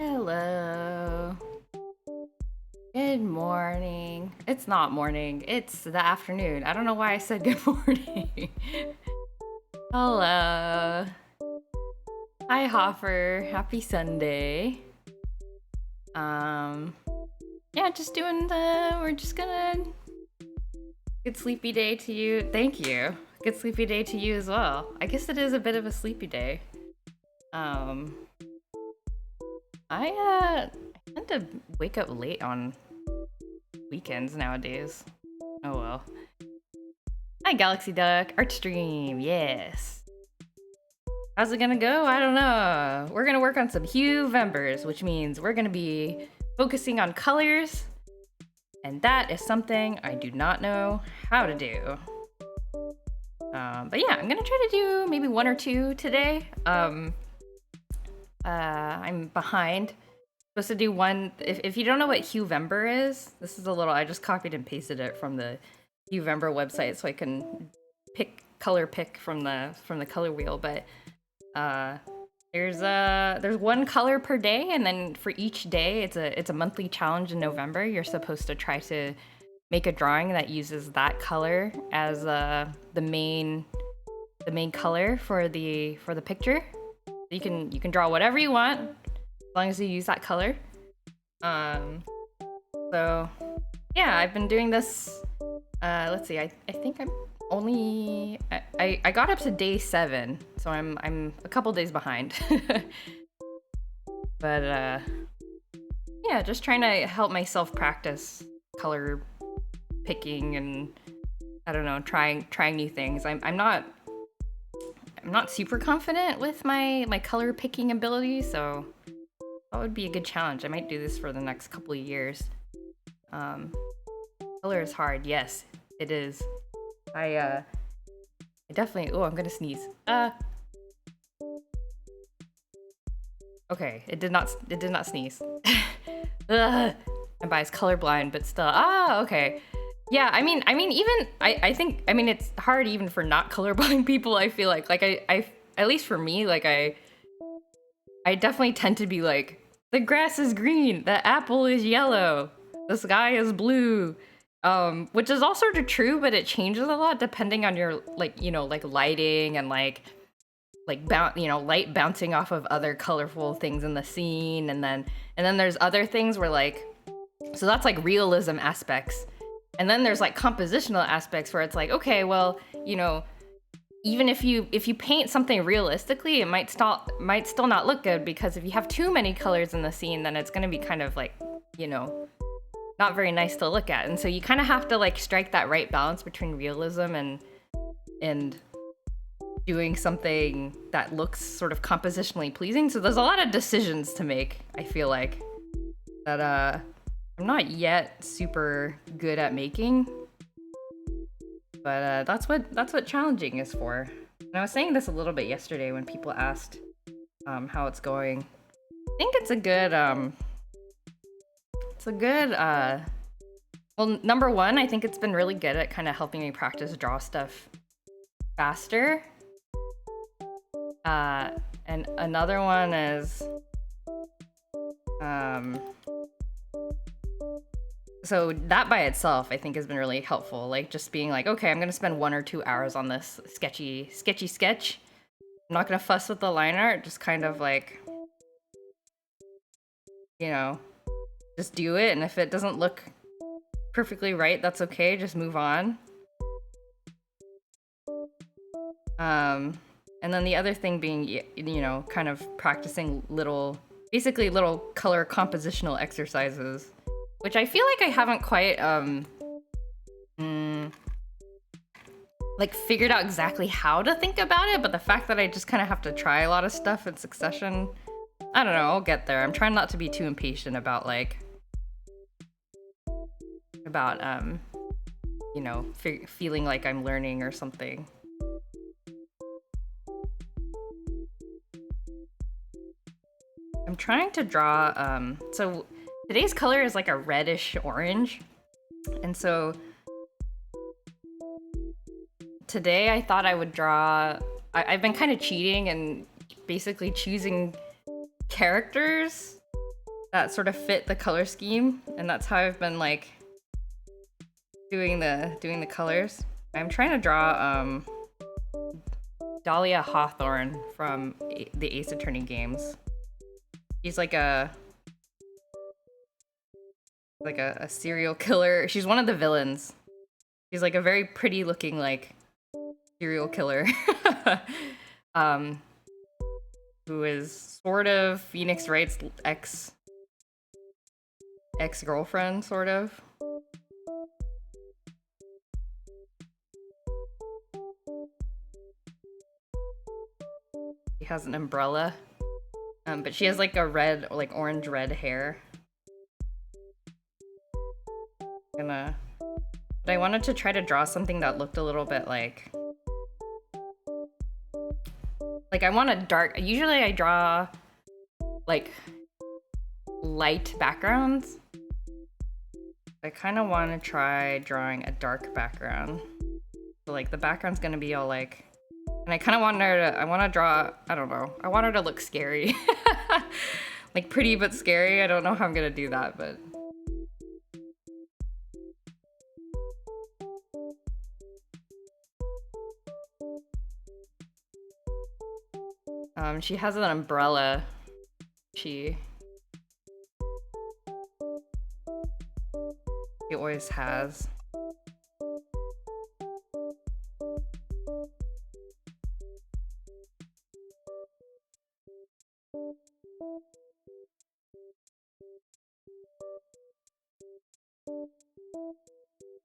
Hello. Good morning. It's not morning. It's the afternoon. I don't know why I said good morning. Hello. Hi, Hoffer. Happy Sunday. Um, yeah, just doing we're just gonna, good sleepy day to you. Thank you. Good sleepy day to you as well. I guess it is a bit of a sleepy day. Um, I tend to wake up late on weekends nowadays. Oh well. Hi, Galaxy Duck. Art stream, yes. How's it gonna go? I don't know. We're gonna work on some Huevembers, which means we're gonna be focusing on colors, and that is something I do not know how to do. But yeah, I'm gonna try to do maybe one or two today. I'm behind. Supposed to do one. If you don't know what Huevember is, this is a little. I just copied and pasted it from the Huevember website so I can pick from the color wheel. But there's one color per day, and then for each day, it's a monthly challenge in November. You're supposed to try to make a drawing that uses that color as the main color for the picture. You can draw whatever you want as long as you use that color. So yeah, I've been doing this. Let's see. I think I'm only I got up to day 7, so I'm a couple days behind. But yeah, just trying to help myself practice color picking and I don't know, trying new things. I'm not super confident with my color picking ability, so that would be a good challenge. I might do this for the next couple of years. Color is hard. Yes, it is. I definitely. Oh, I'm gonna sneeze. Okay, it did not sneeze. Ugh. My body's colorblind, but still. Okay. Yeah, I mean, even I think it's hard even for not colorblind people. I feel like I at least for me, like I definitely tend to be like the grass is green, the apple is yellow, the sky is blue, which is all sort of true, but it changes a lot depending on your like lighting and light bouncing off of other colorful things in the scene, and then there's other things where like so that's like realism aspects. And then there's like compositional aspects where it's like, okay, well, even if you paint something realistically, it might still not look good because if you have too many colors in the scene, then it's going to be kind of like, not very nice to look at. And so you kind of have to like strike that right balance between realism and doing something that looks sort of compositionally pleasing. So there's a lot of decisions to make, I feel like, that I'm not yet super good at making, but that's what challenging is for. And I was saying this a little bit yesterday when people asked how it's going. I think it's a good well, number one, I think it's been really good at kind of helping me practice draw stuff faster. And another one is so that by itself I think has been really helpful, like just being like, okay, I'm gonna spend 1 or 2 hours on this sketchy sketch. I'm not gonna fuss with the line art, just kind of like just do it, and if it doesn't look perfectly right, that's okay, just move on. And then the other thing being kind of practicing basically little color compositional exercises, which I feel like I haven't quite like figured out exactly how to think about it, but the fact that I just kind of have to try a lot of stuff in succession, I don't know, I'll get there. I'm trying not to be too impatient about feeling like I'm learning or something. I'm trying to draw so today's color is like a reddish orange, and so today I thought I would draw. I've been kind of cheating and basically choosing characters that sort of fit the color scheme, and that's how I've been like doing the colors. I'm trying to draw Dahlia Hawthorne from the Ace Attorney games. She's like a serial killer. She's one of the villains. She's like a very pretty looking like serial killer. Who is sort of Phoenix Wright's ex-girlfriend, sort of. She has an umbrella, but she has like a red, like orange red hair. But I wanted to try to draw something that looked a little bit like I want a dark. Usually I draw like light backgrounds. I kind of want to try drawing a dark background. So like the background's gonna be all like, and I kind of want her to. I want to draw. I don't know. I want her to look scary, like pretty but scary. I don't know how I'm gonna do that, but. She has an umbrella. She always has.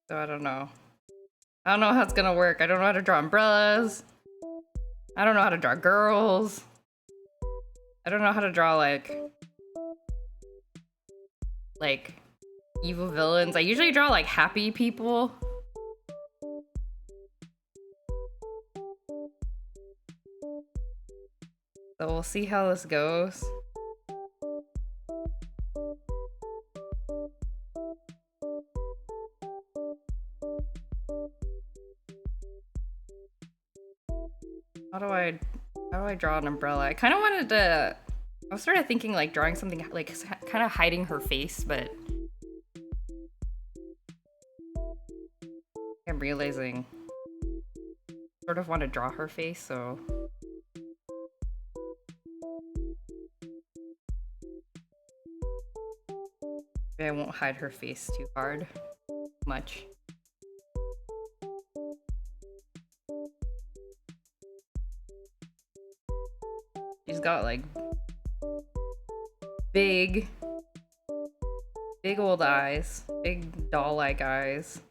So I don't know. I don't know how it's gonna work. I don't know how to draw umbrellas. I don't know how to draw girls. I don't know how to draw like evil villains. I usually draw like happy people. So we'll see how this goes. How do I draw an umbrella? I kind of wanted to. I was sort of thinking like drawing something like kind of hiding her face, but I'm realizing I sort of want to draw her face, so maybe I won't hide her face too hard, much. She's got like big old eyes, big doll-like eyes.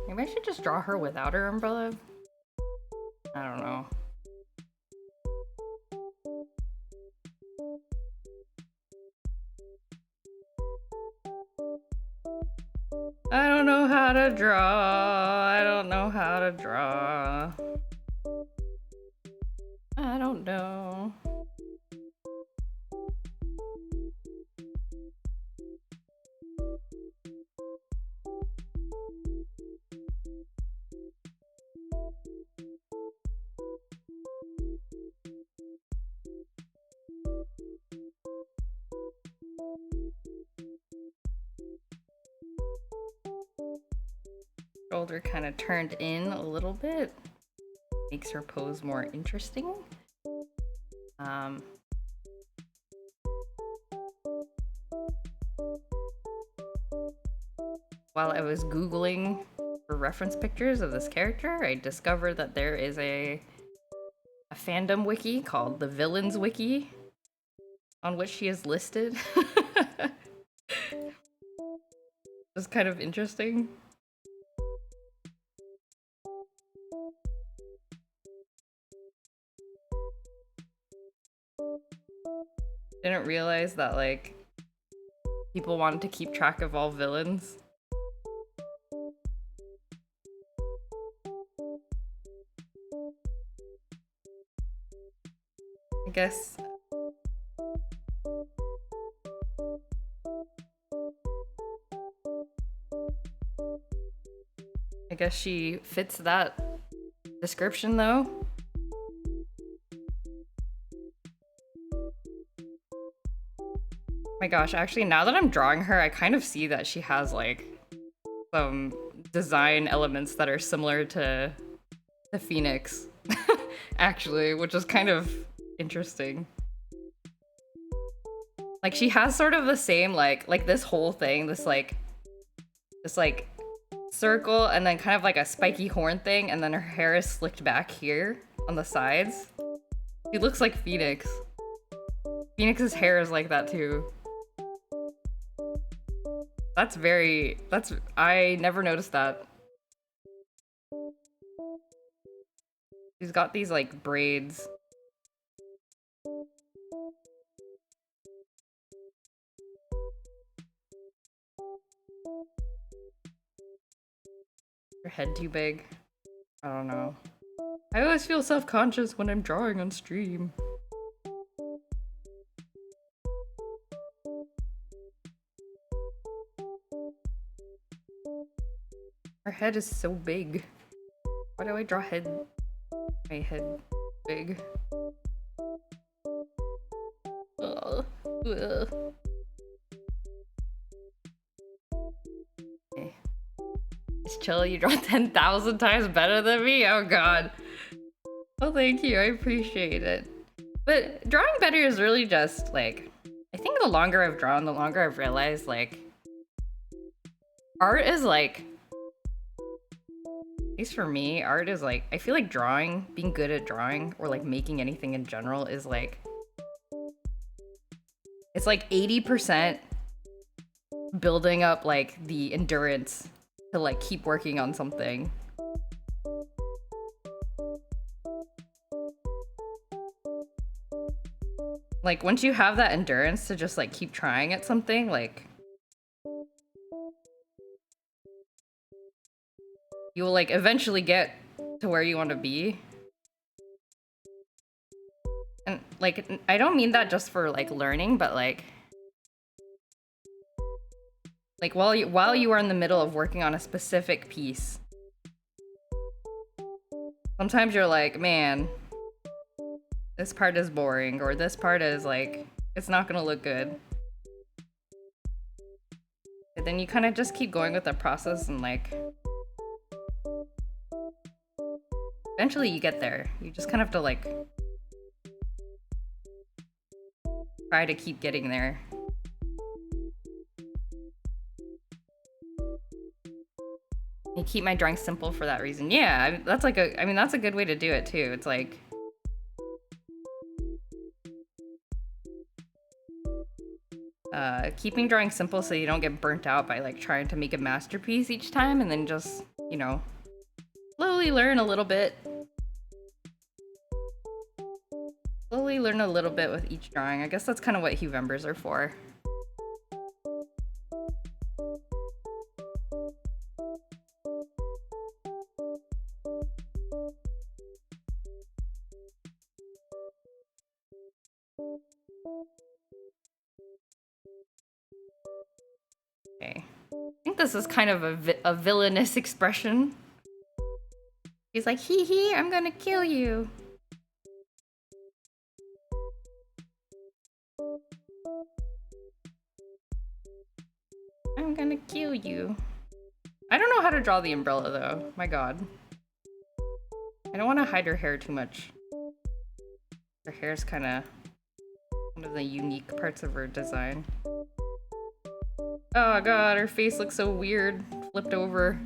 Maybe I should just draw her without her umbrella. I don't know. I don't know how to draw. I don't know how to draw. I don't know. Shoulder kind of turned in a little bit. Makes her pose more interesting. While I was Googling for reference pictures of this character, I discovered that there is a fandom wiki called the Villains Wiki, on which she is listed. It's kind of interesting. Didn't realize that like people wanted to keep track of all villains. I guess. I guess she fits that description though. My gosh, actually now that I'm drawing her, I kind of see that she has like some design elements that are similar to Phoenix, actually, which is kind of interesting. Like she has sort of the same like this whole thing, this like circle and then kind of like a spiky horn thing, and then her hair is slicked back here on the sides. She looks like Phoenix. Phoenix's hair is like that too. I never noticed that. She's got these like braids. Her head too big. I don't know. I always feel self-conscious when I'm drawing on stream. Her head is so big. Why do I draw my head big? Ugh. Ugh. Okay. It's chill, you draw 10,000 times better than me? Oh god. Oh, thank you, I appreciate it. But drawing better is really just, like, I think the longer I've drawn, the longer I've realized, like, art is, like, at least for me, art is, like, I feel like drawing, being good at drawing, or, like, making anything in general is, like, it's, like, 80% building up, like, the endurance to, like, keep working on something. Like, once you have that endurance to just, like, keep trying at something, like, you will, like, eventually get to where you want to be. And, like, I don't mean that just for, like, learning, but, like, while you are in the middle of working on a specific piece, sometimes you're like, man, this part is boring, or this part is, like, it's not gonna look good. But then you kind of just keep going with the process and, like, eventually you get there. You just kind of have to, like, try to keep getting there. I keep my drawing simple for that reason. Yeah, that's like I mean, that's a good way to do it too. It's like, keeping drawing simple so you don't get burnt out by, like, trying to make a masterpiece each time, and then just, you know, slowly learn a little bit. Slowly learn a little bit with each drawing. I guess that's kind of what Huevembers are for. Okay. I think this is kind of a villainous expression. He's like, hee hee, I'm gonna kill you. I'm gonna kill you. I don't know how to draw the umbrella though. My god. I don't want to hide her hair too much. Her hair's kind of one of the unique parts of her design. Oh god, her face looks so weird, flipped over.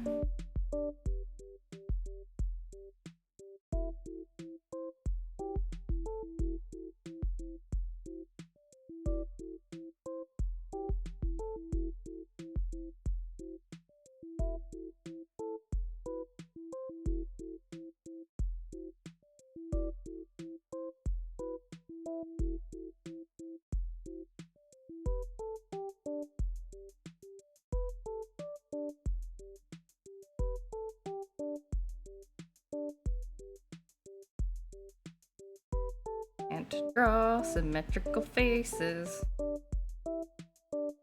Can't draw symmetrical faces.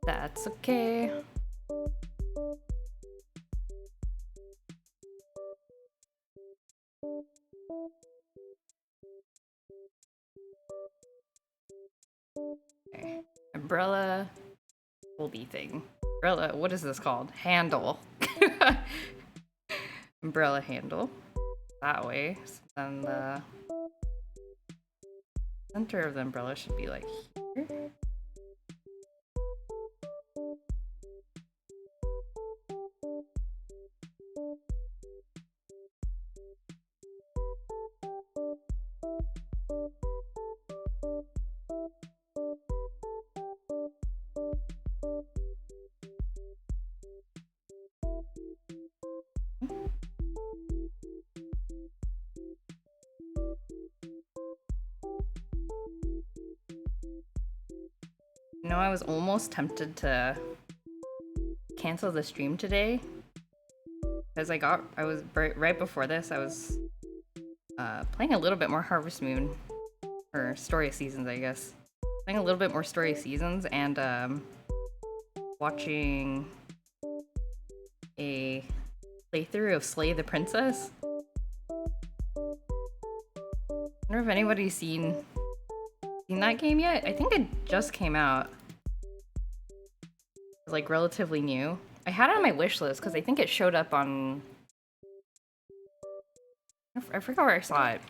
That's okay. Okay. Umbrella holdy thing. Umbrella, what is this called? Handle. Umbrella handle. That way. So then the center of the umbrella should be like here. You know, I was almost tempted to cancel the stream today because I was right before this, I was playing a little bit more Harvest Moon, or Story of Seasons, I guess. Playing a little bit more Story of Seasons and watching a playthrough of Slay the Princess. I wonder if anybody's seen that game yet? I think it just came out. It's like relatively new. I had it on my wish list because I think it showed up on... I forgot where I saw it.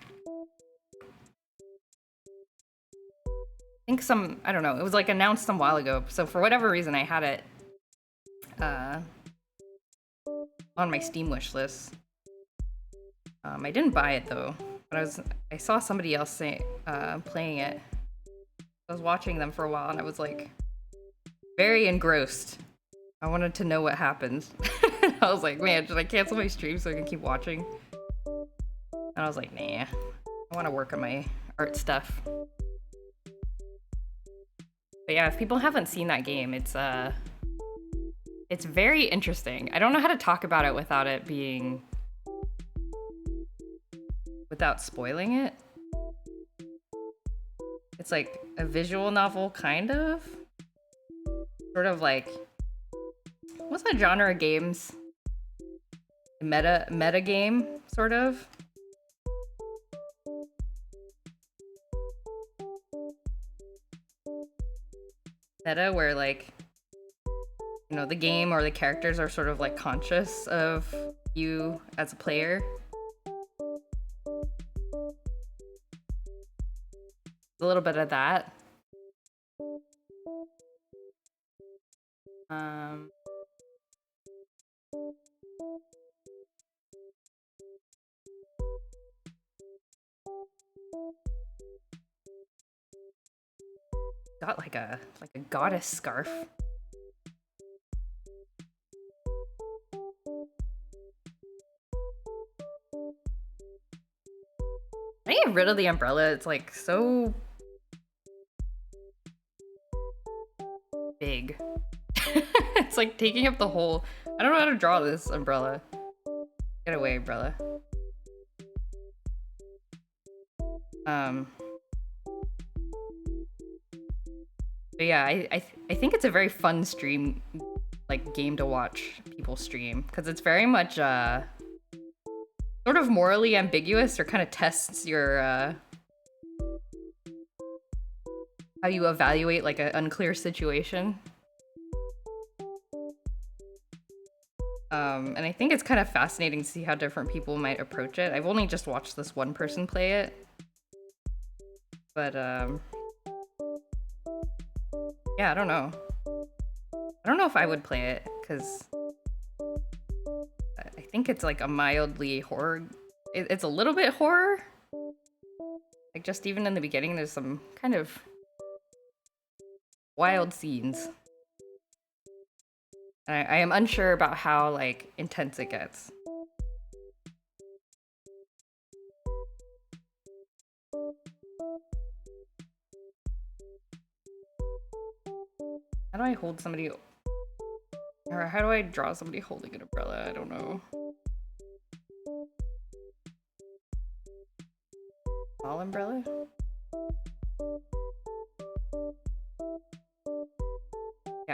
I think I don't know, it was like announced some while ago. So for whatever reason, I had it on my Steam wish list. I didn't buy it though, but I saw somebody else playing it. I was watching them for a while and I was like very engrossed. I wanted to know what happened. I was like, man, should I cancel my stream so I can keep watching? And I was like, nah, I want to work on my art stuff. But yeah, if people haven't seen that game, it's very interesting. I don't know how to talk about it without spoiling it. It's like a visual novel, kind of. Sort of like, what's that genre of games? Meta game, sort of. Meta, where like, you know, the game or the characters are sort of like conscious of you as a player. A little bit of that. Got like a goddess scarf. I need to get rid of the umbrella. It's like so big. It's like taking up the whole... I don't know how to draw this umbrella. Get away, umbrella. But yeah, I think it's a very fun stream, like, game to watch people stream, because it's very much sort of morally ambiguous, or kind of tests your how you evaluate like an unclear situation. And I think it's kind of fascinating to see how different people might approach it. I've only just watched this one person play it, but yeah, I don't know. I don't know if I would play it, because I think it's like a mildly horror. It's a little bit horror. Like, just even in the beginning, there's some kind of wild scenes. And I am unsure about how, like, intense it gets. How do I hold somebody... Or how do I draw somebody holding an umbrella? I don't know. Small umbrella?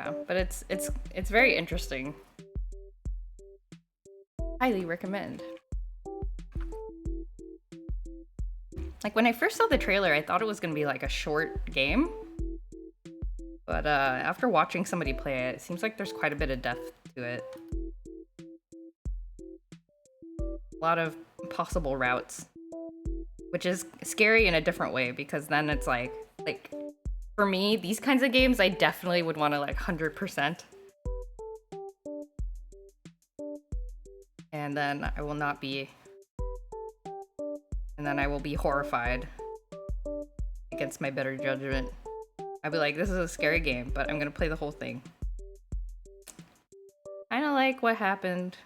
Yeah, but it's very interesting. Highly recommend. Like when I first saw the trailer, I thought it was gonna be like a short game. But after watching somebody play it, it seems like there's quite a bit of depth to it. A lot of possible routes, which is scary in a different way because then it's like for me, these kinds of games, I definitely would want to like 100%. And then I will not be, and then I will be horrified against my better judgment. I'd be like, this is a scary game, but I'm gonna play the whole thing. Kinda like what happened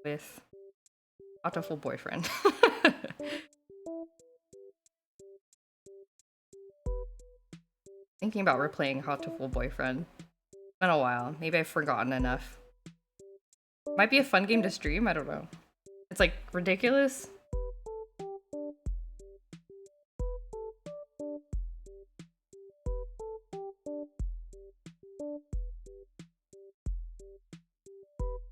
with Beautiful Boyfriend. Thinking about replaying Beautiful Boyfriend. It's been a while. Maybe I've forgotten enough. Might be a fun game to stream, I don't know. It's like ridiculous.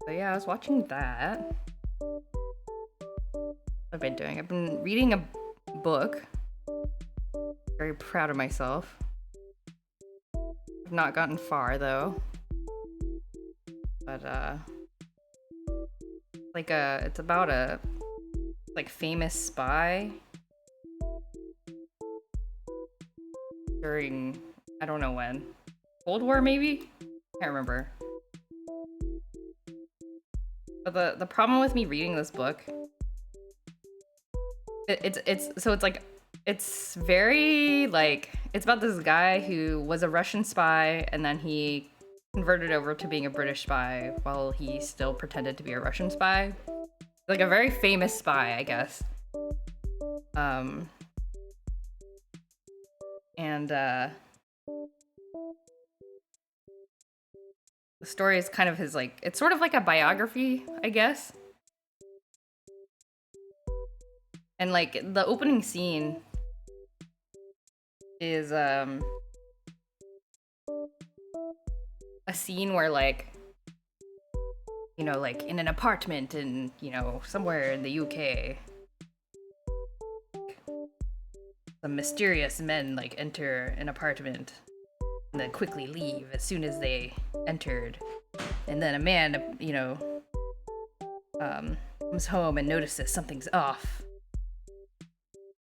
But yeah, I was watching that. What have I been doing? I've been reading a book. Very proud of myself. I've not gotten far though. But it's about a like famous spy during, I don't know when. Cold War maybe? Can't remember. But the problem with me reading this book, it's very like, it's about this guy who was a Russian spy and then he converted over to being a British spy while he still pretended to be a Russian spy. Like a very famous spy, I guess. The story is kind of his, like, it's sort of like a biography, I guess. And like the opening scene is a scene where like, you know, like in an apartment in, you know, somewhere in the UK, some mysterious men like enter an apartment and then quickly leave as soon as they entered. And then a man, you know, comes home and notices something's off.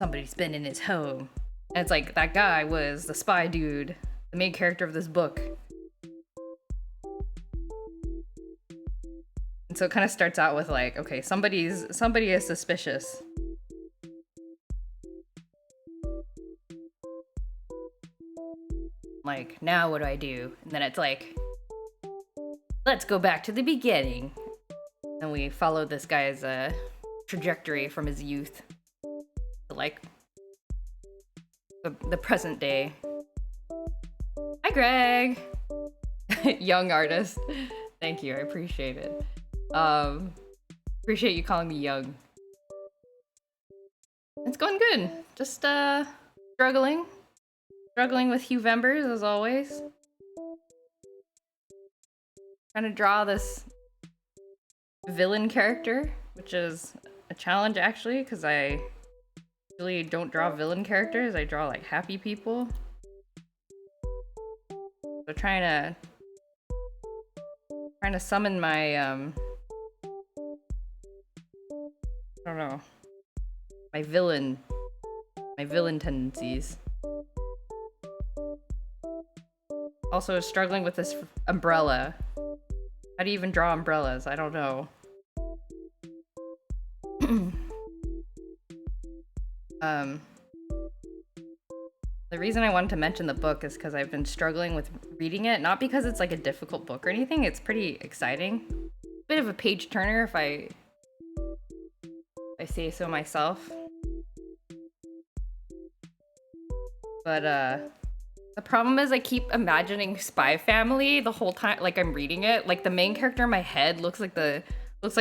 Somebody's been in his home. And it's like, that guy was the spy dude, the main character of this book. And so it kind of starts out with like, okay, somebody is suspicious. Like, now what do I do? And then it's like, let's go back to the beginning. And we follow this guy's trajectory from his youth to like the present day. Hi, Greg. Young artist. Thank you. I appreciate it. Appreciate you calling me young. It's going good. Just struggling with Huevembers as always. Trying to draw this villain character, which is a challenge actually, because I really don't draw villain characters. I draw like happy people. So trying to summon my I don't know, my villain tendencies. Also struggling with this umbrella. How do you even draw umbrellas? I don't know. The reason I wanted to mention the book is because I've been struggling with reading it. Not because it's like a difficult book or anything. It's pretty exciting. Bit of a page turner if I say so myself. But the problem is I keep imagining Spy Family the whole time, like I'm reading it. Like the main character in my head looks like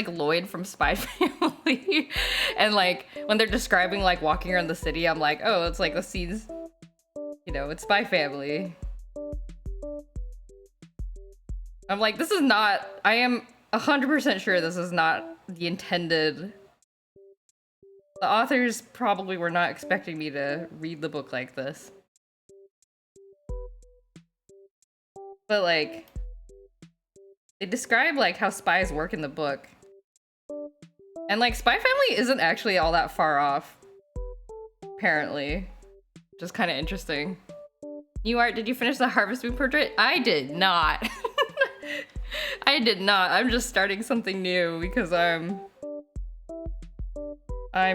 Lloyd from Spy Family. And like when they're describing like walking around the city, I'm like, oh, it's like the scenes, you know, it's Spy Family. I'm like, this is not, I am 100% sure this is not the intended. The authors probably were not expecting me to read the book like this. But like, they describe like how spies work in the book. And like, Spy Family isn't actually all that far off, apparently. Just kind of interesting. New art, did you finish the Harvest Moon portrait? I did not. I did not. I'm just starting something new because I'm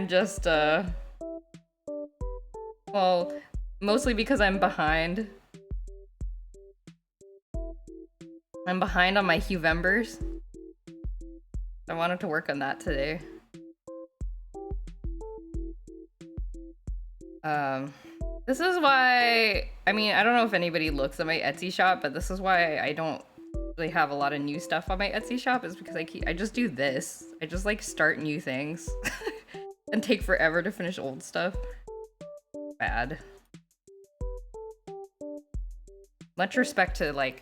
just, well, mostly because I'm behind. I'm behind on my Huevembers. I wanted to work on that today. This is why, I mean, I don't know if anybody looks at my Etsy shop, but this is why I don't really have a lot of new stuff on my Etsy shop, is because I just do this. I just like start new things and take forever to finish old stuff. Bad. Much respect to like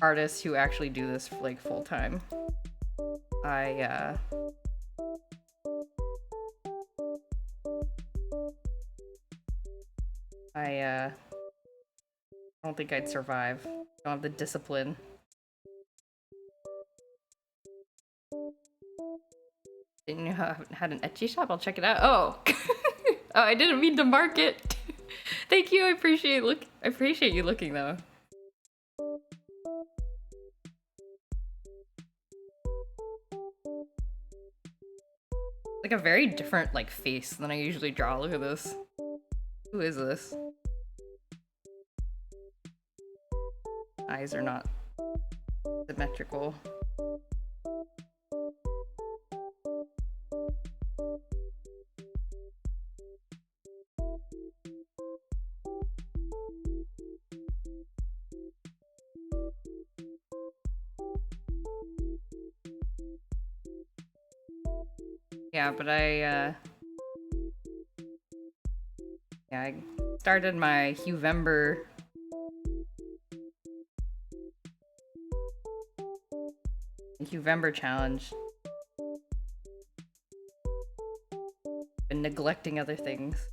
artists who actually do this like full time. I don't think I'd survive. Don't have the discipline. Didn't know how I had an Etsy shop? I'll check it out. Oh, oh, I didn't mean to mark it. Thank you. I appreciate you looking though. Like a very different like face than I usually draw. Look at this. Who is this? Eyes are not symmetrical. Yeah, but I started my Huevember challenge. Been neglecting other things.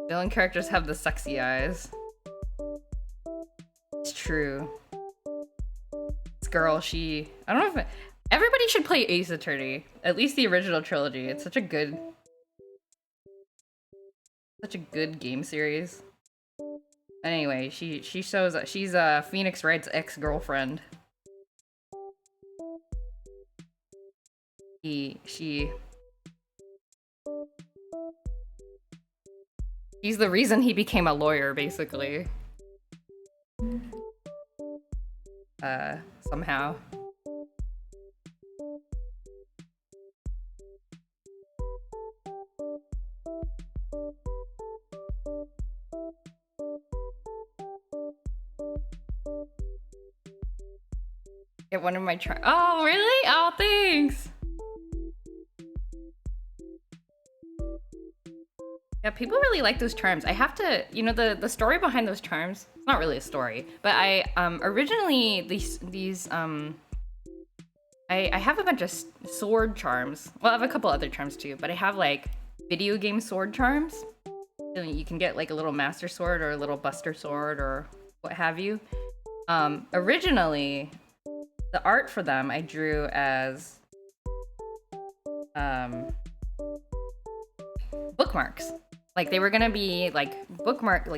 Villain characters have the sexy eyes. It's true. This girl, I don't know if everybody should play Ace Attorney. At least the original trilogy. It's such a good game series. Anyway, she shows that she's Phoenix Wright's ex-girlfriend. She's the reason he became a lawyer, basically. Somehow. Get one of my oh, really? Oh, thanks! Yeah, people really like those charms. I have to, you know, the story behind those charms, it's not really a story, but I, originally, I have a bunch of sword charms. Well, I have a couple other charms too, but I have like video game sword charms. So you can get like a little master sword or a little buster sword or what have you. Originally, the art for them I drew as bookmarks. Like they were gonna be like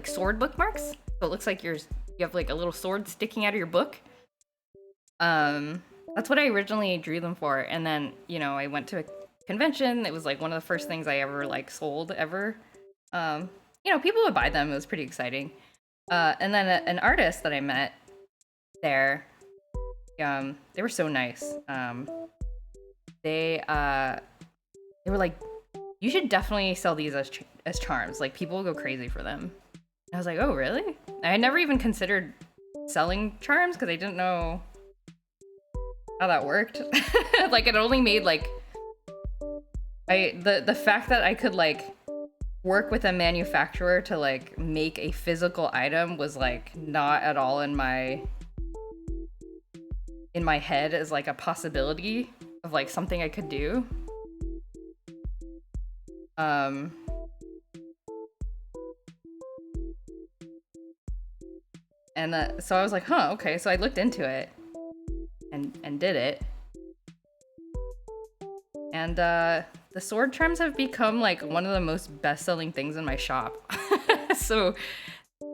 sword bookmarks. So it looks like you have like a little sword sticking out of your book. That's what I originally drew them for. And then, you know, I went to a convention. It was like one of the first things I ever like sold ever. You know, people would buy them. It was pretty exciting. And then an artist that I met there, they were so nice. They were like, you should definitely sell these as charms. Like people will go crazy for them. I was like, oh really? I had never even considered selling charms because I didn't know how that worked. Like it only made like the fact that I could like work with a manufacturer to like make a physical item was like not at all in my head as like a possibility of like something I could do. And so I was like, huh, okay. So I looked into it and did it. And the sword charms have become like one of the most best-selling things in my shop. So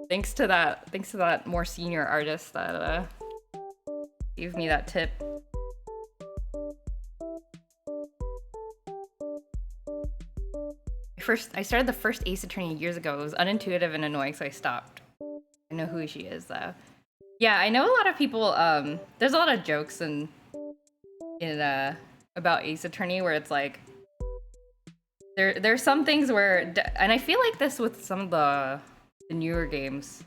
thanks to that more senior artist that gave me that tip. I started the first Ace Attorney years ago. It was unintuitive and annoying, so I stopped. I know who she is though. Yeah, I know a lot of people. There's a lot of jokes in about Ace Attorney where it's like there's some things where, and I feel like this with some of the newer games,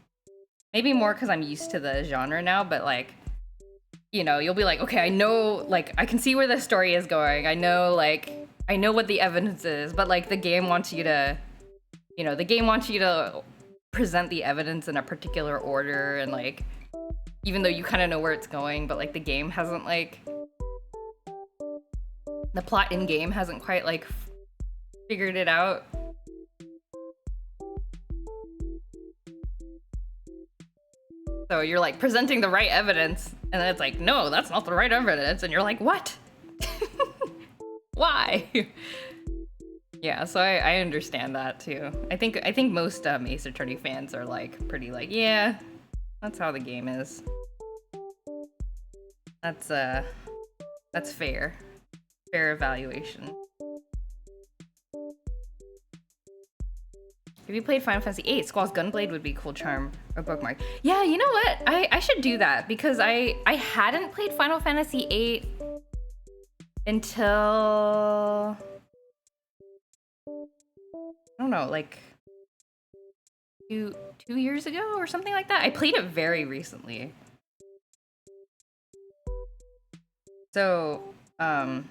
maybe more because I'm used to the genre now, but like, you know, you'll be like, okay, I know, like, I can see where the story is going. I know what the evidence is, but like the game wants you to, you know, present the evidence in a particular order, and like, even though you kind of know where it's going, but like the game hasn't like, the plot in game hasn't quite like figured it out. So you're like presenting the right evidence, and then it's like, no, that's not the right evidence, and you're like, what? Why? Yeah, so I understand that too. I think most Ace Attorney fans are like pretty like, yeah, that's how the game is. That's fair. Fair evaluation. Have you played Final Fantasy VIII? Squall's Gunblade would be a cool charm or bookmark. Yeah, you know what? I should do that because I hadn't played Final Fantasy VIII until, I don't know, like two years ago or something like that. I played it very recently. So, and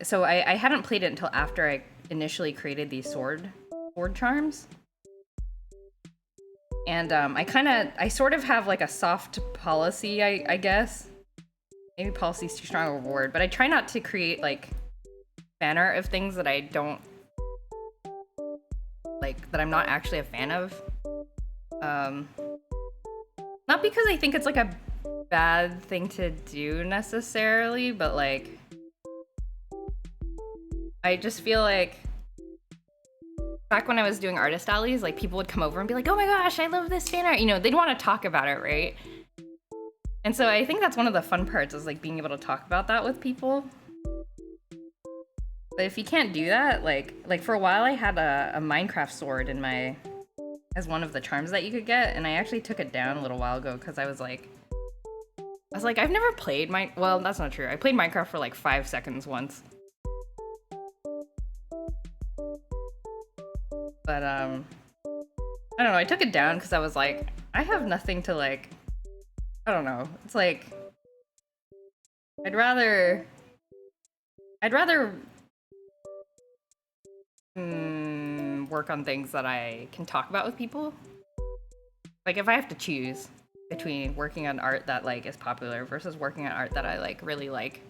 so I hadn't played it until after I initially created these sword charms. And I sort of have like a soft policy, I guess. Maybe policy is too strong a word, but I try not to create like fan art of things that I don't like, that I'm not actually a fan of. Not because I think it's like a bad thing to do necessarily, but like, I just feel like back when I was doing artist alleys, like people would come over and be like, oh my gosh, I love this fan art. You know, they'd want to talk about it, right? And so I think that's one of the fun parts, is like being able to talk about that with people. But if you can't do that, like for a while I had a Minecraft sword in my, as one of the charms that you could get, and I actually took it down a little while ago because I was like, I've never played well, that's not true. I played Minecraft for like 5 seconds once. But, I don't know, I took it down because I was like, I have nothing to like, I don't know. It's like, I'd rather work on things that I can talk about with people. Like if I have to choose between working on art that like is popular versus working on art that I like really like,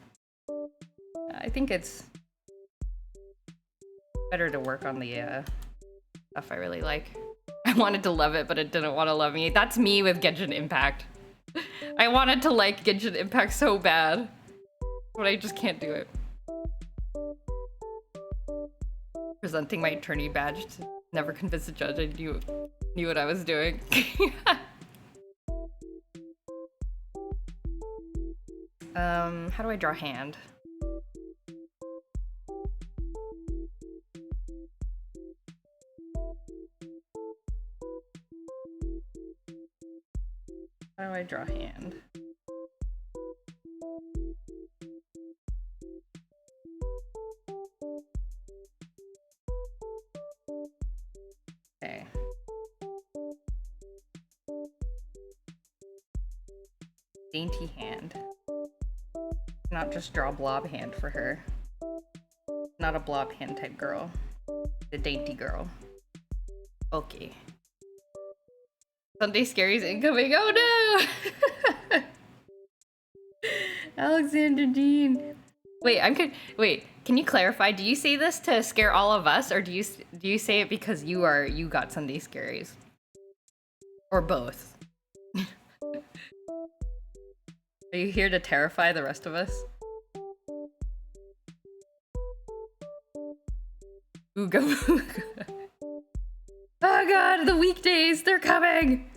I think it's better to work on the stuff I really like. I wanted to love it, but it didn't want to love me. That's me with Genshin Impact. I wanted to like Genshin Impact so bad, but I just can't do it. Presenting my attorney badge to never convince the judge I knew what I was doing. How do I draw hand? How do I draw hand? Okay. Dainty hand. Not just draw blob hand for her. Not a blob hand type girl. The dainty girl. Okay. Sunday Scaries incoming. Oh no! Alexander Dean. Wait, wait. Can you clarify? Do you say this to scare all of us, or do you say it because you got Sunday Scaries, or both? Are you here to terrify the rest of us? Ooga booga. Oh god, the weekdays, they're coming!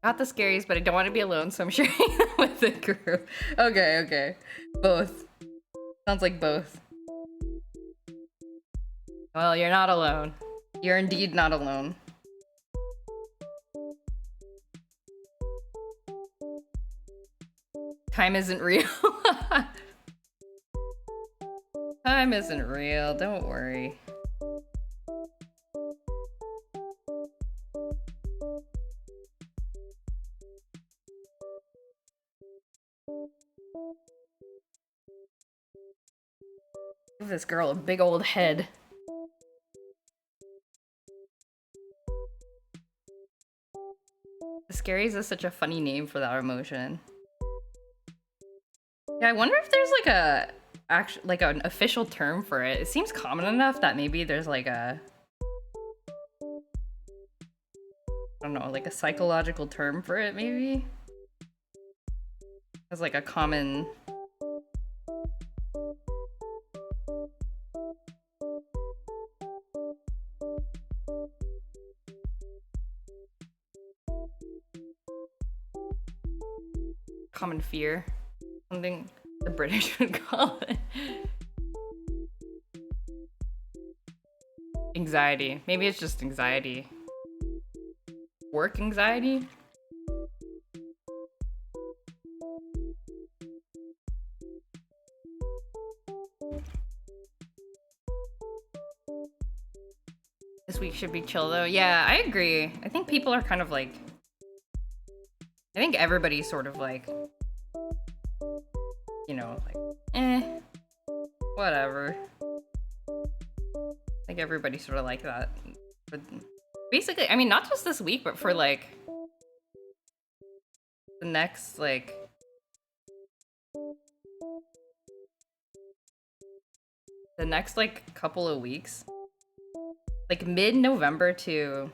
Not the scaries, but I don't want to be alone, so I'm sharing them with the group. Okay, okay. Both. Sounds like both. Well, you're not alone. You're indeed not alone. Time isn't real. Time isn't real, don't worry. Give this girl a big old head. The scaries is such a funny name for that emotion. Yeah, I wonder if there's like an official term for it. It seems common enough that maybe there's like a, I don't know, like a psychological term for it maybe? As like a common... common fear. Something the British would call it. Anxiety. Maybe it's just anxiety. Work anxiety? This week should be chill though. Yeah, I agree. I think people are kind of like... I think everybody's sort of like... You know, like, whatever. I think everybody's sort of like that. But basically, I mean, not just this week, but for like... the next, like... the next, like, couple of weeks. Like, mid-November to...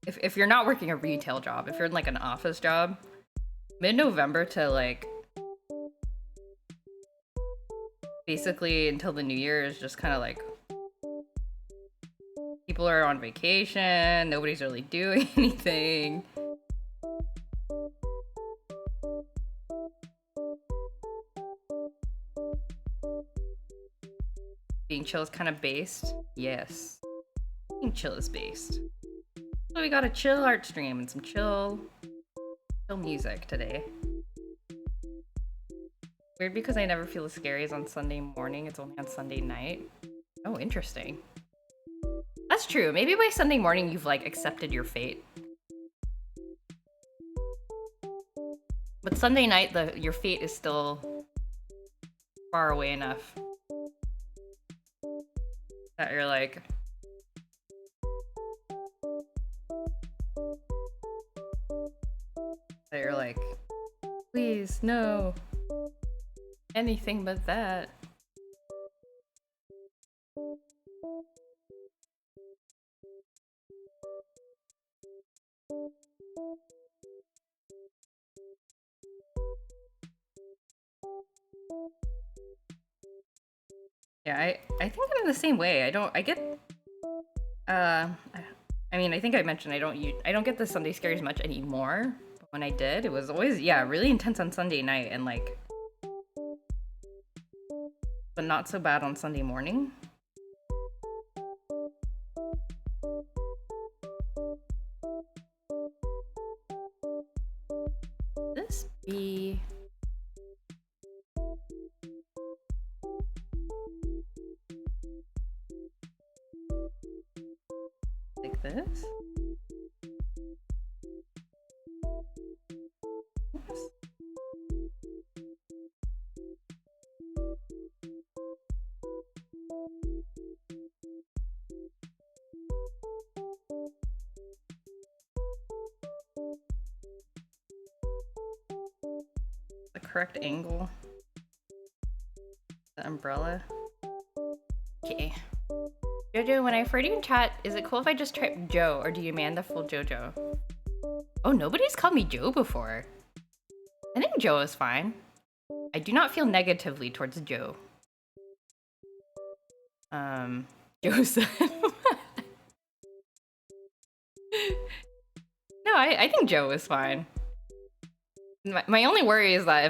If you're not working a retail job, if you're in, like, an office job, mid-November to, like... basically until the new year is just kind of like... people are on vacation, nobody's really doing anything. Being chill is kind of based. Yes. Being chill is based. So we got a chill art stream and some chill music today. Weird because I never feel as scary as on Sunday morning. It's only on Sunday night. Oh, interesting. That's true. Maybe by Sunday morning you've like accepted your fate. But Sunday night, your fate is still far away enough that you're like... that you're like, please, no. Anything but that. Yeah, I think I'm in the same way. I get I mean, I think I mentioned I don't get the Sunday scaries much anymore. But when I did, it was always, yeah, really intense on Sunday night and like, but not so bad on Sunday morning. This B. Like this. Oops. The correct angle. The umbrella. Okay. Jojo, when I refer to you in chat, is it cool if I just type Joe, or do you demand the full Jojo? Oh, nobody's called me Joe before. I think Joe is fine. I do not feel negatively towards Joe. Joseph. No, I think Joe is fine. My only worry is that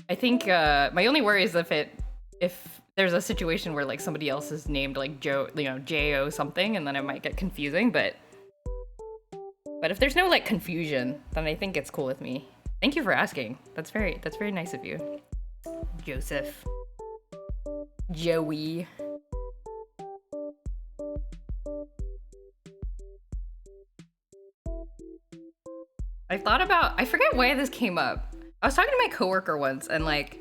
I think my only worry is if there's a situation where like somebody else is named like Joe, you know, J-O something, and then it might get confusing, but if there's no like confusion, then I think it's cool with me. Thank you for asking. That's very nice of you. Joseph. Joey. I forget why this came up. I was talking to my coworker once, and like,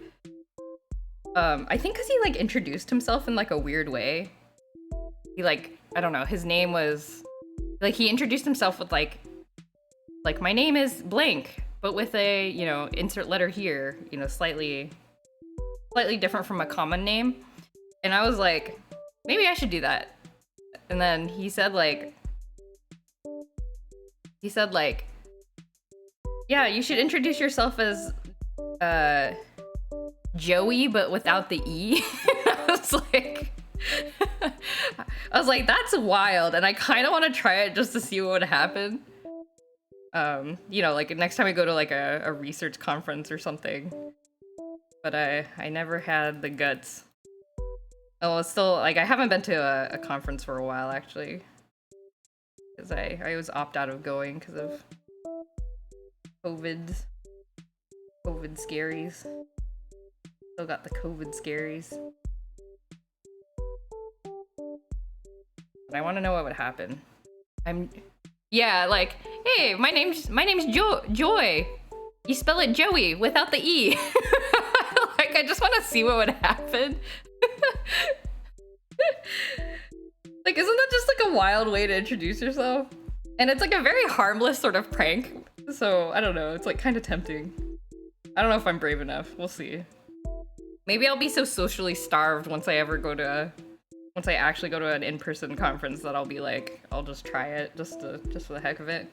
I think because he like introduced himself in like a weird way. He like, I don't know, his name was, like he introduced himself with like my name is blank, but with a, you know, insert letter here, you know, slightly different from a common name. And I was like, maybe I should do that. And then he said like, yeah, you should introduce yourself as Joey, but without the E. I was like, that's wild, and I kind of want to try it just to see what would happen. You know, like next time I go to like a research conference or something. But I never had the guts. Oh, it's still like I haven't been to a conference for a while actually, because I always opt out of going because of COVID scaries. Still got the COVID scaries. But I want to know what would happen. Yeah, like, hey, my name's Joy. You spell it Joey without the E. Like, I just want to see what would happen. Like, isn't that just like a wild way to introduce yourself? And it's like a very harmless sort of prank. So I don't know, it's like kind of tempting. I don't know if I'm brave enough. We'll see. Maybe I'll be so socially starved once I actually go to an in-person conference that I'll be like, I'll just try it just for the heck of it.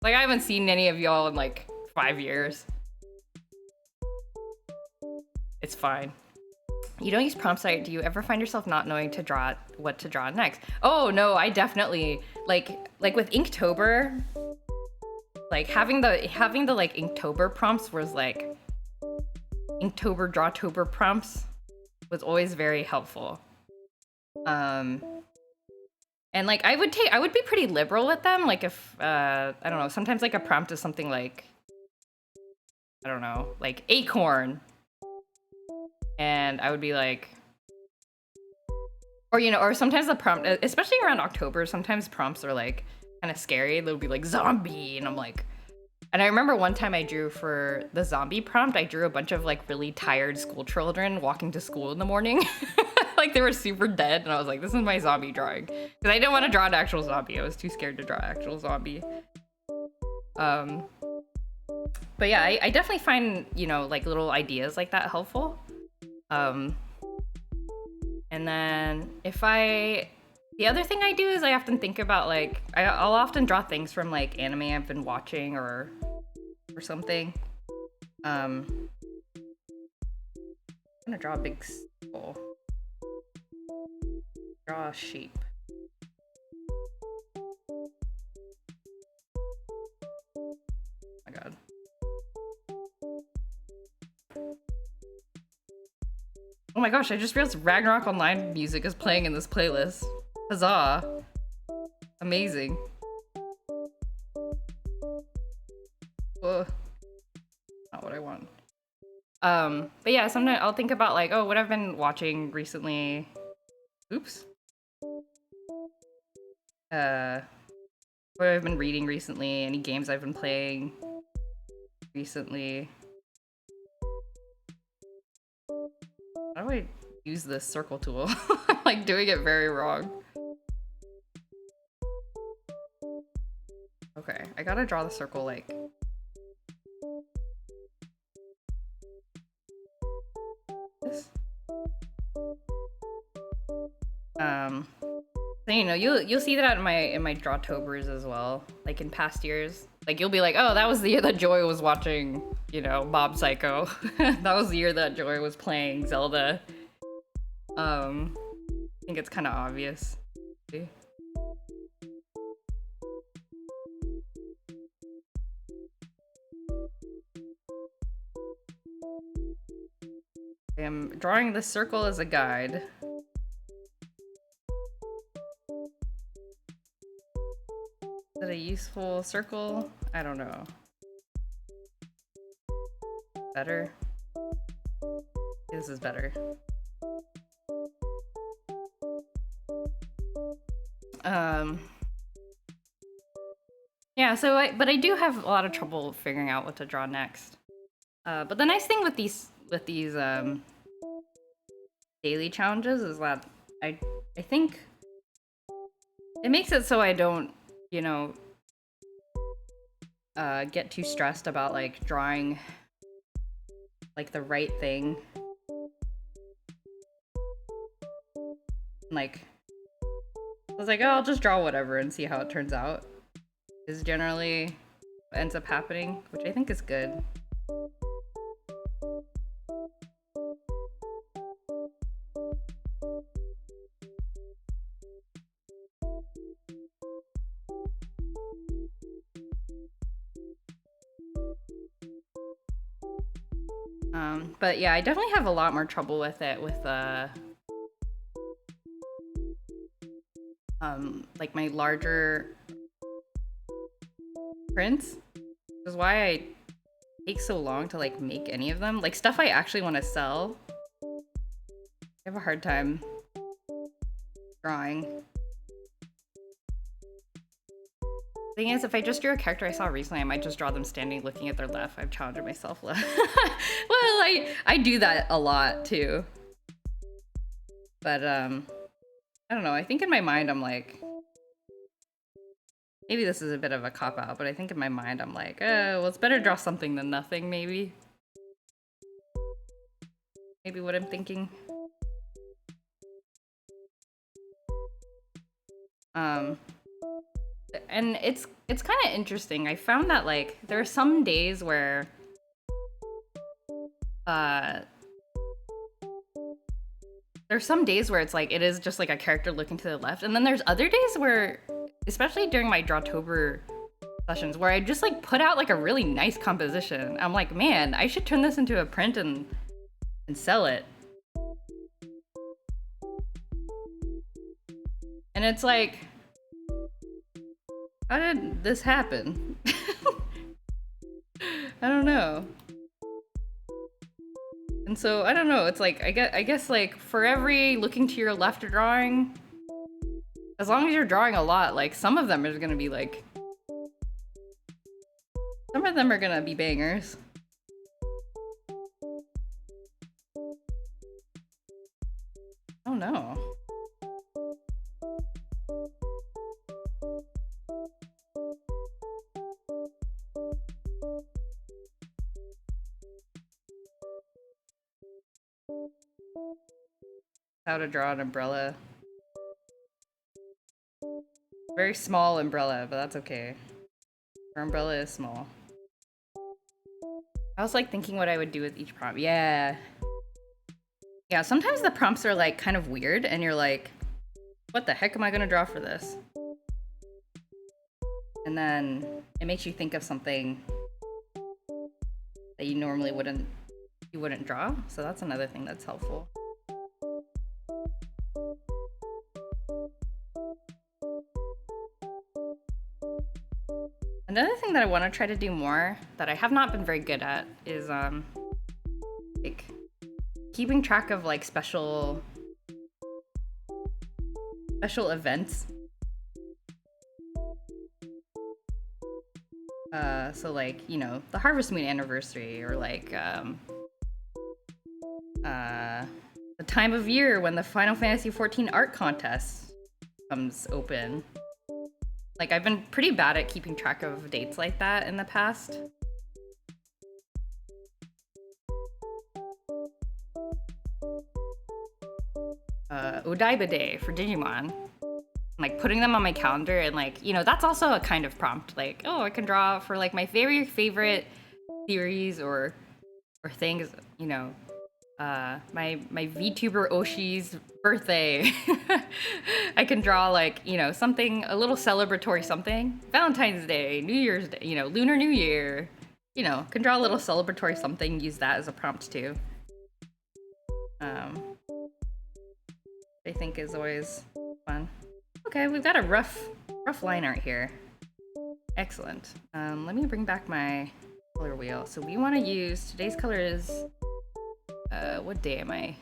Like I haven't seen any of y'all in like 5 years. It's fine. You don't use prompt site. Do you ever find yourself not knowing what to draw next? Oh no, I definitely like with Inktober, like having the like Inktober prompts was like Inktober Drawtober prompts was always very helpful. And like I would be pretty liberal with them. Like if I don't know, sometimes like a prompt is something like, I don't know, like acorn. And I would be like, or, you know, or sometimes the prompt, especially around October, sometimes prompts are like kind of scary. They'll be like zombie. And I'm like, and I remember one time I drew for the zombie prompt, I drew a bunch of like really tired school children walking to school in the morning. Like they were super dead. And I was like, this is my zombie drawing. Because I didn't want to draw an actual zombie. I was too scared to draw an actual zombie. But yeah, I definitely find, you know, like little ideas like that helpful. And then the other thing I do is I often think about like, I'll often draw things from like anime I've been watching or something. I'm gonna draw a big skull. Draw a shape. Oh my god. Oh my gosh, I just realized Ragnarok Online music is playing in this playlist. Huzzah. Amazing. Whoa. not what I want. But yeah, sometimes I'll think about like, oh, what I've been watching recently. Oops. What I've been reading recently, any games I've been playing recently. How do I use this circle tool? I'm like doing it very wrong. Okay, I gotta draw the circle like this. So, you know, you'll see that in my Drawtobers as well. Like in past years, like you'll be like, oh, that was the year that Joy was watching, you know, Mob Psycho. That was the year that Joy was playing Zelda. I think it's kind of obvious. See? I'm drawing this circle as a guide. Is it a useful circle? I don't know. Better? This is better. Yeah, so but I do have a lot of trouble figuring out what to draw next. But the nice thing with these daily challenges is that I think it makes it so I don't, you know, get too stressed about like drawing like the right thing. Like I was like, oh, I'll just draw whatever and see how it turns out. Is generally what ends up happening, which I think is good. But yeah, I definitely have a lot more trouble with it with like my larger prints. Which is why I take so long to like make any of them. Like stuff I actually want to sell, I have a hard time drawing. Thing is, if I just drew a character I saw recently, I might just draw them standing looking at their left. I've challenged myself. Well, I do that a lot too. But I don't know. I think in my mind I'm like, maybe this is a bit of a cop-out, but I think in my mind I'm like, well, it's better to draw something than nothing, maybe. Maybe what I'm thinking. And it's kind of interesting. I found that like there are some days where it's like it is just like a character looking to the left, and then there's other days where, especially during my Drawtober sessions, where I just like put out like a really nice composition. I'm like, man, I should turn this into a print and sell it. And it's like, how did this happen? I don't know. And so, I don't know, it's like, I guess like, for every looking to your left drawing, as long as you're drawing a lot, like, some of them are gonna be like, some of them are gonna be bangers. Oh no. How to draw an umbrella. Very small umbrella, but that's okay. Our umbrella is small. I was like thinking what I would do with each prompt. Yeah. Yeah, sometimes the prompts are like kind of weird and you're like, what the heck am I gonna draw for this? And then it makes you think of something that you normally wouldn't draw. So that's another thing that's helpful. Another thing that I want to try to do more that I have not been very good at is like keeping track of like special events. So like, you know, the Harvest Moon anniversary, or like the time of year when the Final Fantasy XIV art contest comes open. Like, I've been pretty bad at keeping track of dates like that in the past. Odaiba Day for Digimon. Like, putting them on my calendar, and like, you know, that's also a kind of prompt. Like, oh, I can draw for like my very favorite series or things, you know. My VTuber Oshi's birthday. I can draw like, you know, something, a little celebratory something. Valentine's Day, New Year's Day, you know, Lunar New Year. You know, can draw a little celebratory something, use that as a prompt too. I think is always fun. Okay, we've got a rough line art here. Excellent. Let me bring back my color wheel. So we want to use, today's color is, what day am I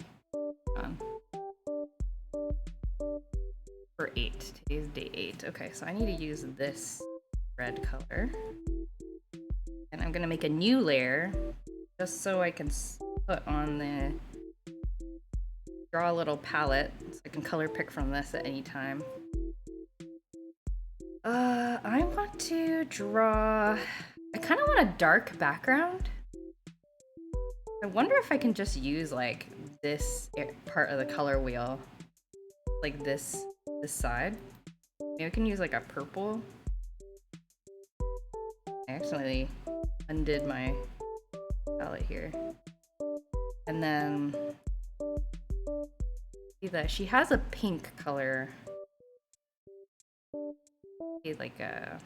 on? For 8. Today's day 8. Okay, so I need to use this red color. And I'm gonna make a new layer just so I can put on the, draw a little palette so I can color pick from this at any time. I want to draw, I kind of want a dark background. I wonder if I can just use like this part of the color wheel, like this side. Maybe I can use like a purple. I accidentally undid my palette here. And then see that she has a pink color. Like a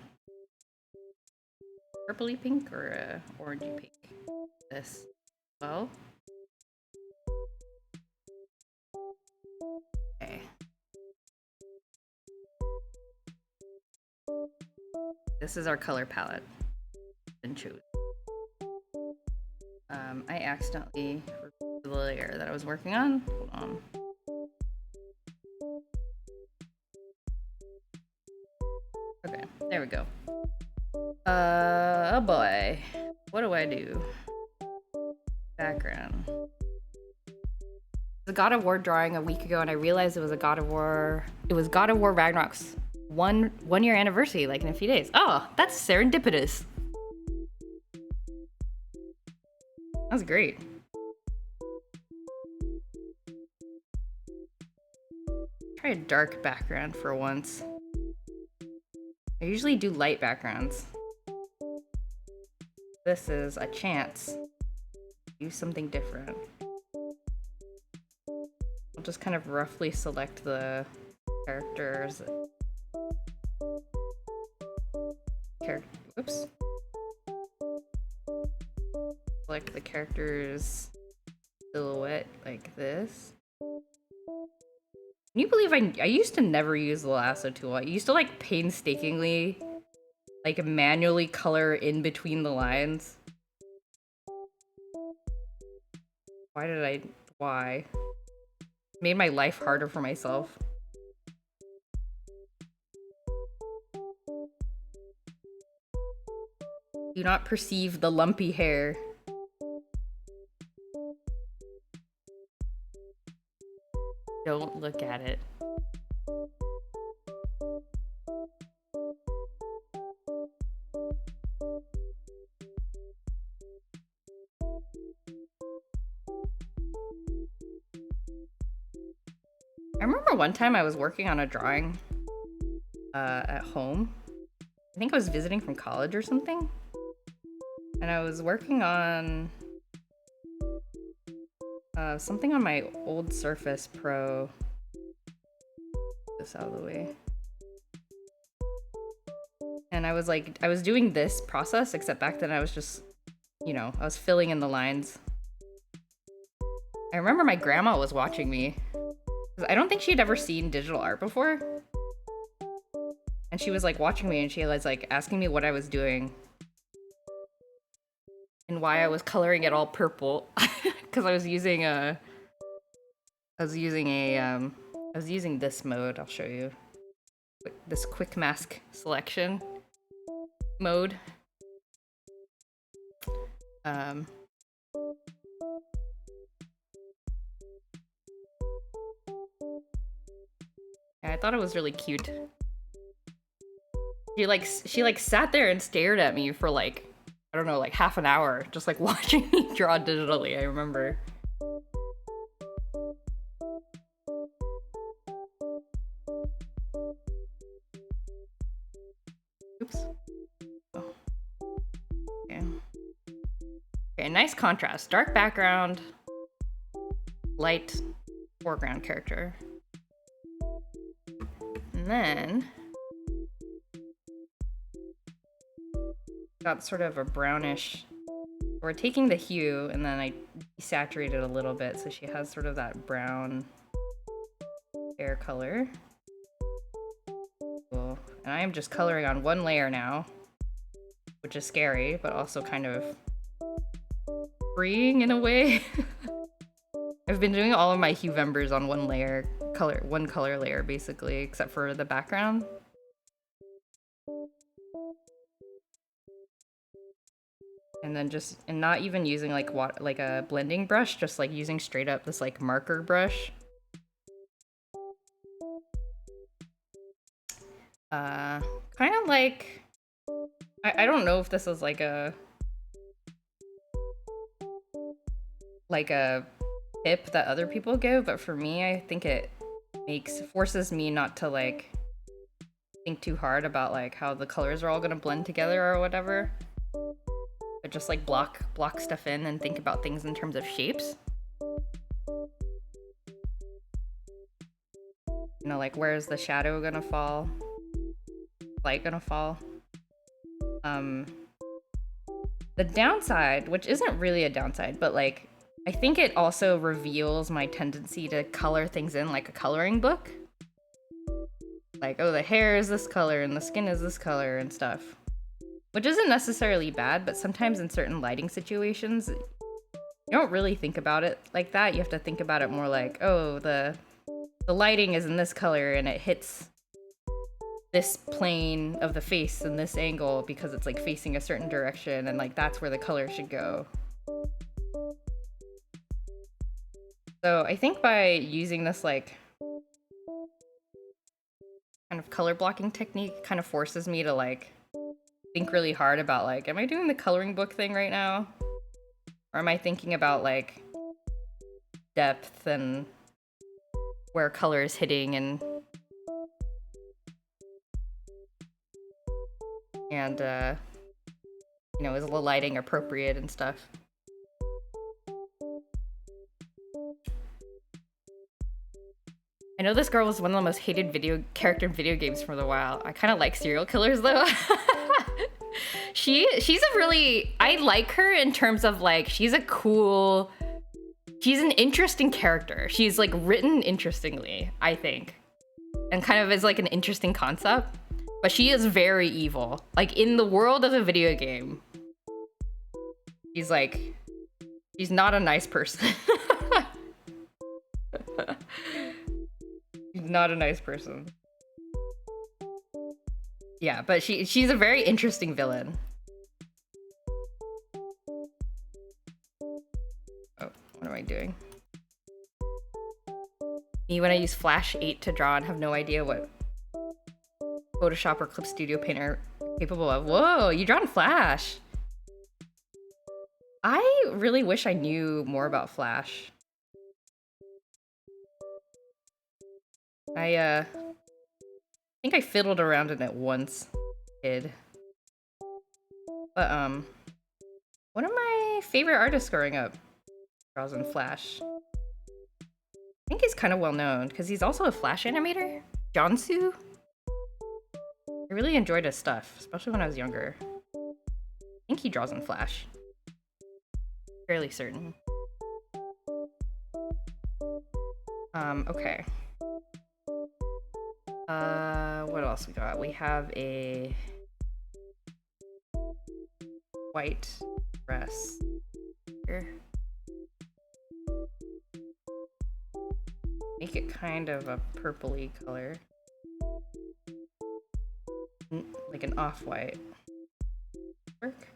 purpley pink or a orangey pink. This. Well. Okay. This is our color palette. Been chosen. I accidentally removed the layer that I was working on. Hold on. Okay, there we go. Oh boy. What do I do? Background. The God of War drawing a week ago, and I realized it was a God of War. It was God of War Ragnarok's one year anniversary, like in a few days. Oh, that's serendipitous. That was great. Try a dark background for once. I usually do light backgrounds. This is a chance to do something different. I'll just kind of roughly select the characters. Oops. Select the character's silhouette like this. Can you believe I used to never use the lasso tool? I used to like painstakingly like manually color in between the lines. Why? Made my life harder for myself. Do not perceive the lumpy hair. Don't look at it. I remember one time I was working on a drawing at home. I think I was visiting from college or something. And I was working on something on my old Surface Pro. This out of the way. And I was doing this process, except back then I was just, you know, I was filling in the lines. I remember my grandma was watching me. I don't think she'd ever seen digital art before. And she was like watching me and she was like asking me what I was doing. And why I was coloring it all purple. Because I was using this mode, I'll show you. This quick mask selection mode. Yeah, I thought it was really cute. She like sat there and stared at me for like, I don't know, like half an hour, just like watching me draw digitally, I remember. Oops. Oh. Okay. Okay, nice contrast. Dark background, light foreground character. And then got sort of a brownish. We're taking the hue and then I desaturated it a little bit so she has sort of that brown hair color. Cool. And I am just coloring on one layer now, which is scary, but also kind of freeing in a way. I've been doing all of my Huevembers on one color layer basically, except for the background. And then and not even using like a blending brush, just like using straight up this like marker brush. Kind of like, I don't know if this is like a tip that other people give, but for me, I think it forces me not to like think too hard about like how the colors are all gonna blend together or whatever. But just like block stuff in and think about things in terms of shapes. You know, like where's the shadow gonna fall? Light gonna fall? The downside, which isn't really a downside, but like I think it also reveals my tendency to color things in like a coloring book. Like, oh, the hair is this color and the skin is this color and stuff. Which isn't necessarily bad, but sometimes in certain lighting situations, you don't really think about it like that. You have to think about it more like, oh, the lighting is in this color and it hits this plane of the face in this angle because it's like facing a certain direction and like that's where the color should go. So I think by using this like kind of color blocking technique kind of forces me to like think really hard about like, am I doing the coloring book thing right now? Or am I thinking about like depth and where color is hitting and you know, is the lighting appropriate and stuff? I know this girl was one of the most hated character in video games for a while. I kind of like serial killers though. She's a really, I like her in terms of like, she's an interesting character. She's like written interestingly, I think. And kind of is like an interesting concept. But she is very evil. Like in the world of a video game, she's not a nice person. She's not a nice person. Yeah, but she's a very interesting villain. Oh, what am I doing? Me when I use Flash 8 to draw and have no idea what Photoshop or Clip Studio Paint are capable of. Whoa, you draw in Flash. I really wish I knew more about Flash. I think I fiddled around in it once, kid. But one of my favorite artists growing up draws in Flash. I think he's kind of well known because he's also a Flash animator, Jonsu. I really enjoyed his stuff, especially when I was younger. I think he draws in Flash. Fairly certain. Okay. What else we got? We have a white dress here. Make it kind of a purpley color. Like an off-white. Work.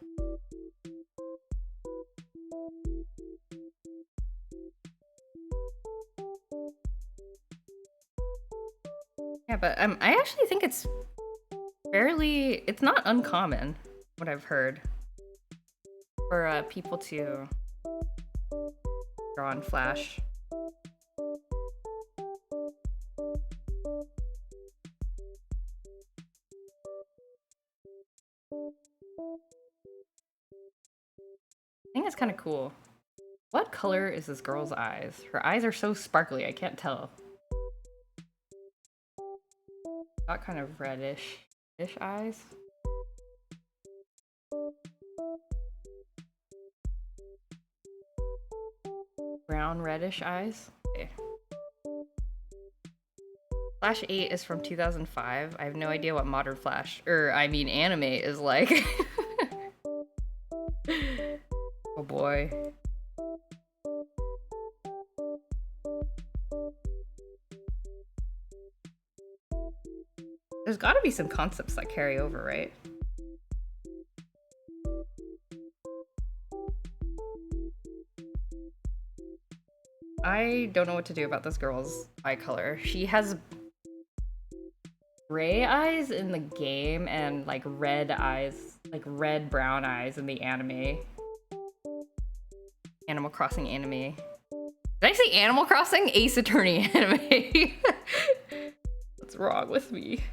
Yeah, but I actually think it's not uncommon, what I've heard, for people to draw on Flash. I think it's kind of cool. What color is this girl's eyes? Her eyes are so sparkly, I can't tell. Got kind of reddish eyes. Brown reddish eyes. Okay. Flash 8 is from 2005. I have no idea what modern Flash, anime is like. Oh boy. There's gotta be some concepts that carry over, right? I don't know what to do about this girl's eye color. She has gray eyes in the game and like red eyes, like red-brown eyes in the anime. Animal Crossing anime. Did I say Animal Crossing? Ace Attorney anime. What's wrong with me?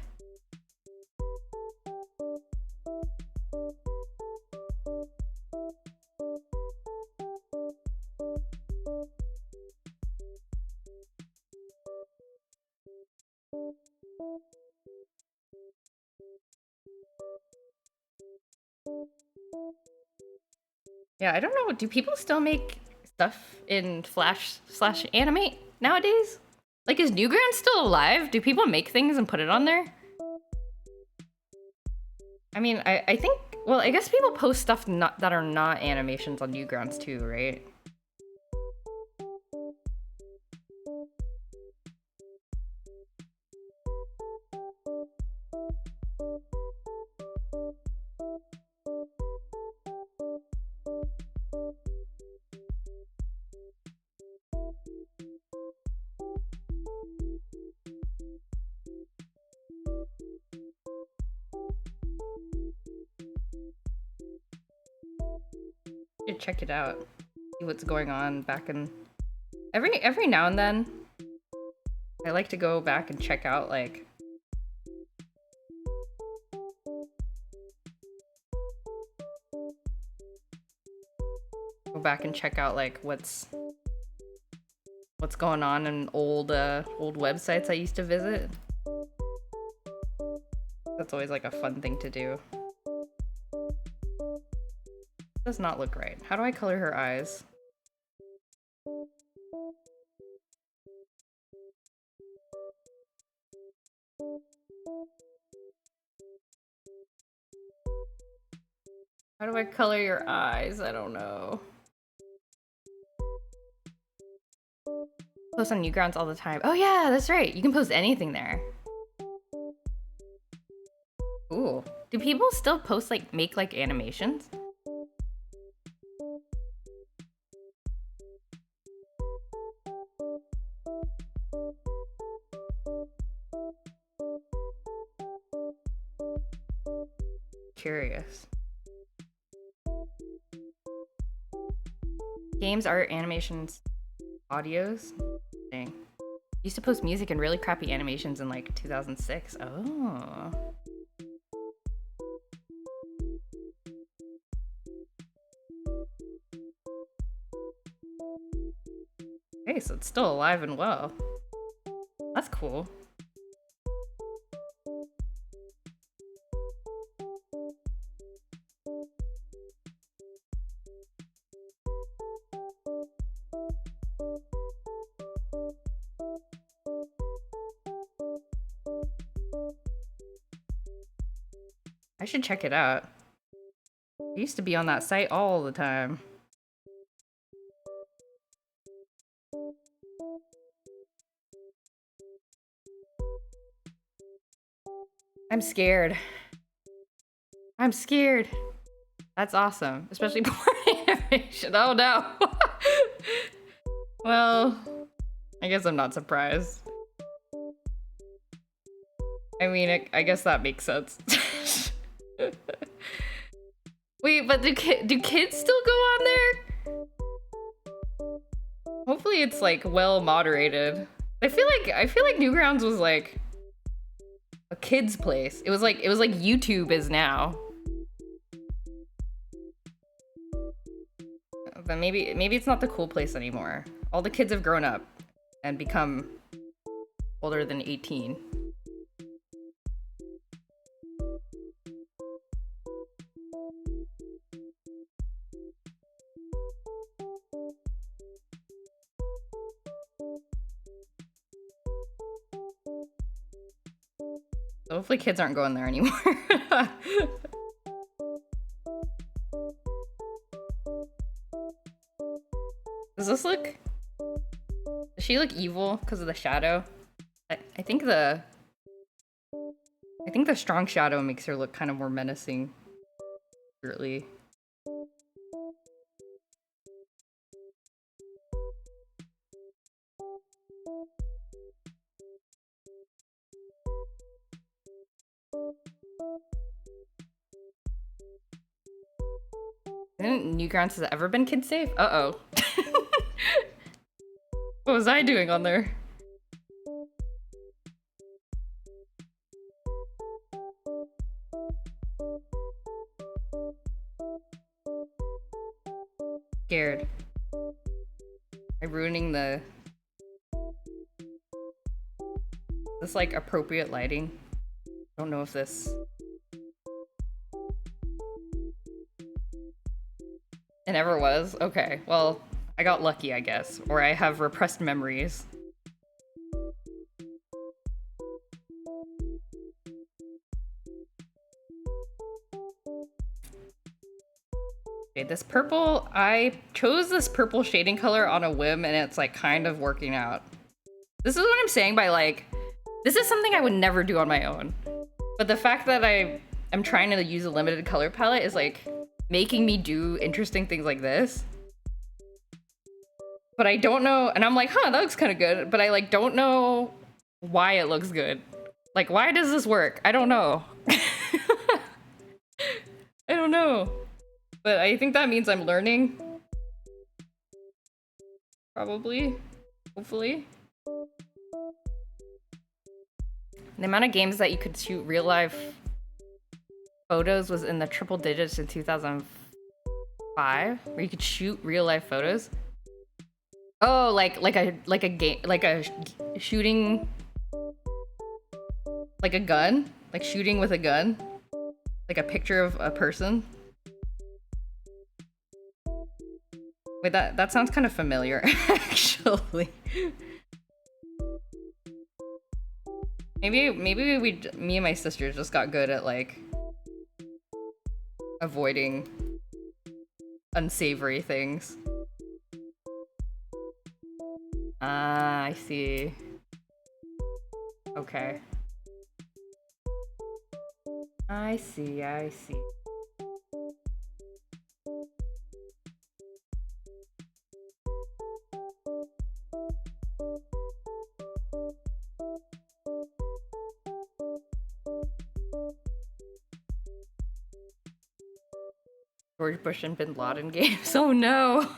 Yeah, I don't know. Do people still make stuff in Flash/animate nowadays? Like, is Newgrounds still alive? Do people make things and put it on there? I mean, I think, well, I guess people post stuff that are not animations on Newgrounds too, right? Should check it out. See what's going on back in... Every now and then, I like to go back and check out, like... Go back and check out, like, what's going on in old websites I used to visit. That's always, like, a fun thing to do. Does not look right. How do I color her eyes? How do I color your eyes? I don't know. Post on Newgrounds all the time. Oh yeah, that's right. You can post anything there. Ooh. Do people still post, like, make, like, animations? Curious. Games, art, animations, audios. Dang. Used to post music and really crappy animations in like 2006. Oh. Hey, so it's still alive and well. That's cool. should check it out. I used to be on that site all the time. I'm scared. I'm scared. That's awesome. Especially porn animation. Oh no. Well, I guess I'm not surprised. I mean, I guess that makes sense. Wait, but do kids still go on there? Hopefully it's like well moderated. I feel like Newgrounds was like a kid's place. It was like YouTube is now. But maybe it's not the cool place anymore. All the kids have grown up and become older than 18. So hopefully kids aren't going there anymore. Does this look... Does she look evil because of the shadow? I think the strong shadow makes her look kind of more menacing. Secretly. Newgrounds has ever been kid safe? Uh-oh. What was I doing on there? Scared. Am I ruining the... Is this like appropriate lighting? I don't know if this... It never was? Okay, well, I got lucky, I guess. Or I have repressed memories. Okay, this purple, I chose this purple shading color on a whim and it's like kind of working out. This is what I'm saying by like, this is something I would never do on my own. But the fact that I'm trying to use a limited color palette is like making me do interesting things like this. But I don't know, and I'm like, huh, that looks kind of good, but I like don't know why it looks good. Like, why does this work? I don't know. I don't know. But I think that means I'm learning. Probably. Hopefully. The amount of games that you could shoot real life photos was in the triple digits in 2005, where you could shoot real life photos. Oh, like a game, like a shooting, like a gun, like shooting with a gun, like a picture of a person. Wait, that sounds kind of familiar, actually. Maybe me and my sister just got good at like avoiding unsavory things. Ah, I see. Okay. I see. George Bush and Bin Laden games. Oh no.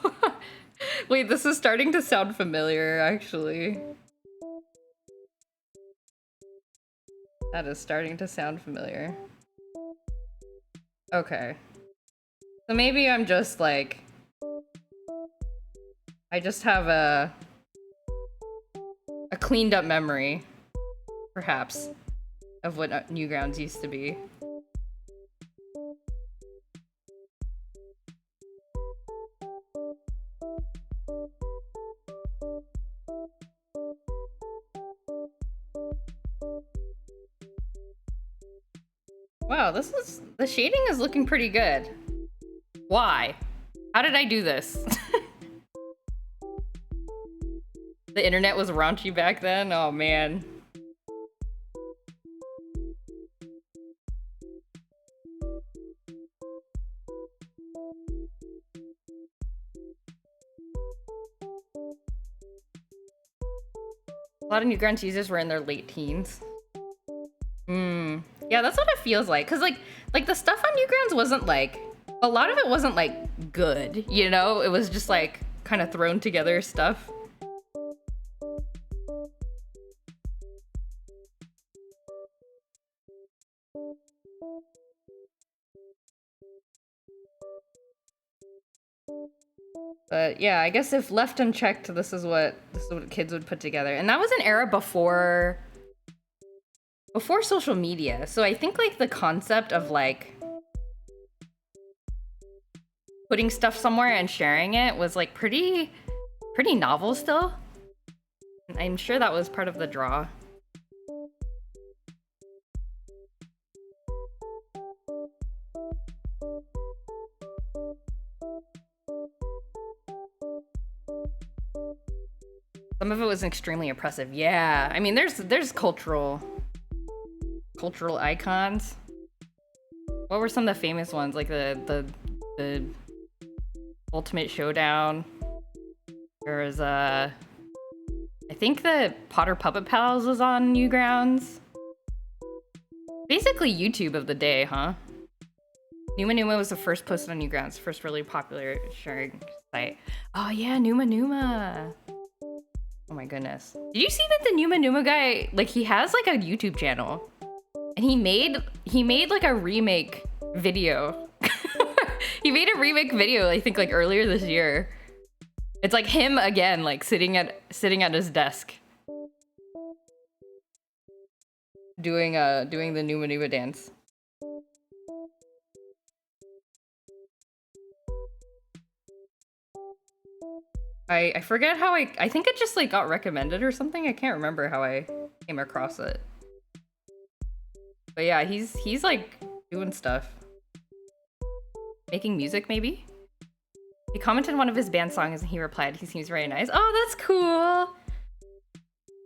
Wait, this is starting to sound familiar, actually. That is starting to sound familiar. Okay. So maybe I'm just like... I just have a cleaned up memory, perhaps, of what Newgrounds used to be. Wow, the shading is looking pretty good. Why? How did I do this? The internet was raunchy back then? Oh man. A lot of Newgrounds users were in their late teens. Yeah, that's what it feels like. Cause like the stuff on Newgrounds wasn't like, a lot of it wasn't like good, you know? It was just like kind of thrown together stuff. But yeah, I guess if left unchecked, this is what kids would put together. And that was an era before social media. So I think like the concept of like putting stuff somewhere and sharing it was like pretty novel still. I'm sure that was part of the draw. Some of it was extremely oppressive. Yeah, I mean, there's cultural icons. What were some of the famous ones? Like the Ultimate Showdown. There was I think the Potter Puppet Pals was on Newgrounds. Basically YouTube of the day, huh? Numa Numa was the first posted on Newgrounds, first really popular sharing site. Oh yeah, Numa Numa. Oh my goodness. Did you see that the Numa Numa guy, like he has like a YouTube channel and he made like a remake video. He made a remake video, I think like earlier this year. It's like him again, like sitting at his desk. Doing the Numa Numa dance. I forget how I think it just like got recommended or something. I can't remember how I came across it. But yeah, he's like doing stuff. Making music maybe? He commented on one of his band songs and he replied, he seems very nice. Oh, that's cool.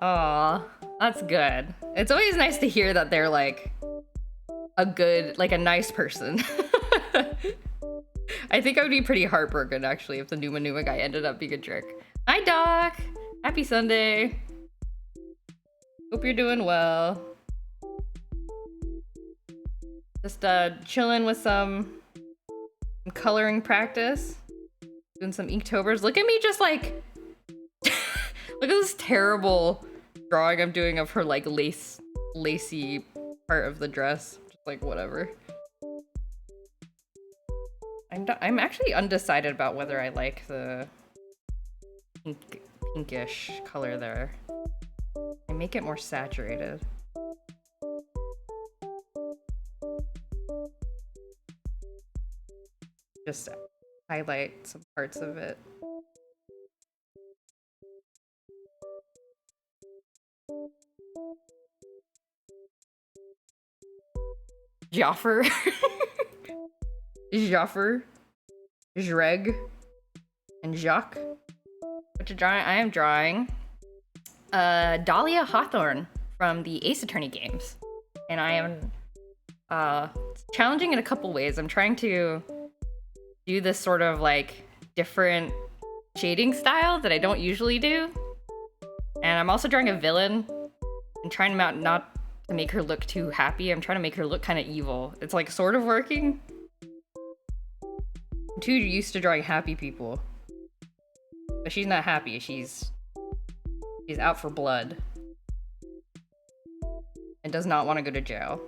Aw, that's good. It's always nice to hear that they're like a good, like a nice person. I think I would be pretty heartbroken actually if the Numa Numa guy ended up being a jerk. Hi Doc! Happy Sunday! Hope you're doing well. Just chilling with some coloring practice. Doing some Inktober's. Look at me just like... Look at this terrible drawing I'm doing of her like lacy part of the dress. Just like whatever. I'm actually undecided about whether I like the pinkish color there. I make it more saturated. Just highlight some parts of it. Joffer. Joffer, Jreg, and Jacques. What you drawing? I am drawing Dahlia Hawthorne from the Ace Attorney games. And I am challenging in a couple ways. I'm trying to do this sort of like different shading style that I don't usually do. And I'm also drawing a villain and trying not to make her look too happy. I'm trying to make her look kind of evil. It's like sort of working. I'm too used to drawing happy people. But she's not happy. She's out for blood. And does not want to go to jail.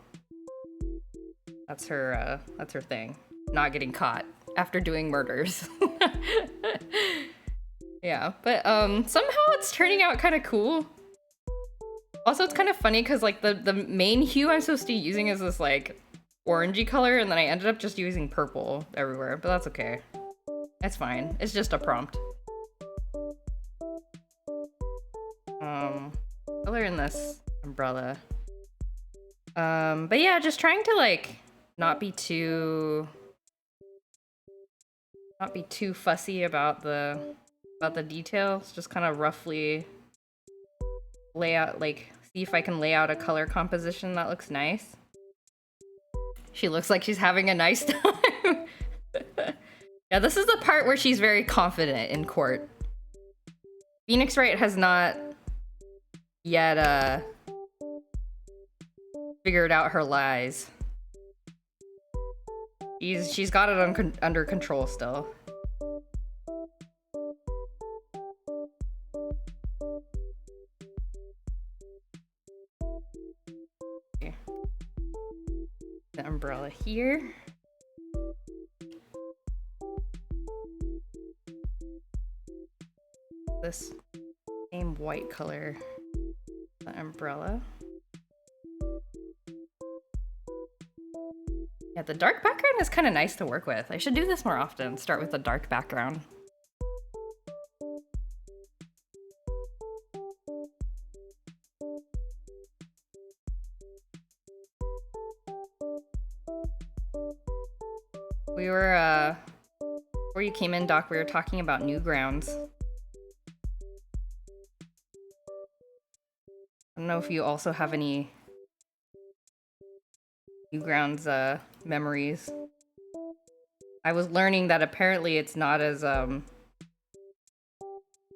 That's her thing. Not getting caught after doing murders. Yeah, but somehow it's turning out kind of cool. Also, it's kind of funny because like the main hue I'm supposed to be using is this like orangey color, and then I ended up just using purple everywhere, but that's okay. That's fine. It's just a prompt. Color in this umbrella. But yeah, just trying to like not be too fussy about the details. Just kind of roughly lay out, like, see if I can lay out a color composition that looks nice. She looks like she's having a nice time. Yeah, this is the part where she's very confident in court. Phoenix Wright has not yet figured out her lies. She's got it under control still. Okay. The umbrella here. This same white color, the umbrella. Yeah, the dark background is kind of nice to work with. I should do this more often. Start with a dark background. We were, before you came in, Doc, we were talking about Newgrounds. I don't know if you also have any Newgrounds memories. I was learning that apparently it's not as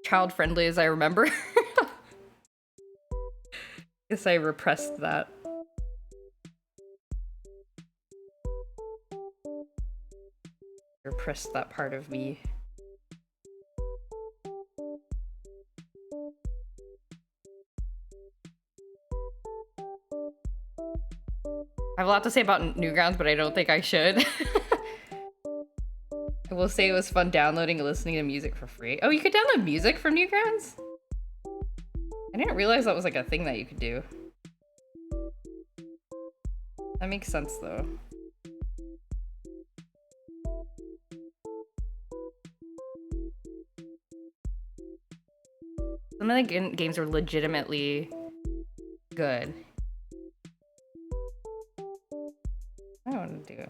child-friendly as I remember. Guess I repressed that. Repressed that part of me. I have a lot to say about Newgrounds, but I don't think I should. I will say it was fun downloading and listening to music for free. Oh, you could download music from Newgrounds? I didn't realize that was like a thing that you could do. That makes sense though. Some of the games were legitimately good. I don't want to do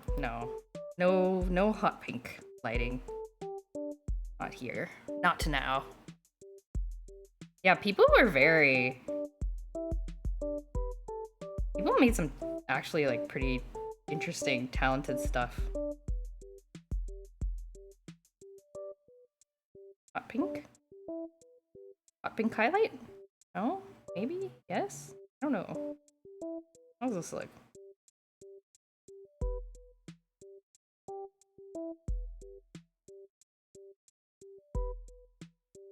no hot pink lighting. Not here. Not to now. Yeah, people made some actually like pretty interesting, talented stuff. Hot pink? Hot pink highlight? No? Maybe? Yes? I don't know. How's this look?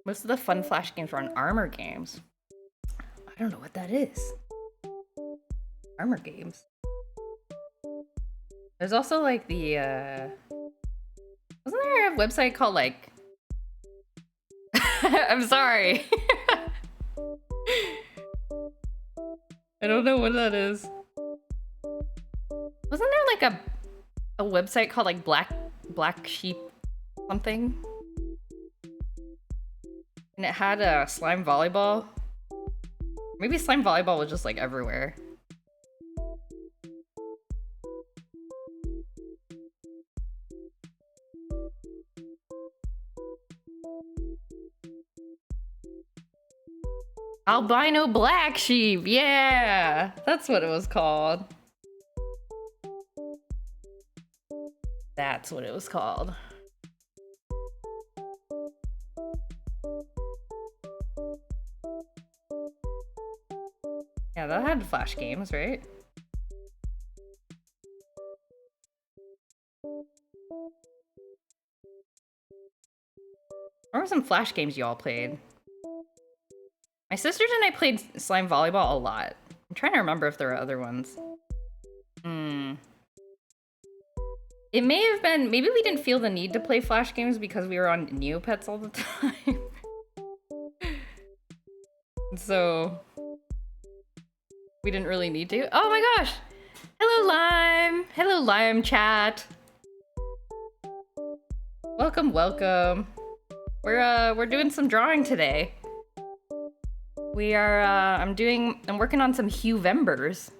Most of the fun Flash games were on Armor games. I don't know what that is. Armor games. There's also like the wasn't there a website called like I'm sorry. I don't know what that is. Wasn't there like a website called like Black Sheep something? And it had a slime volleyball. Maybe slime volleyball was just like everywhere. Albino black sheep, yeah! That's what it was called. That's what it was called. Yeah, that had Flash games, right? What were some Flash games you all played? My sisters and I played slime volleyball a lot. I'm trying to remember if there were other ones. It may have been, maybe we didn't feel the need to play Flash games because we were on Neopets all the time. So we didn't really need to. Oh my gosh! Hello, Lime! Hello, Lime chat! Welcome, welcome. We're doing some drawing today. We are, I'm working on some Huevembers.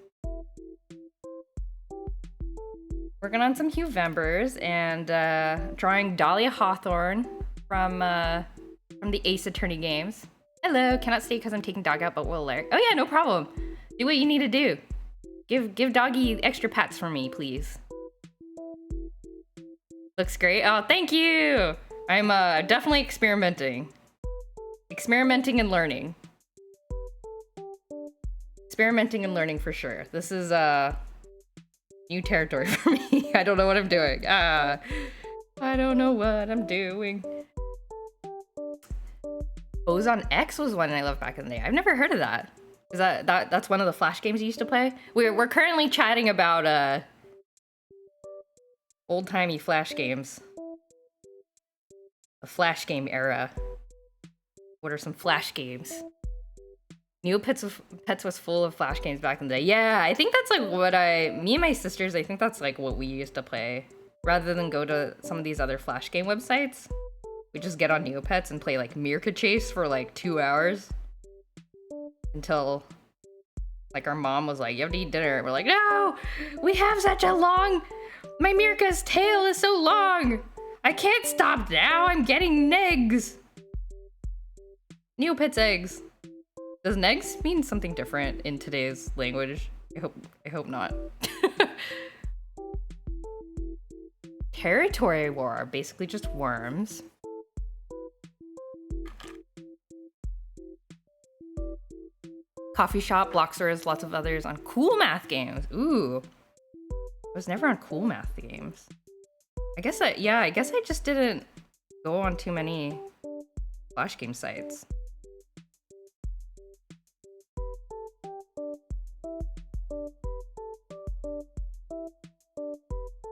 Working on some Huevembers and drawing Dahlia Hawthorne from the Ace Attorney games. Hello, cannot stay because I'm taking dog out, but will alert. Oh yeah, no problem. Do what you need to do. Give doggy extra pats for me, please. Looks great. Oh, thank you. I'm definitely experimenting. Experimenting and learning. Experimenting and learning for sure. This is new territory for me. I don't know what I'm doing. I don't know what I'm doing. Boson X was one I loved back in the day. I've never heard of that. Is that's one of the Flash games you used to play? We're currently chatting about old-timey Flash games. The Flash game era. What are some Flash games? Neopets was full of Flash games back in the day. Yeah, I think that's like what me and my sisters, I think that's like what we used to play. Rather than go to some of these other Flash game websites, we just get on Neopets and play like Mirka Chase for like 2 hours. Until like our mom was like, you have to eat dinner. We're like, no, we have such a long, my Mirka's tail is so long. I can't stop now, I'm getting negs. Neopets eggs. Does negs mean something different in today's language? I hope not. Territory war, basically just worms. Coffee shop, Blocksters, lots of others on cool math games. Ooh. I was never on cool math games. I guess I just didn't go on too many Flash game sites.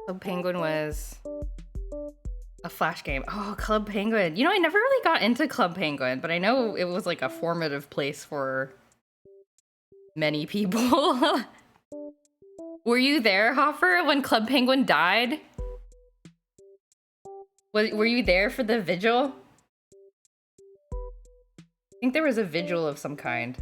Club Penguin was a Flash game. Oh, Club Penguin. You know, I never really got into Club Penguin, but I know it was like a formative place for many people. Were you there, Hoffer, when Club Penguin died? Were you there for the vigil? I think there was a vigil of some kind.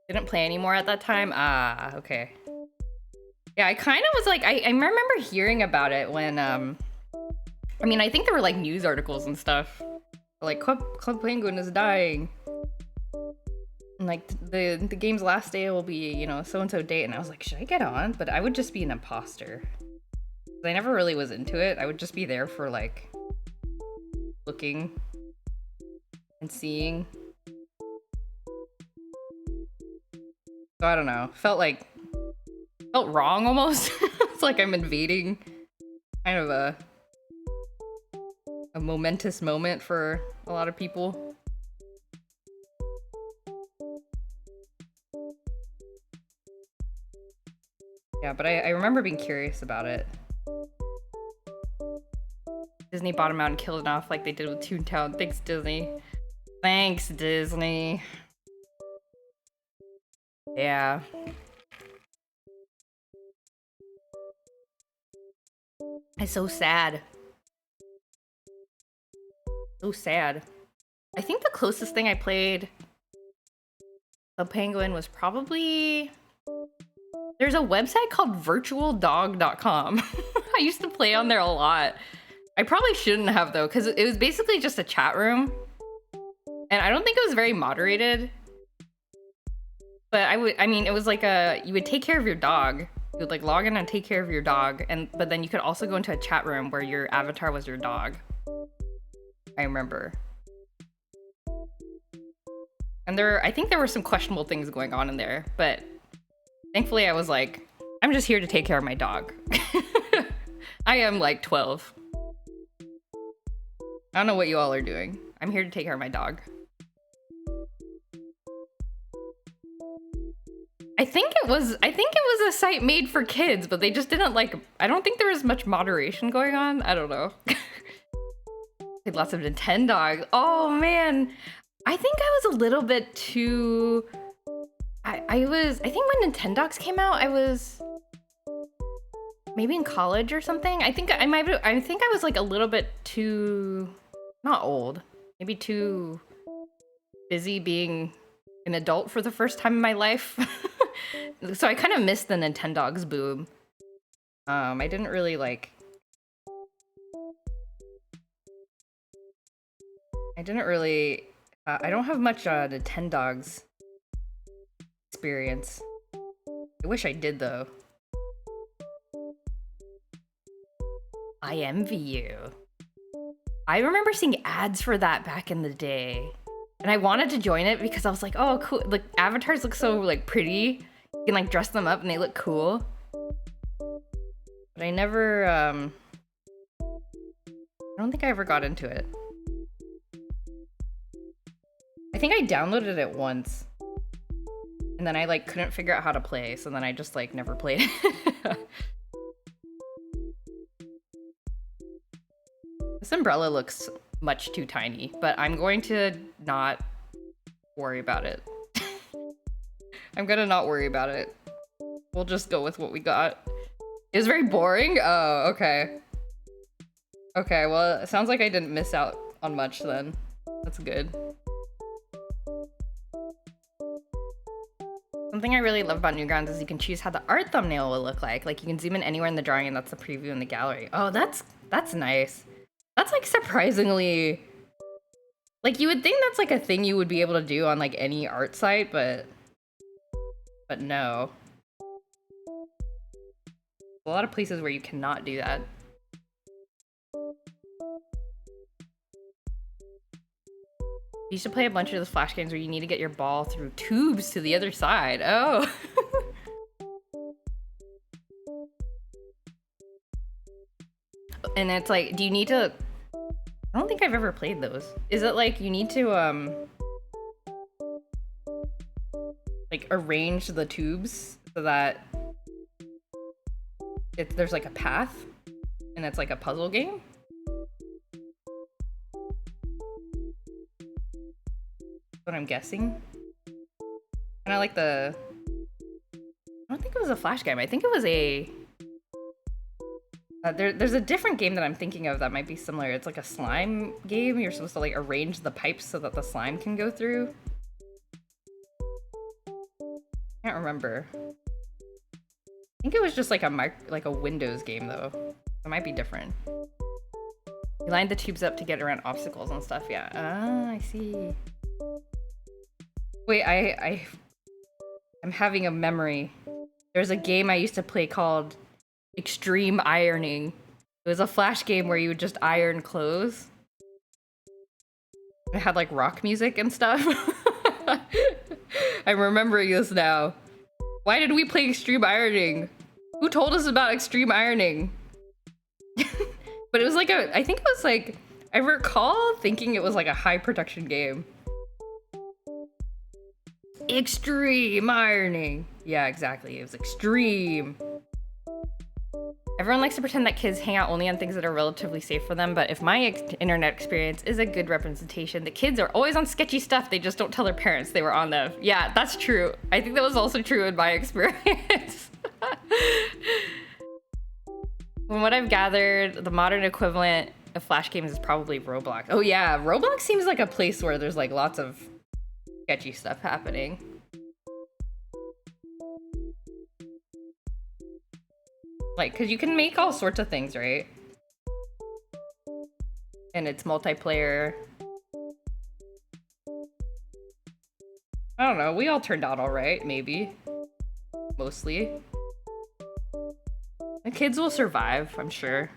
Didn't play anymore at that time? Ah, okay. Yeah, I kind of was like, I remember hearing about it when, I mean, I think there were like news articles and stuff. Like, Club Penguin is dying. And like, the game's last day will be, you know, so-and-so date. And I was like, should I get on? But I would just be an imposter. I never really was into it. I would just be there for like, looking and seeing. So I don't know. Felt wrong almost. It's like I'm invading kind of a momentous moment for a lot of people. Yeah, but I remember being curious about it. Disney bought him out and killed it off like they did with Toontown. Thanks, Disney. Thanks, Disney. Yeah. It's so sad. So sad. I think the closest thing I played a penguin was probably... There's a website called virtualdog.com. I used to play on there a lot. I probably shouldn't have though, because it was basically just a chat room. And I don't think it was very moderated. But I mean, it was like you would take care of your dog. You would like log in and take care of your dog. But then you could also go into a chat room where your avatar was your dog. I remember. And I think there were some questionable things going on in there, but thankfully I was like, I'm just here to take care of my dog. I am like 12. I don't know what you all are doing. I'm here to take care of my dog. I think it was a site made for kids, but they just didn't like, I don't think there was much moderation going on. I don't know. Played lots of Nintendo. Oh man. I think I was a little bit too, I think when Nintendogs came out, I was maybe in college or something. I think I was like a little bit too, not old, maybe too busy being an adult for the first time in my life. So I kind of missed the Nintendogs boom. I didn't really like... I didn't really... I don't have much Nintendogs experience. I wish I did, though. I envy you. I remember seeing ads for that back in the day. And I wanted to join it because I was like, oh, cool. Like, avatars look so, like, pretty. You can, like, dress them up and they look cool. But I never, I don't think I ever got into it. I think I downloaded it once. And then I, like, couldn't figure out how to play. So then I just, like, never played it. This umbrella looks much too tiny, but I'm going to not worry about it. I'm gonna not worry about it. We'll just go with what we got. It was very boring? Oh, okay. Okay, well, it sounds like I didn't miss out on much then. That's good. Something I really love about Newgrounds is you can choose how the art thumbnail will look like. Like, you can zoom in anywhere in the drawing and that's the preview in the gallery. Oh, that's nice. That's, like, surprisingly... Like, you would think that's, like, a thing you would be able to do on, like, any art site, but no. A lot of places where you cannot do that. You used to play a bunch of those Flash games where you need to get your ball through tubes to the other side. Oh. And it's like, do you need to... I don't think I've ever played those. Is it like you need to, like, arrange the tubes so that there's like a path and it's like a puzzle game? That's what I'm guessing. And I like the... I don't think it was a Flash game. I think it was a... there's a different game that I'm thinking of that might be similar. It's like a slime game. You're supposed to like arrange the pipes so that the slime can go through. Can't remember. I think it was just like a Windows game though. It might be different. You line the tubes up to get around obstacles and stuff. Yeah. Ah, I see. Wait, I'm having a memory. There's a game I used to play called Extreme Ironing. It was a Flash game where you would just iron clothes. It had like rock music and stuff. I'm remembering this now. Why did we play Extreme Ironing? Who told us about Extreme Ironing? But it was like I think it was like, I recall thinking it was like a high production game. Extreme Ironing. Yeah, exactly. It was extreme. Everyone likes to pretend that kids hang out only on things that are relatively safe for them, but if my internet experience is a good representation, the kids are always on sketchy stuff, they just don't tell their parents they were on them. Yeah, that's true. I think that was also true in my experience. From what I've gathered, the modern equivalent of Flash games is probably Roblox. Oh yeah, Roblox seems like a place where there's like lots of sketchy stuff happening. Like, cause you can make all sorts of things, right? And it's multiplayer. I don't know, we all turned out alright, maybe. Mostly. The kids will survive, I'm sure.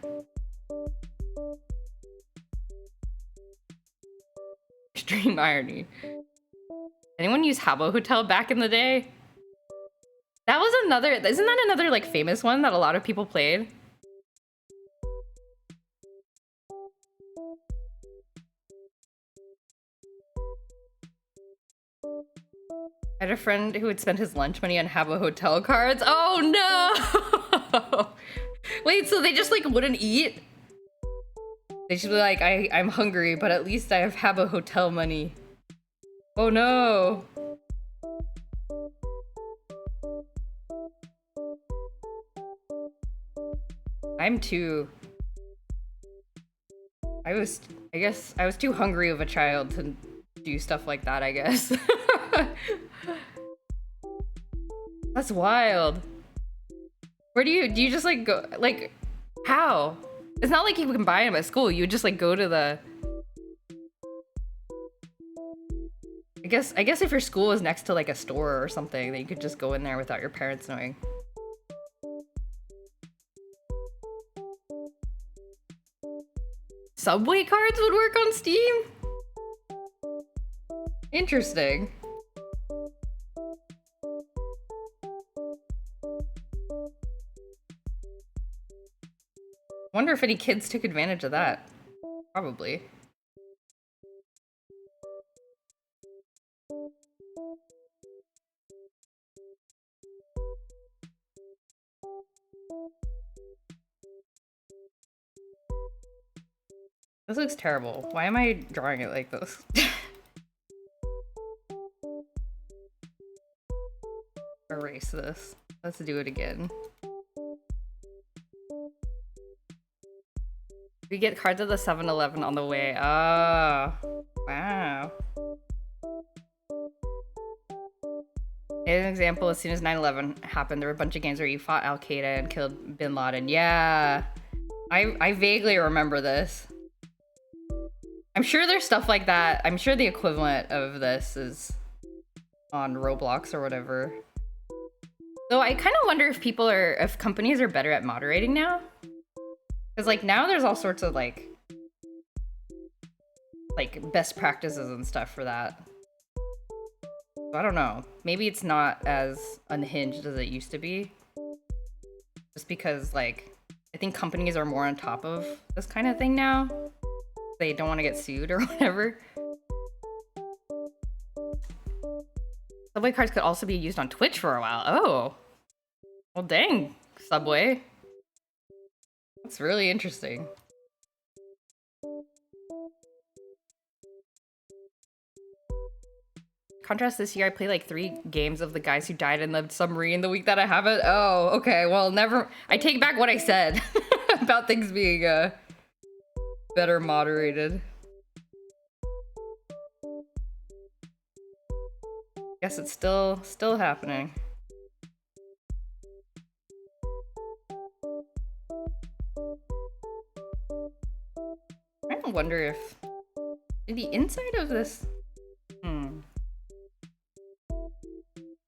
Extreme irony. Anyone use Habbo Hotel back in the day? That was another, isn't that another like famous one that a lot of people played? I had a friend who would spend his lunch money on Habbo Hotel cards. Oh no! Wait, so they just like wouldn't eat? They should be like, I'm hungry, but at least I have Habbo Hotel money. Oh no! I'm too... I guess I was too hungry of a child to do stuff like that, I guess. That's wild. Where do you just like go, like, how? It's not like you can buy them at school. You would just like go to the, I guess if your school is next to like a store or something, then you could just go in there without your parents knowing. Subway cards would work on Steam? Interesting. Wonder if any kids took advantage of that. Probably. This looks terrible. Why am I drawing it like this? Erase this. Let's do it again. We get cards at the 7-Eleven on the way. Oh, wow. An example, as soon as 9/11 happened, there were a bunch of games where you fought Al Qaeda and killed Bin Laden. Yeah, I vaguely remember this. I'm sure there's stuff like that. I'm sure the equivalent of this is on Roblox or whatever. Though I kind of wonder if if companies are better at moderating now. Because like now there's all sorts of like best practices and stuff for that. So I don't know. Maybe it's not as unhinged as it used to be. Just because like I think companies are more on top of this kind of thing now. They don't want to get sued or whatever. Subway cards could also be used on Twitch for a while. Oh. Well, dang, Subway. That's really interesting. Contrast, this year I played like 3 games of the guys who died in the submarine the week that I have it. Oh, okay. Well, never. I take back what I said about things being better moderated. Guess it's still happening. I don't wonder if the inside of this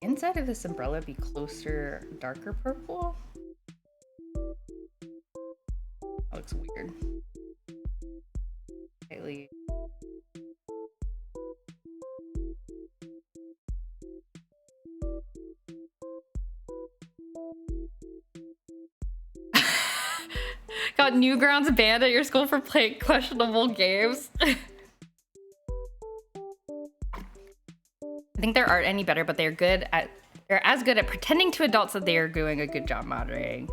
inside of this umbrella be closer darker purple? That looks weird. Slightly. Got Newgrounds banned at your school for playing questionable games. I think there aren't any better, but they're as good at pretending to adults that they are doing a good job moderating.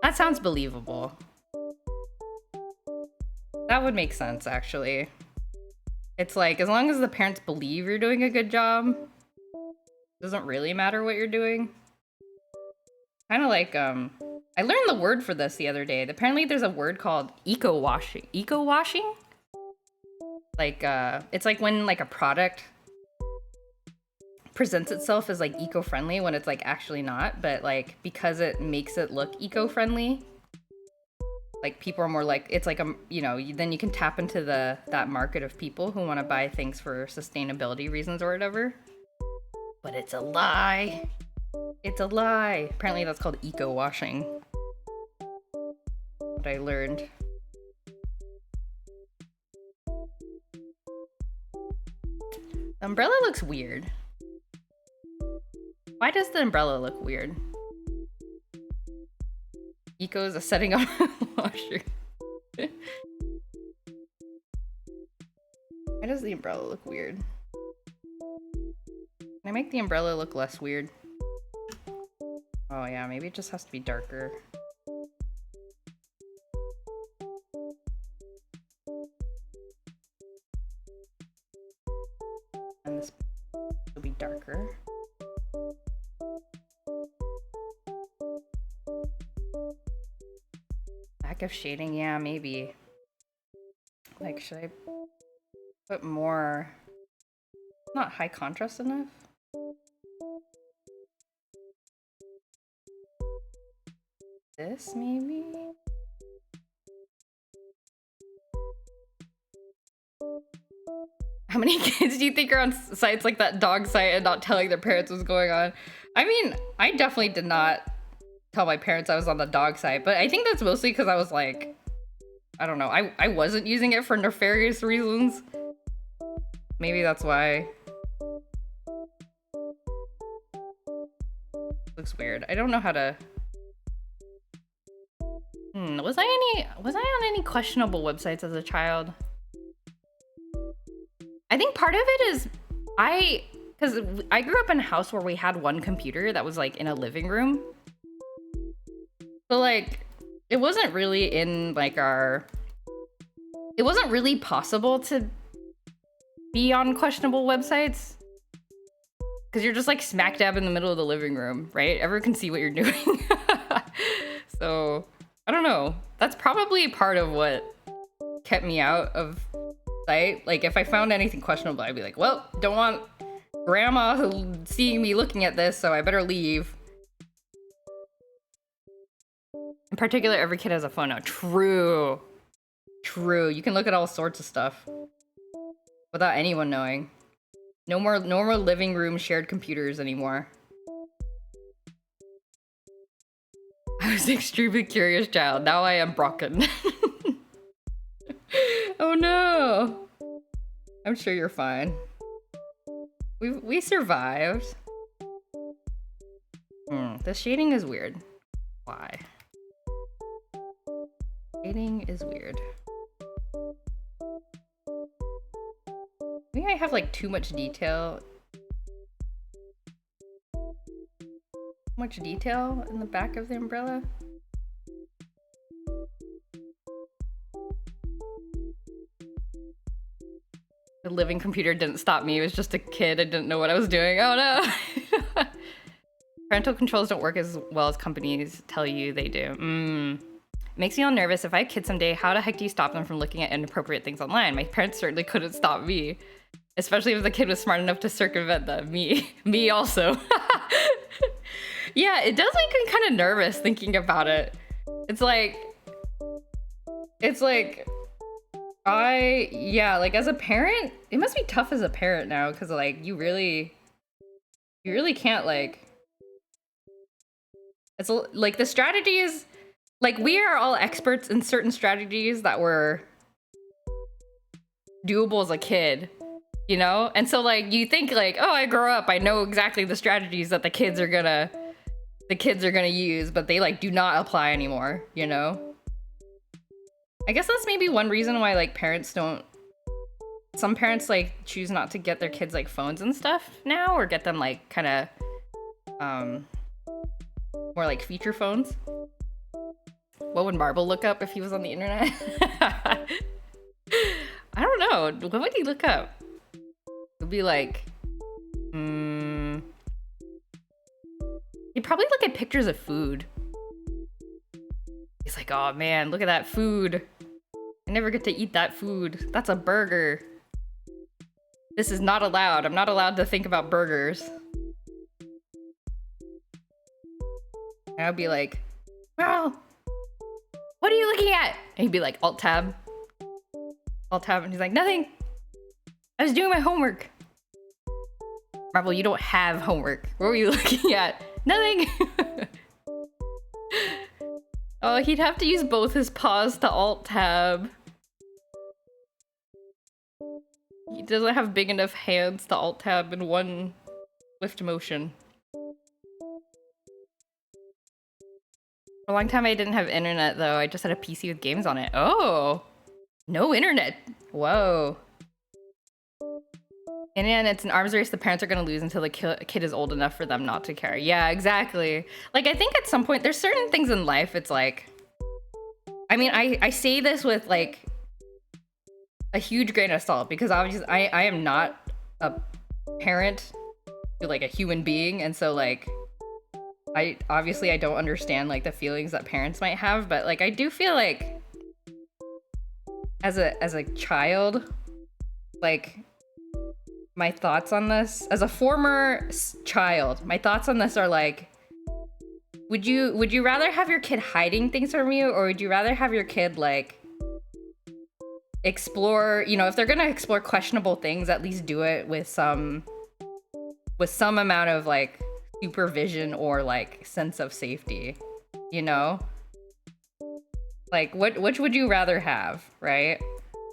That sounds believable. That would make sense, actually. It's like, as long as the parents believe you're doing a good job, it doesn't really matter what you're doing. Kind of like, I learned the word for this the other day. Apparently there's a word called eco-washing. Eco-washing? Like, it's like when like a product presents itself as like eco-friendly when it's like actually not, but like because it makes it look eco-friendly, like people are more like, it's like then you can tap into that market of people who want to buy things for sustainability reasons or whatever. But it's a lie. It's a lie. Apparently that's called eco-washing. What I learned. The umbrella looks weird. Why does the umbrella look weird? Eco is a setting up washer. Why does the umbrella look weird? Can I make the umbrella look less weird? Oh yeah, maybe it just has to be darker. And this will be darker. Lack of shading, yeah, maybe. Like, should I put more? Not high contrast enough. This maybe? How many kids do you think are on sites like that dog site and not telling their parents what's going on? I mean, I definitely did not tell my parents I was on the dog site, but I think that's mostly because I was like, I don't know, I wasn't using it for nefarious reasons. Maybe that's why. Looks weird. I don't know how to... Was I on any questionable websites as a child? I think part of it is because I grew up in a house where we had one computer that was like in a living room. So like, it wasn't really in like it wasn't really possible to be on questionable websites. Because you're just like smack dab in the middle of the living room, right? Everyone can see what you're doing. So, I don't know. That's probably part of what kept me out of site. Like, if I found anything questionable, I'd be like, well, don't want grandma seeing me looking at this, so I better leave. In particular, every kid has a phone now. True. True. You can look at all sorts of stuff without anyone knowing. No more living room shared computers anymore. I was an extremely curious child. Now I am broken. Oh no. I'm sure you're fine. We survived. The shading is weird. Why? Shading is weird. Maybe I have like too much detail. Much detail in the back of the umbrella. The living computer didn't stop me. It was just a kid. I didn't know what I was doing. Oh no. Parental controls don't work as well as companies tell you they do. Makes me all nervous. If I have kids someday, how the heck do you stop them from looking at inappropriate things online? My parents certainly couldn't stop me. Especially if the kid was smart enough to circumvent them. Me also. Yeah, it does make me kind of nervous thinking about it. It's like, like as a parent, it must be tough as a parent now, because like you really can't like, it's like the strategies, like we are all experts in certain strategies that were doable as a kid. You know? And so like you think like, oh, I grow up, I know exactly the strategies that the kids are gonna use, but they like do not apply anymore, you know? I guess that's maybe one reason why like some parents like choose not to get their kids like phones and stuff now, or get them like kind of more like feature phones. What would Marble look up if he was on the internet? I don't know. What would he look up? It'd be like, he'd probably look at pictures of food. He's like, oh man, look at that food. I never get to eat that food. That's a burger. This is not allowed. I'm not allowed to think about burgers. And I'd be like, wow, what are you looking at? And he'd be like, Alt tab. Alt tab, and he's like, nothing. I was doing my homework. Marble, you don't have homework. What were you looking at? Nothing. Oh, he'd have to use both his paws to alt tab. He doesn't have big enough hands to alt tab in one swift motion. For a long time I didn't have internet though. I just had a PC with games on it. Oh, no internet. Whoa. And it's an arms race the parents are going to lose until the kid is old enough for them not to care. Yeah, exactly. Like, I think at some point, there's certain things in life, it's like... I mean, I say this with, like, a huge grain of salt, because obviously I am not a parent to, like, a human being, and so, like... I don't understand, like, the feelings that parents might have, but, like, I do feel like... As a child, like... my thoughts on this as a former child. My thoughts on this are like, would you rather have your kid hiding things from you, or would you rather have your kid like explore, you know, if they're gonna explore questionable things, at least do it with some amount of like supervision or like sense of safety, you know? Like which would you rather have, right?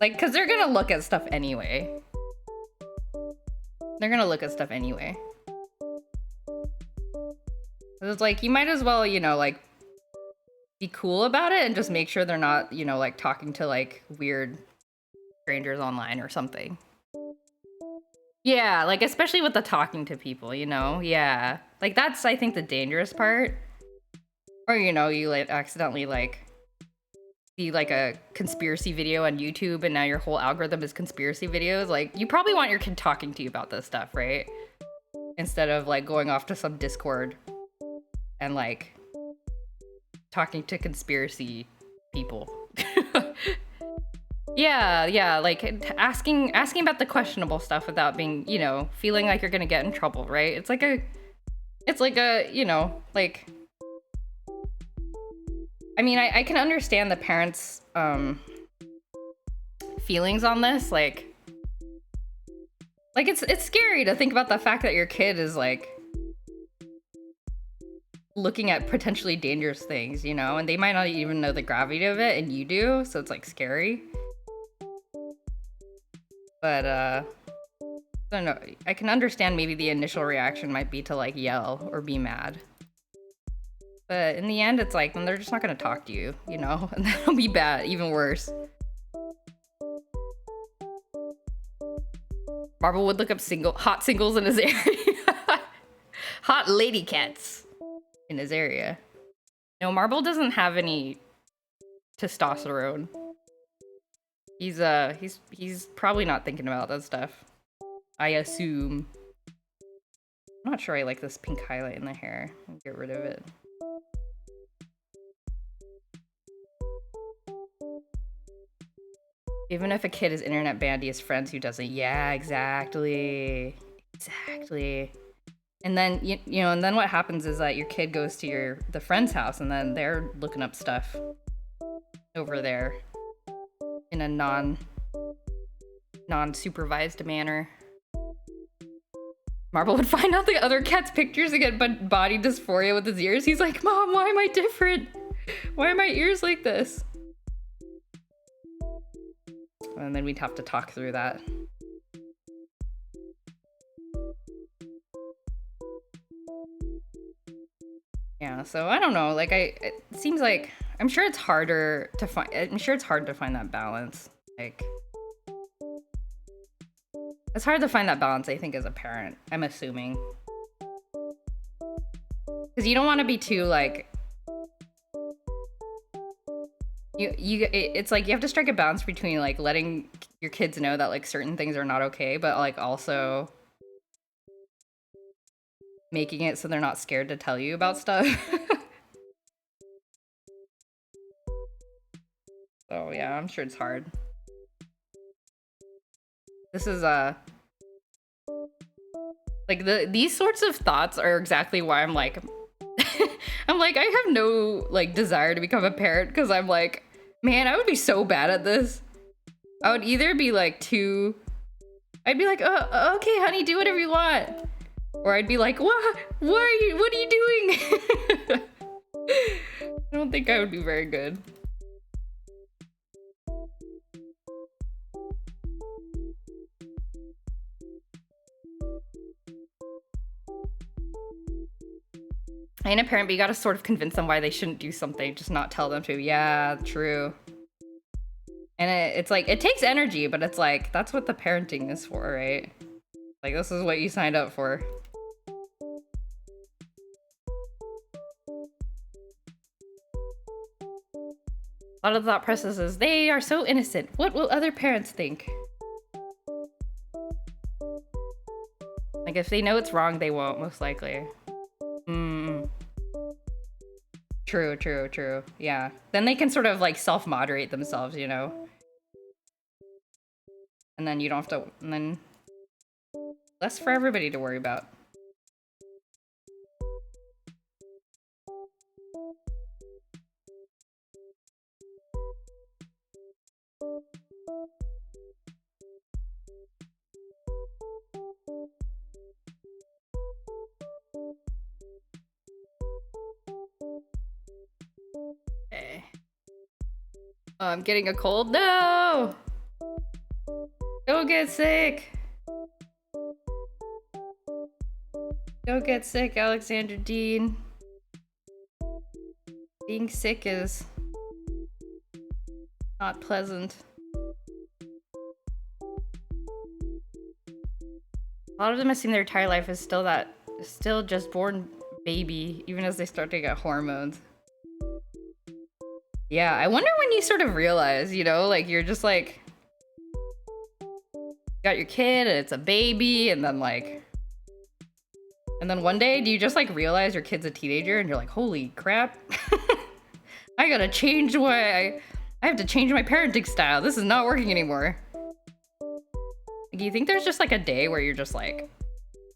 Like, because they're gonna look at stuff anyway. They're gonna look at stuff anyway. It's like, you might as well, you know, like, be cool about it and just make sure they're not, you know, like, talking to, like, weird strangers online or something. Yeah, like, especially with the talking to people, you know? Yeah. Like, that's, I think, the dangerous part. Or, you know, you, like, accidentally, like, see, like, a conspiracy video on YouTube and now your whole algorithm is conspiracy videos. Like, you probably want your kid talking to you about this stuff, right? Instead of, like, going off to some Discord and like talking to conspiracy people. yeah, like asking about the questionable stuff without being, you know, feeling like you're gonna get in trouble, right? It's like a, you know, like, I mean, I can understand the parents' feelings on this, like it's scary to think about the fact that your kid is like looking at potentially dangerous things, you know, and they might not even know the gravity of it, and you do, so it's like scary. But I don't know, I can understand maybe the initial reaction might be to like yell or be mad, but in the end it's like, then they're just not gonna talk to you, you know, and that'll be bad, even worse. Marble would look up hot singles in his area. Hot lady cats in his area. No, Marble doesn't have any testosterone. He's probably not thinking about that stuff, I assume. I'm not sure I like this pink highlight in the hair. I'll get rid of it. Even if a kid is internet banned, he has friends who doesn't. Yeah, exactly. And then you know, and then what happens is that your kid goes to the friend's house, and then they're looking up stuff over there in a non-supervised manner. Marble would find out the other cat's pictures and get body dysphoria with his ears. He's like, Mom, why am I different? Why are my ears like this? And then we'd have to talk through that. Yeah, so I don't know, like it seems like, I'm sure it's hard to find that balance. Like, it's hard to find that balance, I think, as a parent, I'm assuming. Because you don't want to be too, like, it's like you have to strike a balance between, like, letting your kids know that, like, certain things are not okay, but, like, also making it so they're not scared to tell you about stuff. So yeah, I'm sure it's hard. This is like these sorts of thoughts are exactly why I'm like I have no like desire to become a parent, because I'm like, man, I would be so bad at this. I would either be like I'd be like, oh, okay, honey, do whatever you want. Or I'd be like, what are you doing? I don't think I would be very good. I ain't a parent, but you gotta sort of convince them why they shouldn't do something, just not tell them to. Yeah, true. And it's like, it takes energy, but it's like, that's what the parenting is for, right? Like, this is what you signed up for. A lot of the thought process is, they are so innocent. What will other parents think? Like, if they know it's wrong, they won't, most likely. True. Yeah. Then they can sort of like self-moderate themselves, you know? And then you don't have to, and then Less for everybody to worry about. Okay. Oh, I'm getting a cold. No! Don't get sick! Don't get sick, Alexander Dean. Being sick is not pleasant. A lot of them assume their entire life is still just born baby, even as they start to get hormones. Yeah, I wonder when you sort of realize, you know, like you're just like, got your kid and it's a baby, and then one day do you just like realize your kid's a teenager and you're like, holy crap. I gotta change I have to change my parenting style. This is not working anymore. Do you think there's just like a day where you're just like,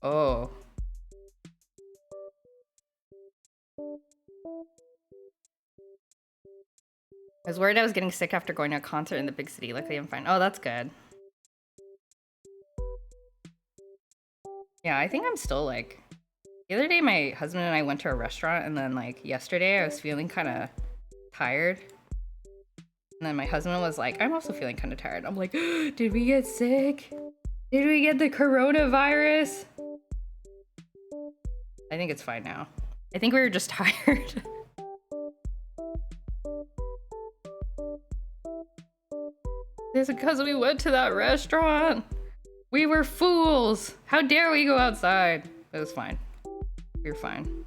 oh. I was worried I was getting sick after going to a concert in the big city. Luckily I'm fine. Oh, that's good. Yeah, I think I'm still like... The other day my husband and I went to a restaurant, and then like yesterday I was feeling kind of tired. And then my husband was like, I'm also feeling kind of tired. I'm like, did we get sick? Did we get the coronavirus? I think it's fine now. I think we were just tired. It's because we went to that restaurant. We were fools. How dare we go outside? It was fine. You're fine.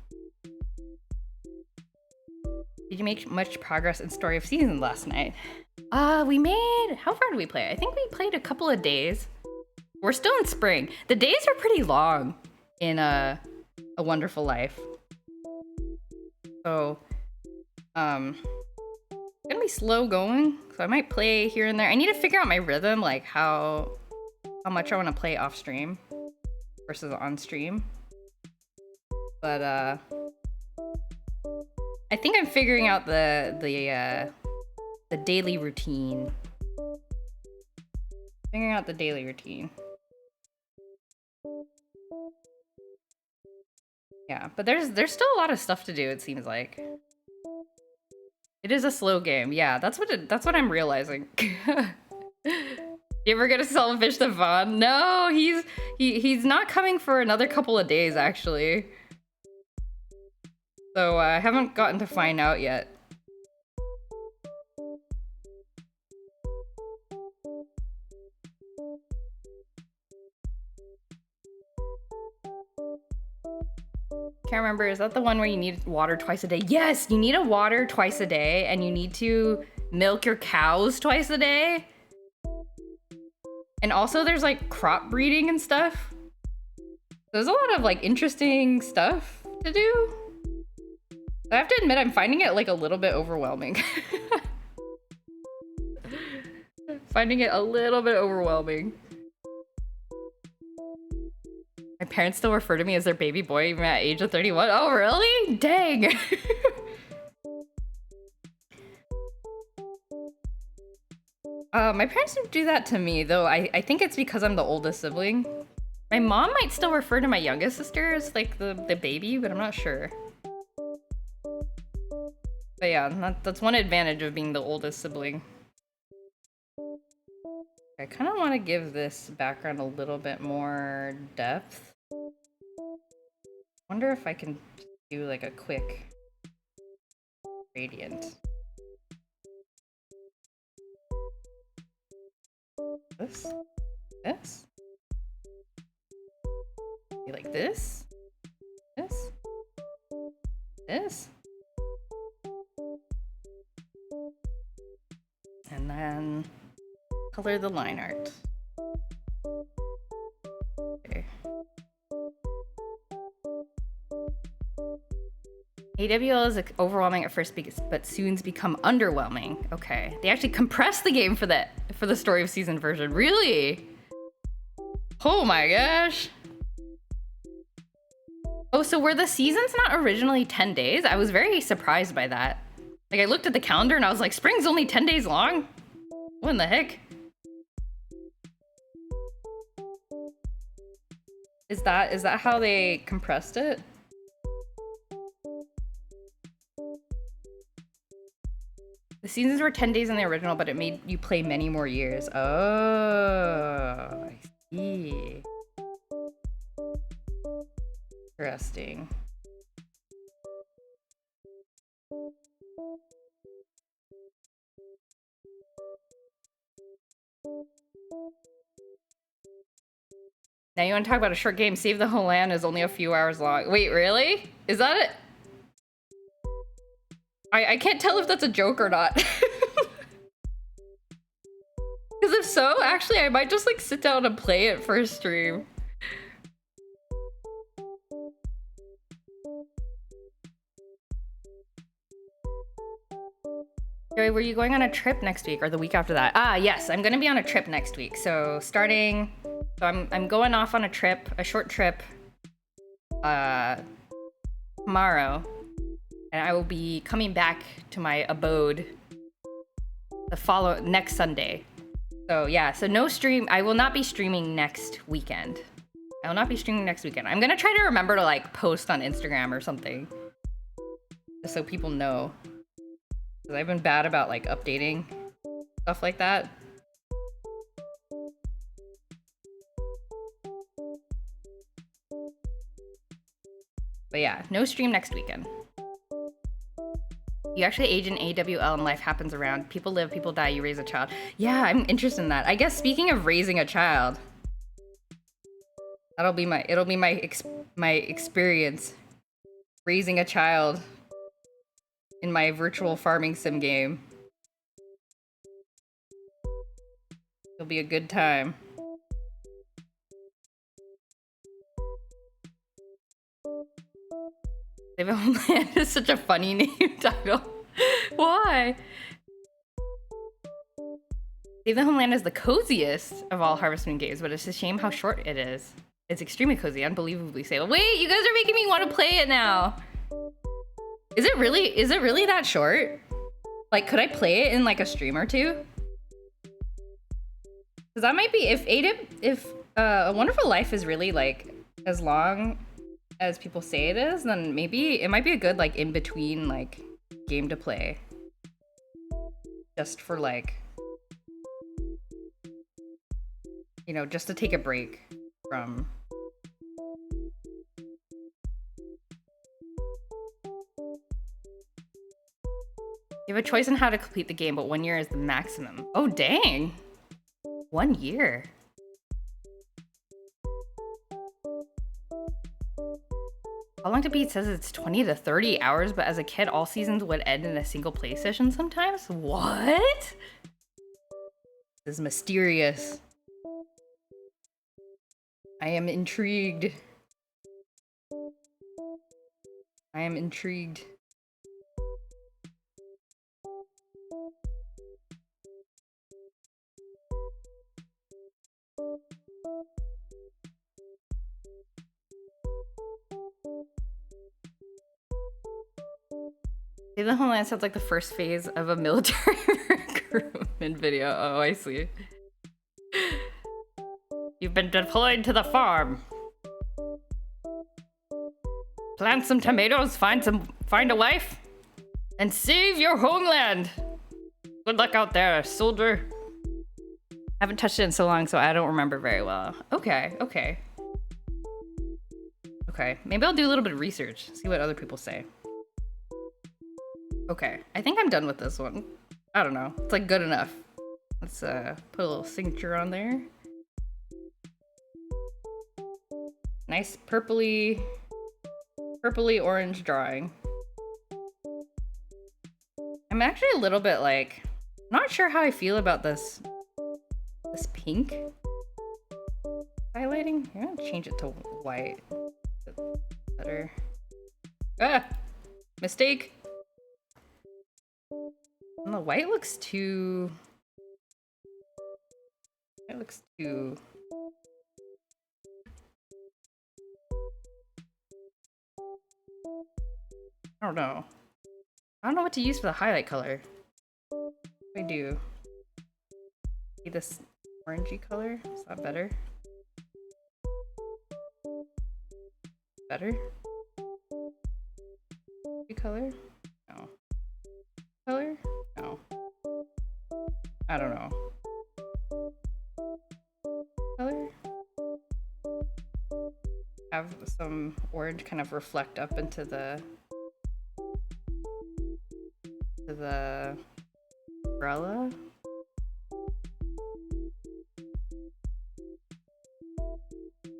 Did you make much progress in Story of Seasons last night? We made... How far did we play? I think we played a couple of days. We're still in spring. The days are pretty long in A Wonderful Life. So, it's gonna be slow going. So I might play here and there. I need to figure out my rhythm, like how much I want to play off stream versus on stream. But I think I'm figuring out the daily routine. Figuring out the daily routine. Yeah, but there's still a lot of stuff to do, it seems like. It is a slow game. Yeah, that's what I'm realizing. You ever get to Selfish to Vaughn? No, he's not coming for another couple of days, actually. So I haven't gotten to find out yet. Can't remember, is that the one where you need water twice a day? Yes, you need a water twice a day, and you need to milk your cows twice a day. And also there's like crop breeding and stuff. There's a lot of like interesting stuff to do. I have to admit, I'm finding it like a little bit overwhelming. Finding it a little bit overwhelming. My parents still refer to me as their baby boy even at age of 31. Oh, really? Dang. My parents don't do that to me, though. I think it's because I'm the oldest sibling. My mom might still refer to my youngest sister as like the baby, but I'm not sure. But yeah, that's one advantage of being the oldest sibling. I kind of want to give this background a little bit more depth. Wonder if I can do like a quick gradient. This? You like this? This? And then color the line art. Okay. AWL is overwhelming at first, but soon become underwhelming. Okay, they actually compressed the game for the Story of Season version. Really? Oh my gosh! Oh, so were the seasons not originally 10 days? I was very surprised by that. Like, I looked at the calendar and I was like, spring's only 10 days long? What in the heck? Is that how they compressed it? The seasons were 10 days in the original, but it made you play many more years. Oh, I see. Interesting. Now you want to talk about a short game? Save the Whole Land is only a few hours long. Wait, really? Is that it? I can't tell if that's a joke or not. Because if so, actually, I might just like sit down and play it for a stream. Joey, were you going on a trip next week or the week after that? Ah, yes, I'm gonna be on a trip next week. So I'm going off on a trip, a short trip, tomorrow, and I will be coming back to my abode next Sunday. So yeah, so no stream. I will not be streaming next weekend. I'm gonna try to remember to like post on Instagram or something, just so people know. Because I've been bad about like updating stuff like that. But yeah, no stream next weekend. You actually age in AWL and life happens around. People live, people die, you raise a child. Yeah, I'm interested in that. I guess speaking of raising a child, it'll be my experience raising a child in my virtual farming sim game. It'll be a good time. Save the Homeland is such a funny name title. Why? Save the Homeland is the coziest of all Harvest Moon games, but it's a shame how short it is. It's extremely cozy, unbelievably stable. Wait, you guys are making me want to play it now. Is it really that short? Like, could I play it in like a stream or two? Because that might be, if A Wonderful Life is really like as long as people say it is, then maybe it might be a good like in between like game to play. Just for like, you know, just to take a break from. You have a choice on how to complete the game, but 1 year is the maximum. Oh, dang. 1 year. How long to beat says it's 20 to 30 hours, but as a kid, all seasons would end in a single play session sometimes? What? This is mysterious. I am intrigued. Save the Homeland sounds like the first phase of a military recruitment video. Oh, I see. You've been deployed to the farm. Plant some tomatoes, find a wife, and save your homeland. Good luck out there, soldier. I haven't touched it in so long, so I don't remember very well. Okay. Maybe I'll do a little bit of research, see what other people say. Okay, I think I'm done with this one. I don't know. It's like good enough. Let's put a little signature on there. Nice purpley orange drawing. I'm actually a little bit like, not sure how I feel about this pink highlighting. I'm gonna change it to white. Better. Ah! Mistake! And the white looks too... It looks too... I don't know. I don't know what to use for the highlight color. What do I do? See this orangey color? Is that better? Better? Color? No. Color? No. I don't know. Color? Have some orange kind of reflect up into the umbrella.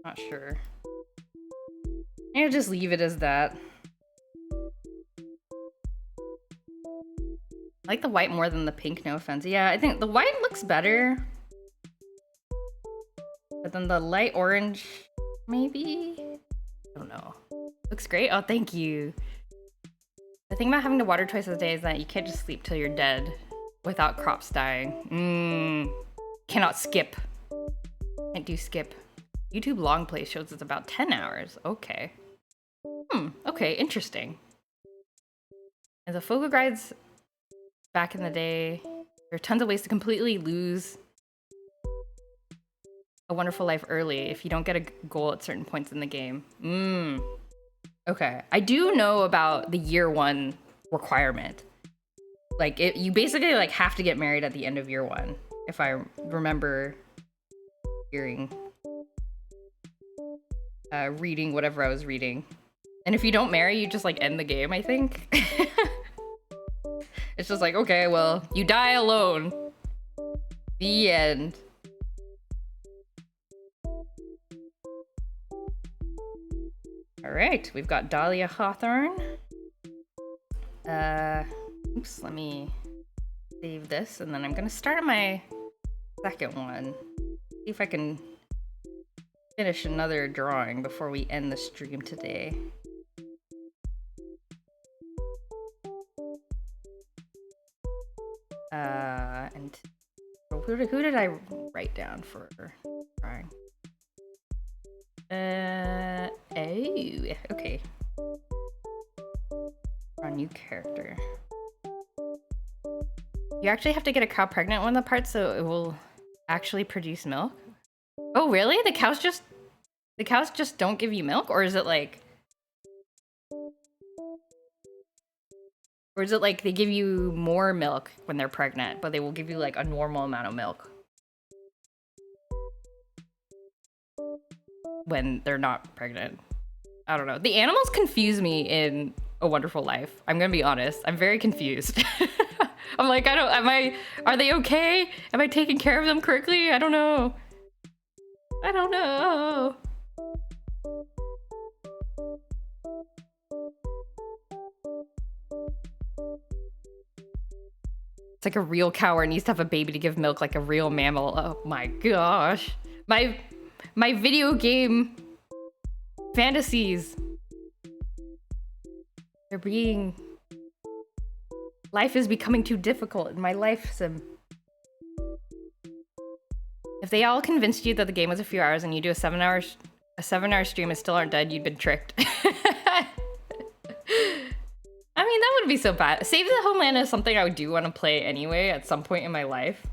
Not sure. Maybe I'll just leave it as that. I like the white more than the pink, no offense. Yeah, I think the white looks better. But then the light orange, maybe? I don't know. Looks great. Oh, thank you. The thing about having to water twice a day is that you can't just sleep till you're dead without crops dying. Cannot skip. Can't do skip. YouTube long play shows it's about 10 hours. Okay. Okay, interesting. And the Fogo guides back in the day, there are tons of ways to completely lose a wonderful life early if you don't get a goal at certain points in the game. Okay. I do know about the year 1 requirement. Like, you basically like have to get married at the end of year 1, if I remember hearing, reading whatever I was reading. And if you don't marry, you just like end the game, I think. It's just like, okay, well, you die alone. The end. All right, we've got Dahlia Hawthorne. Oops, let me save this, and then I'm gonna start on my second one. See if I can finish another drawing before we end the stream today. And who did I write down for drawing? Oh, okay. Our new character. You actually have to get a cow pregnant one of the parts so it will actually produce milk? Oh, really? The cows just don't give you milk? Or is it like... Or is it like they give you more milk when they're pregnant, but they will give you like a normal amount of milk when they're not pregnant? I don't know. The animals confuse me in A Wonderful Life. I'm gonna be honest. I'm very confused. I'm like, are they okay? Am I taking care of them correctly? I don't know. I don't know. It's like a real cow or needs to have a baby to give milk like a real mammal. Oh my gosh. My video game fantasies. They're being... Life is becoming too difficult in my life sim. If they all convinced you that the game was a few hours and you do a 7-hour stream and still aren't dead, you'd been tricked. I mean, that wouldn't be so bad. Save the Homeland is something I would do want to play anyway at some point in my life.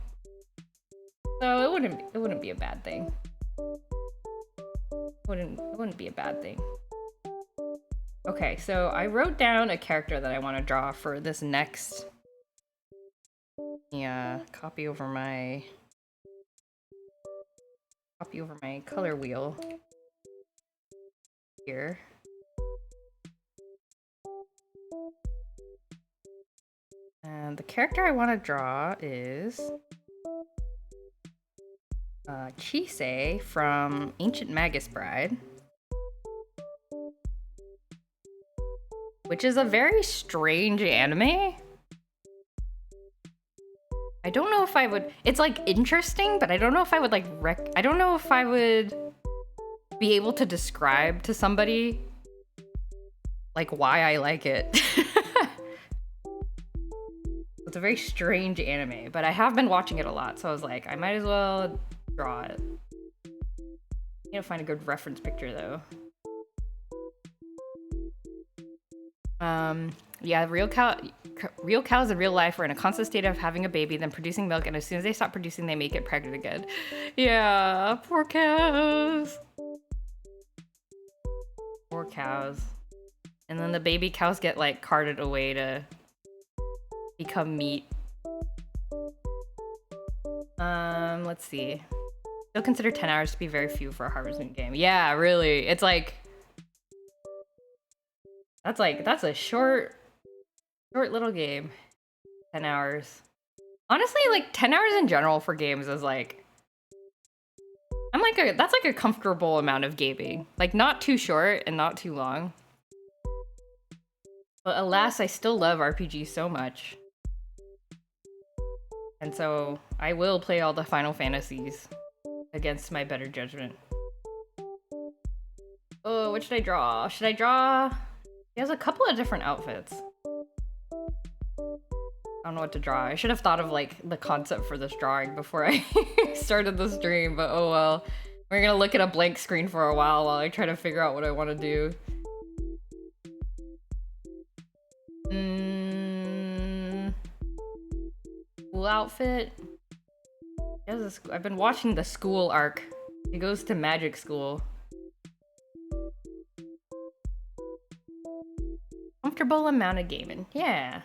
So it wouldn't be a bad thing. It wouldn't be a bad thing. Okay, so I wrote down a character that I want to draw for this next. Yeah, copy over my color wheel here. And the character I want to draw is Chise from Ancient Magus Bride, which is a very strange anime. I don't know if I would... It's like interesting, but I don't know if I would like I don't know if I would be able to describe to somebody like why I like it. It's a very strange anime, but I have been watching it a lot, so I was like, I might as well draw it. I need to find a good reference picture though. Yeah, real cows in real life are in a constant state of having a baby, then producing milk, and as soon as they stop producing, they make it pregnant again. Yeah, poor cows. Poor cows. And then the baby cows get like carted away to become meat. Let's see. Still consider 10 hours to be very few for a Harvest Moon game. Yeah, really. It's like that's a short little game. 10 hours. Honestly, like 10 hours in general for games is like that's like a comfortable amount of gaming. Like not too short and not too long. But alas, I still love RPGs so much. And so I will play all the Final Fantasies against my better judgment. Oh, what should I draw? Should I draw? He has a couple of different outfits. I don't know what to draw. I should have thought of like the concept for this drawing before I started the stream, but oh well. We're gonna look at a blank screen for a while I try to figure out what I want to do. School outfit. I've been watching the school arc. He goes to magic school. Comfortable amount of gaming. Yeah.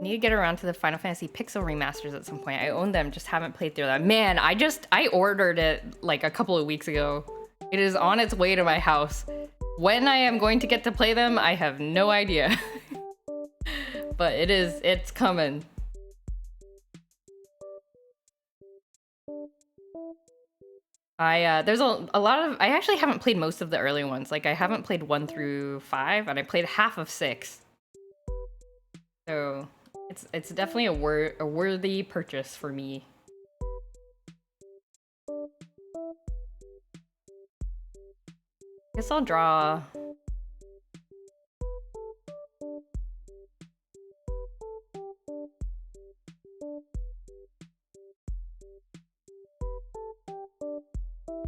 Need to get around to the Final Fantasy Pixel remasters at some point. I own them, just haven't played through them. Man, I ordered it like a couple of weeks ago. It is on its way to my house. When I am going to get to play them, I have no idea. But it's coming. There's a lot of, I actually haven't played most of the early ones. Like I haven't played 1 through 5 and I played half of 6. So it's definitely a worthy purchase for me. Guess I'll draw.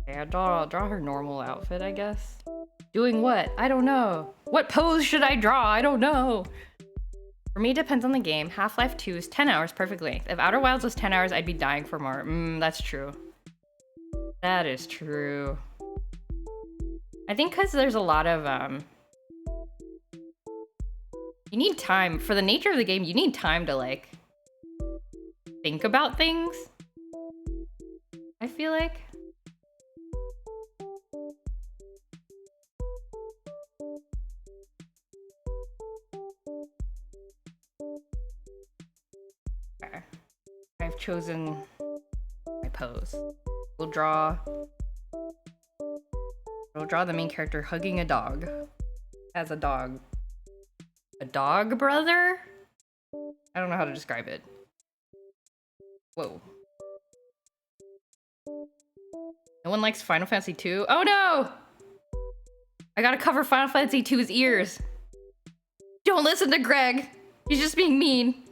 Okay, I'll draw her normal outfit, I guess. Doing what? I don't know. What pose should I draw? I don't know. For me, it depends on the game. Half-Life 2 is 10 hours, perfect length. If Outer Wilds was 10 hours, I'd be dying for more. That's true. That is true. I think because there's a lot of, you need time. For the nature of the game, you need time to, like, think about things. I feel like. Okay. I've chosen my pose. We'll draw the main character hugging a dog. As a dog. A dog brother? I don't know how to describe it. Whoa. No one likes Final Fantasy 2? Oh no! I gotta cover Final Fantasy 2's ears. Don't listen to Greg. He's just being mean.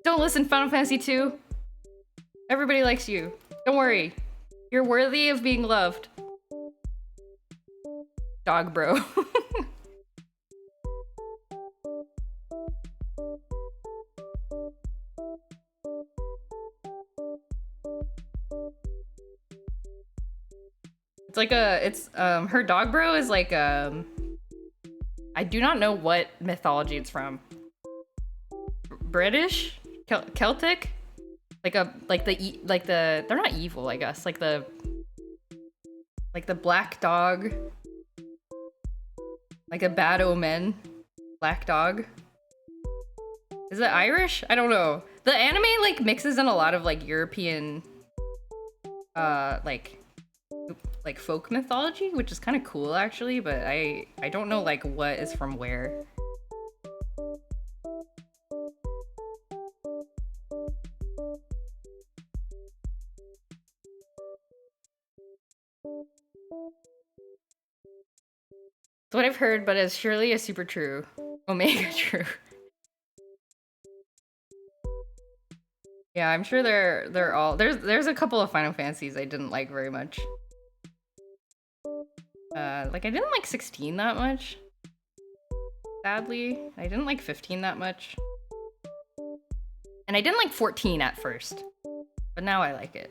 Don't listen, Final Fantasy 2. Everybody likes you. Don't worry. You're worthy of being loved. Dog bro. It's like her dog bro is like I do not know what mythology it's from. British? Celtic? They're not evil, I guess. Like the black dog. Like a bad omen. Black dog. Is it Irish? I don't know. The anime like mixes in a lot of like European like folk mythology, which is kind of cool actually, but I don't know like what is from where. It's what I've heard, but it's surely a super true. Omega true. Yeah, I'm sure they're all there's a couple of Final Fantasies I didn't like very much. Like I didn't like 16 that much. Sadly, I didn't like 15 that much. And I didn't like 14 at first, but now I like it.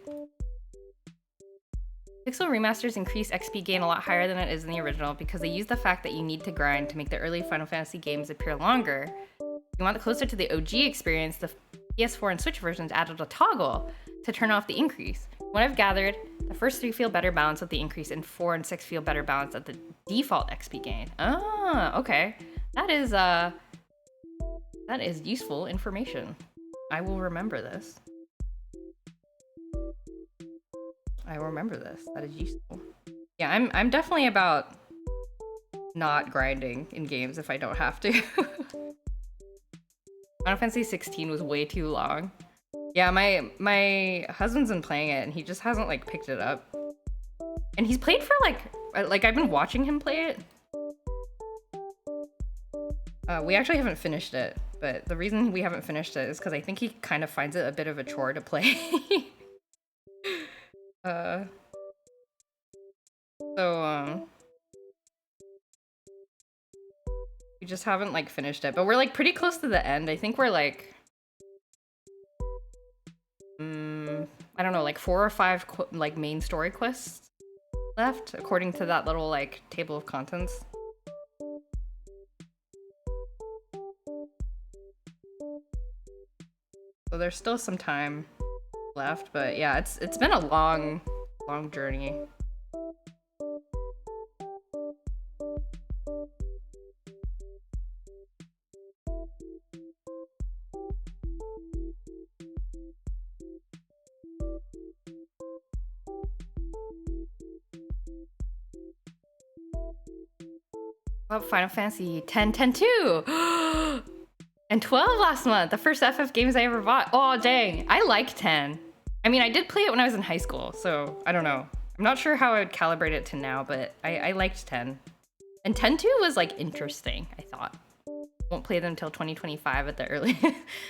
Pixel remasters increase XP gain a lot higher than it is in the original because they use the fact that you need to grind to make the early Final Fantasy games appear longer. If you want it closer to the OG experience, the PS4 and Switch versions added a toggle to turn off the increase. What I've gathered, the first 3 feel better balanced with the increase, and 4 and 6 feel better balanced at the default XP gain. Ah, okay. That is useful information. I will remember this. I will remember this. That is useful. Yeah, I'm definitely about not grinding in games if I don't have to. Final Fantasy 16 was way too long. Yeah, my husband's been playing it and he just hasn't like picked it up. And he's played for like I've been watching him play it. We actually haven't finished it, but the reason we haven't finished it is because I think he kind of finds it a bit of a chore to play. We just haven't like finished it, but we're like pretty close to the end. I think we're like, I don't know, like 4 or 5 like main story quests left, according to that little like table of contents. So there's still some time left, but yeah, it's been a long journey. Well, Final Fantasy 10, 10 2! And 12 last month, the first FF games I ever bought. Oh, dang. I like 10. I mean, I did play it when I was in high school, so I don't know. I'm not sure how I would calibrate it to now, but I liked 10. And 10 2 was, like, interesting, I thought. Won't play them until 2025 at the early.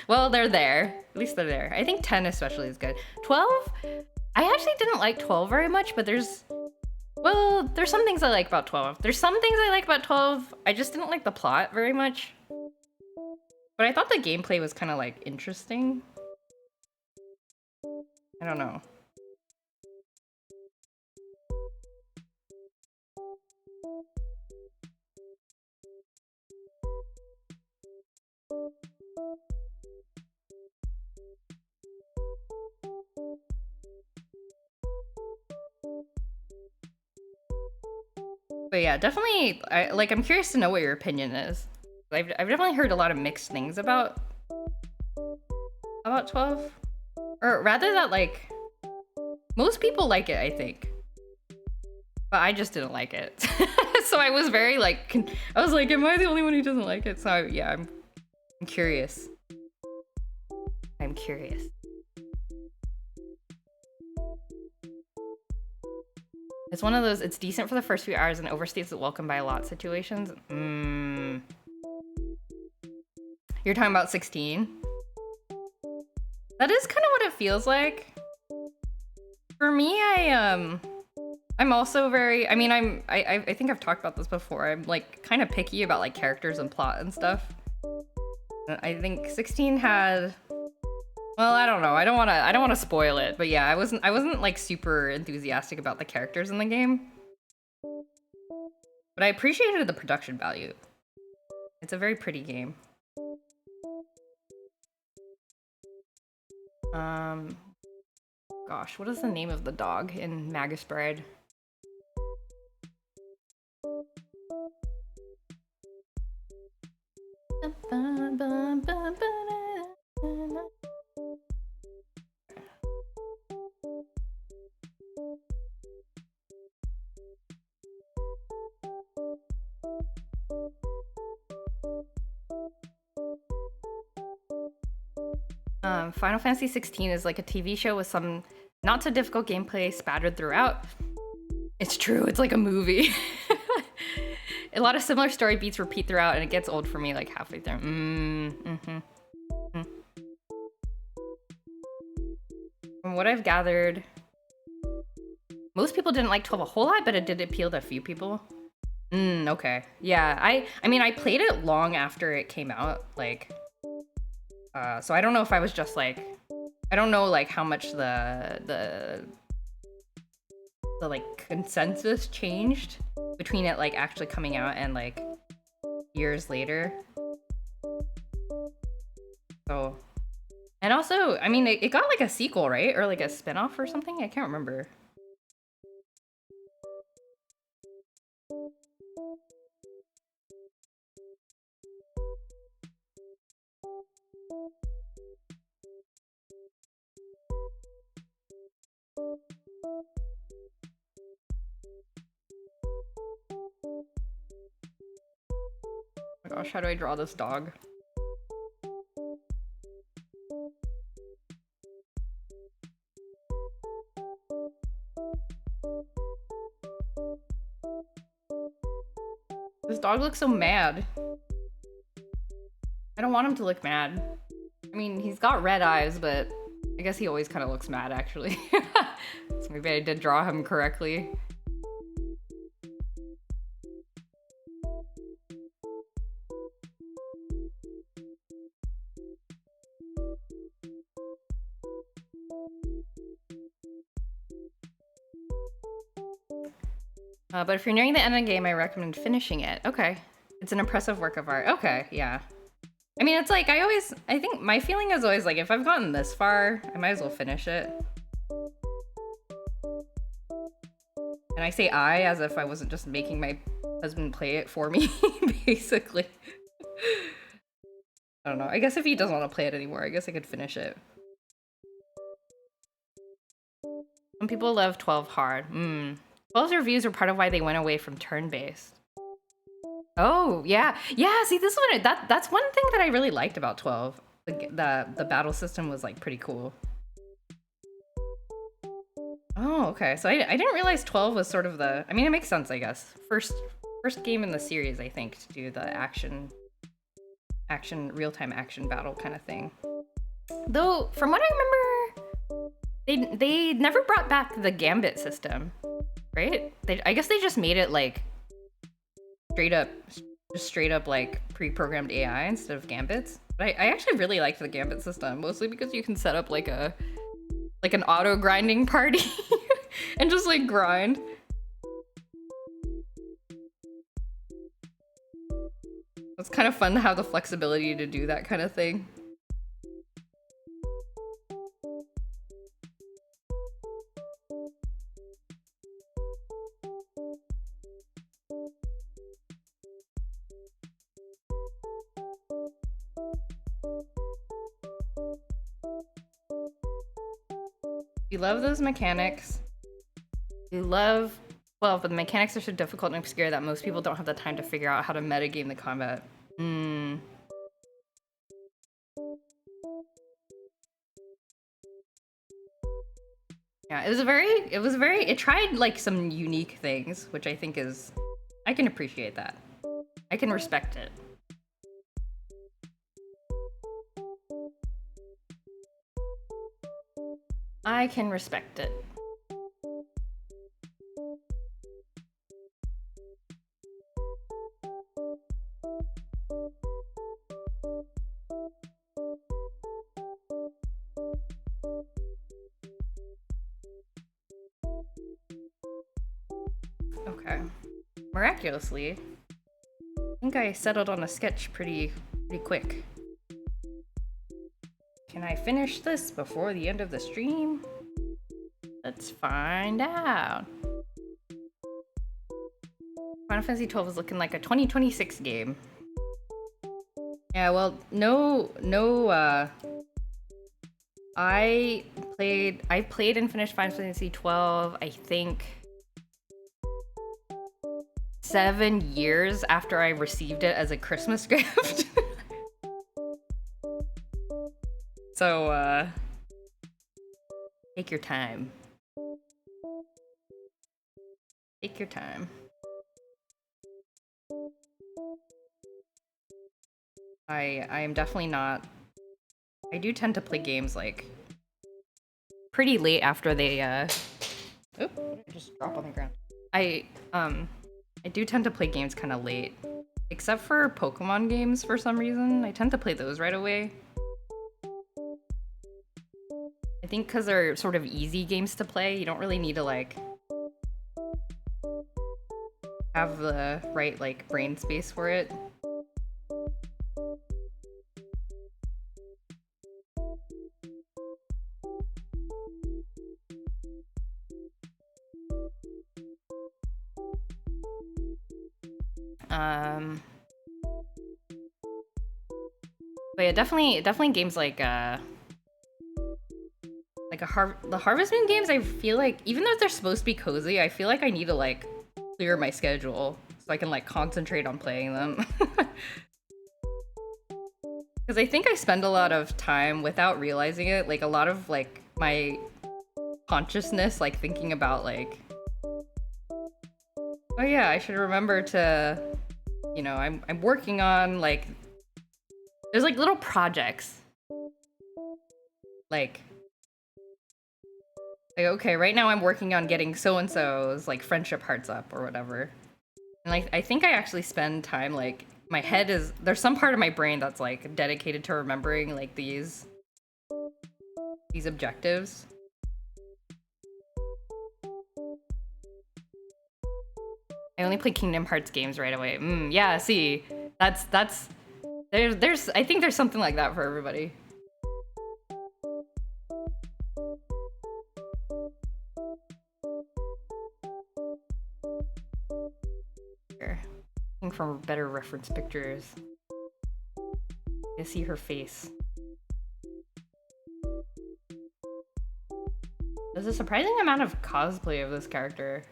Well, they're there. At least they're there. I think 10 especially is good. 12? I actually didn't like 12 very much, but there's some things I like about 12. There's some things I like about 12. I just didn't like the plot very much. But I thought the gameplay was kind of like interesting. I don't know. But yeah, definitely, I'm curious to know what your opinion is. I've definitely heard a lot of mixed things about 12. Or rather that, like, most people like it, I think. But I just didn't like it. So I was very, like, I was like, am I the only one who doesn't like it? So yeah, I'm curious. I'm curious. It's one of those, it's decent for the first few hours and overstays its welcome by a lot situations. You're talking about 16? That is kind of what it feels like. For me, I'm also very, I mean, I think I've talked about this before. I'm like kind of picky about like characters and plot and stuff. I think 16 had, well, I don't know. I don't want to spoil it, but yeah, I wasn't like super enthusiastic about the characters in the game. But I appreciated the production value. It's a very pretty game. Gosh, what is the name of the dog in Magus Bride? Final Fantasy 16 is like a TV show with some not so difficult gameplay spattered throughout. It's true, it's like a movie. A lot of similar story beats repeat throughout, and it gets old for me like halfway through. from what I've gathered, most people didn't like 12 a whole lot, but it did appeal to a few people. Okay. Yeah, I mean, I played it long after it came out, like, so I don't know if I was just like, I don't know like how much the like consensus changed between it like actually coming out and like years later. So, and also, I mean, it got like a sequel, right? Or like a spin-off or something? I can't remember. Oh my gosh, how do I draw this dog? This dog looks so mad. I don't want him to look mad. I mean, he's got red eyes, but I guess he always kind of looks mad, actually. So maybe I did draw him correctly. But if you're nearing the end of the game, I recommend finishing it. Okay. It's an impressive work of art. Okay, yeah. I mean, it's like, I think my feeling is always like, if I've gotten this far, I might as well finish it. And I say I as if I wasn't just making my husband play it for me, basically. I don't know. I guess if he doesn't want to play it anymore, I guess I could finish it. Some people love 12 hard. 12's reviews are part of why they went away from turn-based. Oh, yeah. Yeah, see, this one, that's one thing that I really liked about 12. The battle system was, like, pretty cool. Oh, okay. So I didn't realize 12 was sort of the... I mean, it makes sense, I guess. First game in the series, I think, to do the real-time action battle kind of thing. Though, from what I remember, they never brought back the gambit system, right? I guess they just made it, like, straight up like pre-programmed AI instead of gambits. But I actually really liked the gambit system, mostly because you can set up like an auto grinding party and just like grind. It's kind of fun to have the flexibility to do that kind of thing. You love those mechanics. You love... Well, but the mechanics are so difficult and obscure that most people don't have the time to figure out how to metagame the combat. Yeah, it tried like some unique things, which I think is... I can appreciate that. I can respect it. I can respect it. Okay. Miraculously, I think I settled on a sketch pretty quick. Can I finish this before the end of the stream? Let's find out. Final Fantasy XII is looking like a 2026 game. Yeah, well, I played and finished Final Fantasy XII, I think 7 years after I received it as a Christmas gift. So, take your time. Take your time. I am definitely not... I do tend to play games, like, pretty late after they oop, what did I just drop on the ground? I do tend to play games kind of late. Except for Pokemon games for some reason. I tend to play those right away. I think because they're sort of easy games to play, you don't really need to like have the right like brain space for it. But yeah, definitely games like the Harvest Moon games. I feel like even though they're supposed to be cozy, I feel like I need to like clear my schedule so I can like concentrate on playing them. Because I think I spend a lot of time without realizing it, like a lot of like my consciousness, like thinking about like, oh yeah, I should remember to, you know, I'm working on like, there's like little projects, like okay, right now I'm working on getting so and so's like friendship hearts up or whatever, and like I think I actually spend time like my head is there's some part of my brain that's like dedicated to remembering like these objectives. I only play Kingdom Hearts games right away. Yeah, see, that's there's I think there's something like that for everybody. Here, looking for better reference pictures. You see her face. There's a surprising amount of cosplay of this character.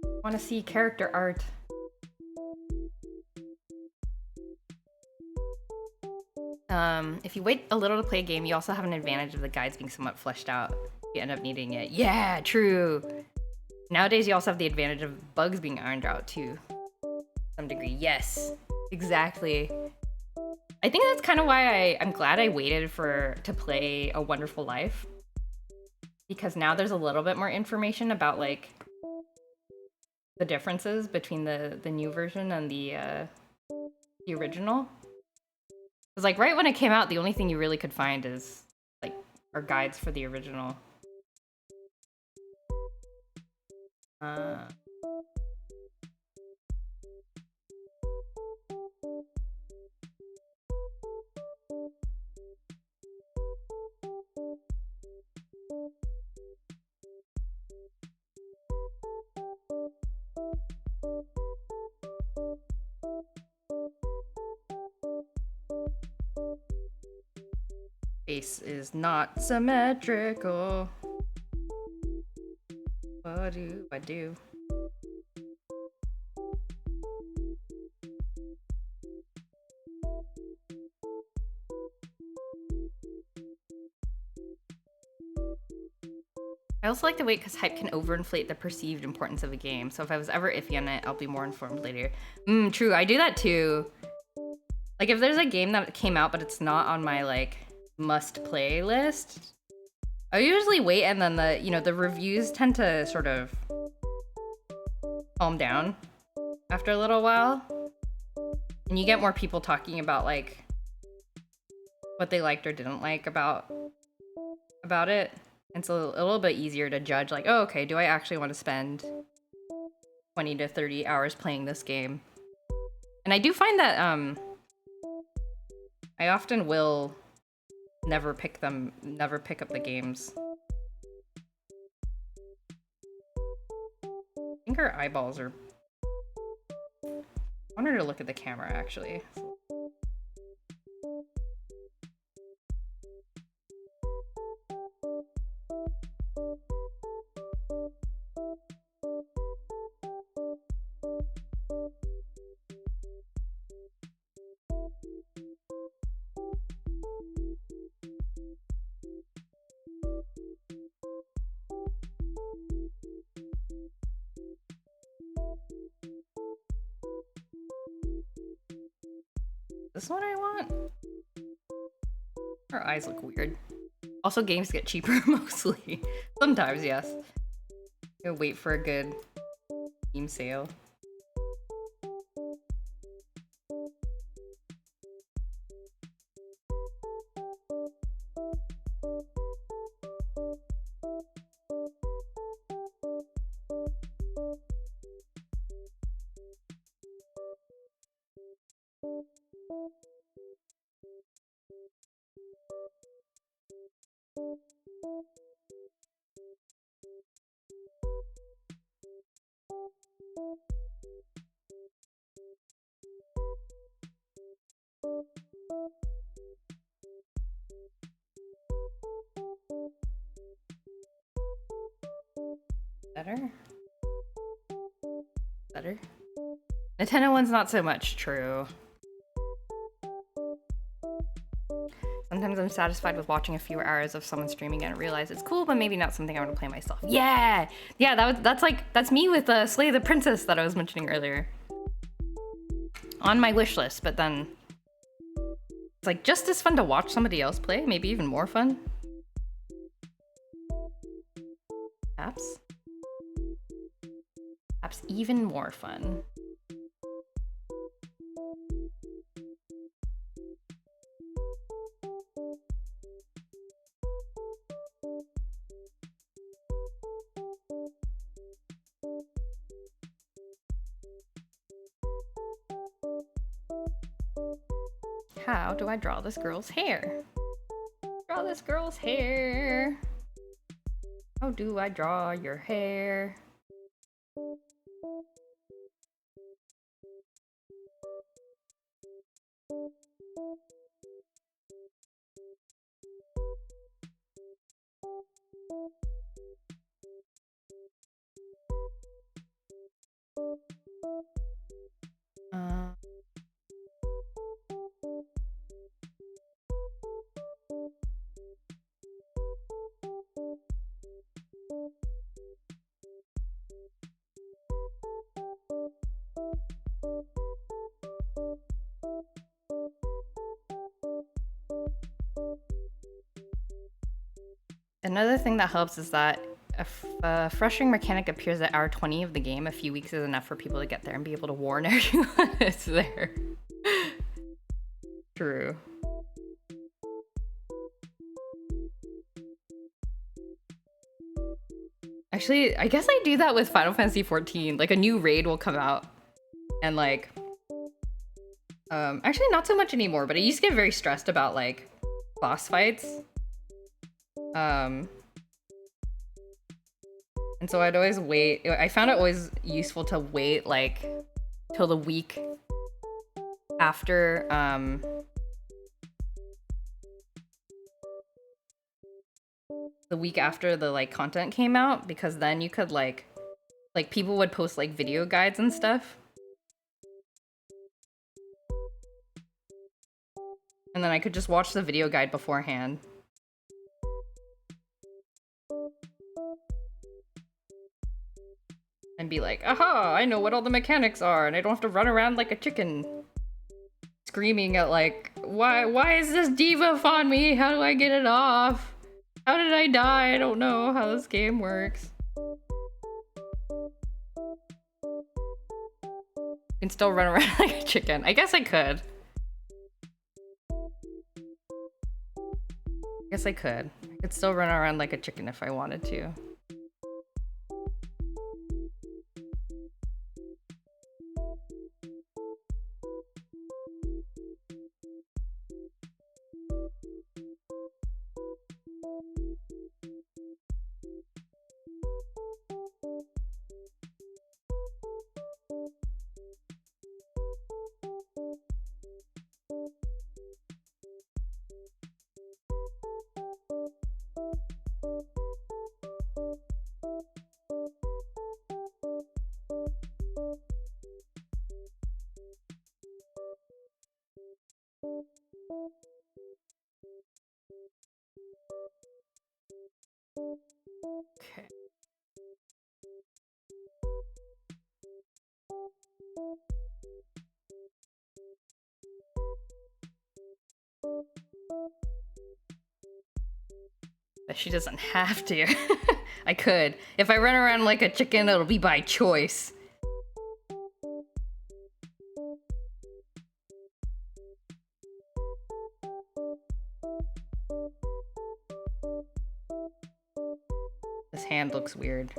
I want to see character art. If you wait a little to play a game, you also have an advantage of the guides being somewhat fleshed out. You end up needing it. Yeah, true. Nowadays, you also have the advantage of bugs being ironed out too. To some degree. Yes, exactly. I think that's kind of why I'm glad I waited to play A Wonderful Life. Because now there's a little bit more information about like the differences between the new version and the original. Because like right when it came out, the only thing you really could find is like our guides for the original. Face is not symmetrical. What do I do? I also like to wait because hype can overinflate the perceived importance of a game. So if I was ever iffy on it, I'll be more informed later. True, I do that too. Like if there's a game that came out but it's not on my like must play list, I usually wait, and then the reviews tend to sort of calm down after a little while. And you get more people talking about like what they liked or didn't like about it. And it's a little bit easier to judge like, oh, okay, do I actually want to spend 20 to 30 hours playing this game? And I do find that I often will never pick up the games. I think her eyeballs are... I want her to look at the camera, actually. Is this what I want? Her eyes look weird. Also, games get cheaper mostly. Sometimes, yes. Gotta wait for a good Steam sale. Better? Better? Nintendo one's not so much true. Sometimes I'm satisfied with watching a few hours of someone streaming and realize it's cool, but maybe not something I want to play myself. Yeah! Yeah, that's me with Slay the Princess that I was mentioning earlier. On my wish list, but then it's like just as fun to watch somebody else play, maybe even more fun. Perhaps even more fun. How do I draw this girl's hair? Draw this girl's hair. How do I draw your hair? Another thing that helps is that if a frustrating mechanic appears at hour 20 of the game, a few weeks is enough for people to get there and be able to warn everyone it's there. True. Actually, I guess I do that with Final Fantasy XIV. Like, a new raid will come out and like... actually not so much anymore, but I used to get very stressed about like boss fights. And so I'd always wait. I found it always useful to wait like till the week after the like content came out, because then you could like people would post like video guides and stuff. And then I could just watch the video guide beforehand. And be like, aha, I know what all the mechanics are, and I don't have to run around like a chicken. Screaming at like, why is this debuff on me? How do I get it off? How did I die? I don't know how this game works. You can still run around like a chicken. I guess I could. I could still run around like a chicken if I wanted to. Okay. But she doesn't have to. I could. If I run around like a chicken, it'll be by choice. This hand looks weird.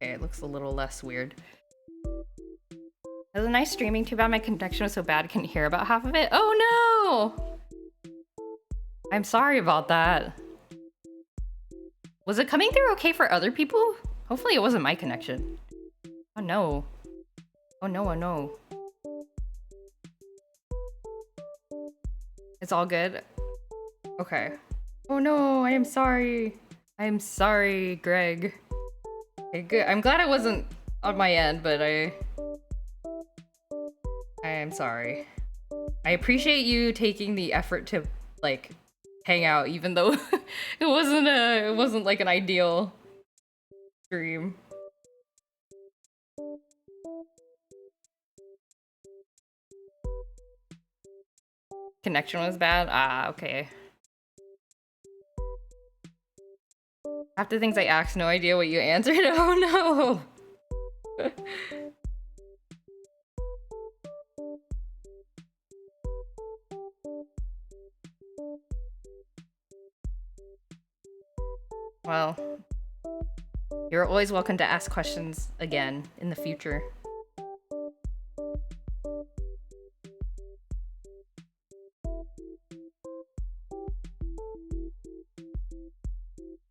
Okay, it looks a little less weird. It was a nice streaming. Too bad my connection was so bad I couldn't hear about half of it. Oh no! I'm sorry about that. Was it coming through okay for other people? Hopefully it wasn't my connection. Oh no. Oh no, oh no. It's all good? Okay. Oh no, I am sorry. I am sorry, Greg. Okay, good. I'm glad it wasn't on my end, but I am sorry. I appreciate you taking the effort to like hang out, even though it wasn't like an ideal stream. Connection was bad? Ah, okay. Half the things I asked, no idea what you answered. Oh no! Well, you're always welcome to ask questions again in the future.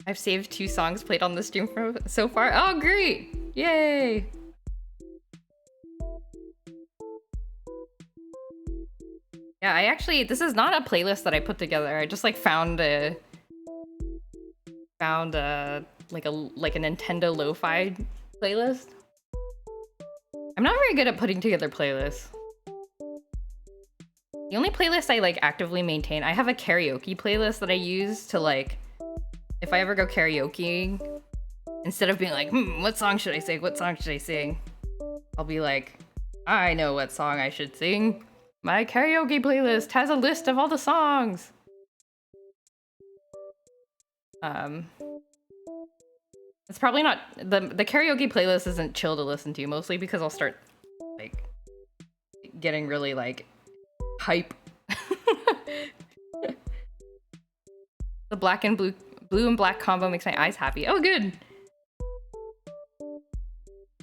I've saved 2 songs played on the stream so far. Oh, great! Yay! Yeah, I actually, this is not a playlist that I put together. I just like found like a Nintendo lo-fi playlist. I'm not very good at putting together playlists. The only playlist I like actively maintain, I have a karaoke playlist that I use to like, if I ever go karaokeing, instead of being like, what song should I sing? What song should I sing? I'll be like, I know what song I should sing. My karaoke playlist has a list of all the songs. It's probably not, the karaoke playlist isn't chill to listen to, mostly because I'll start like getting really like hype. The blue and black combo makes my eyes happy. Oh, good.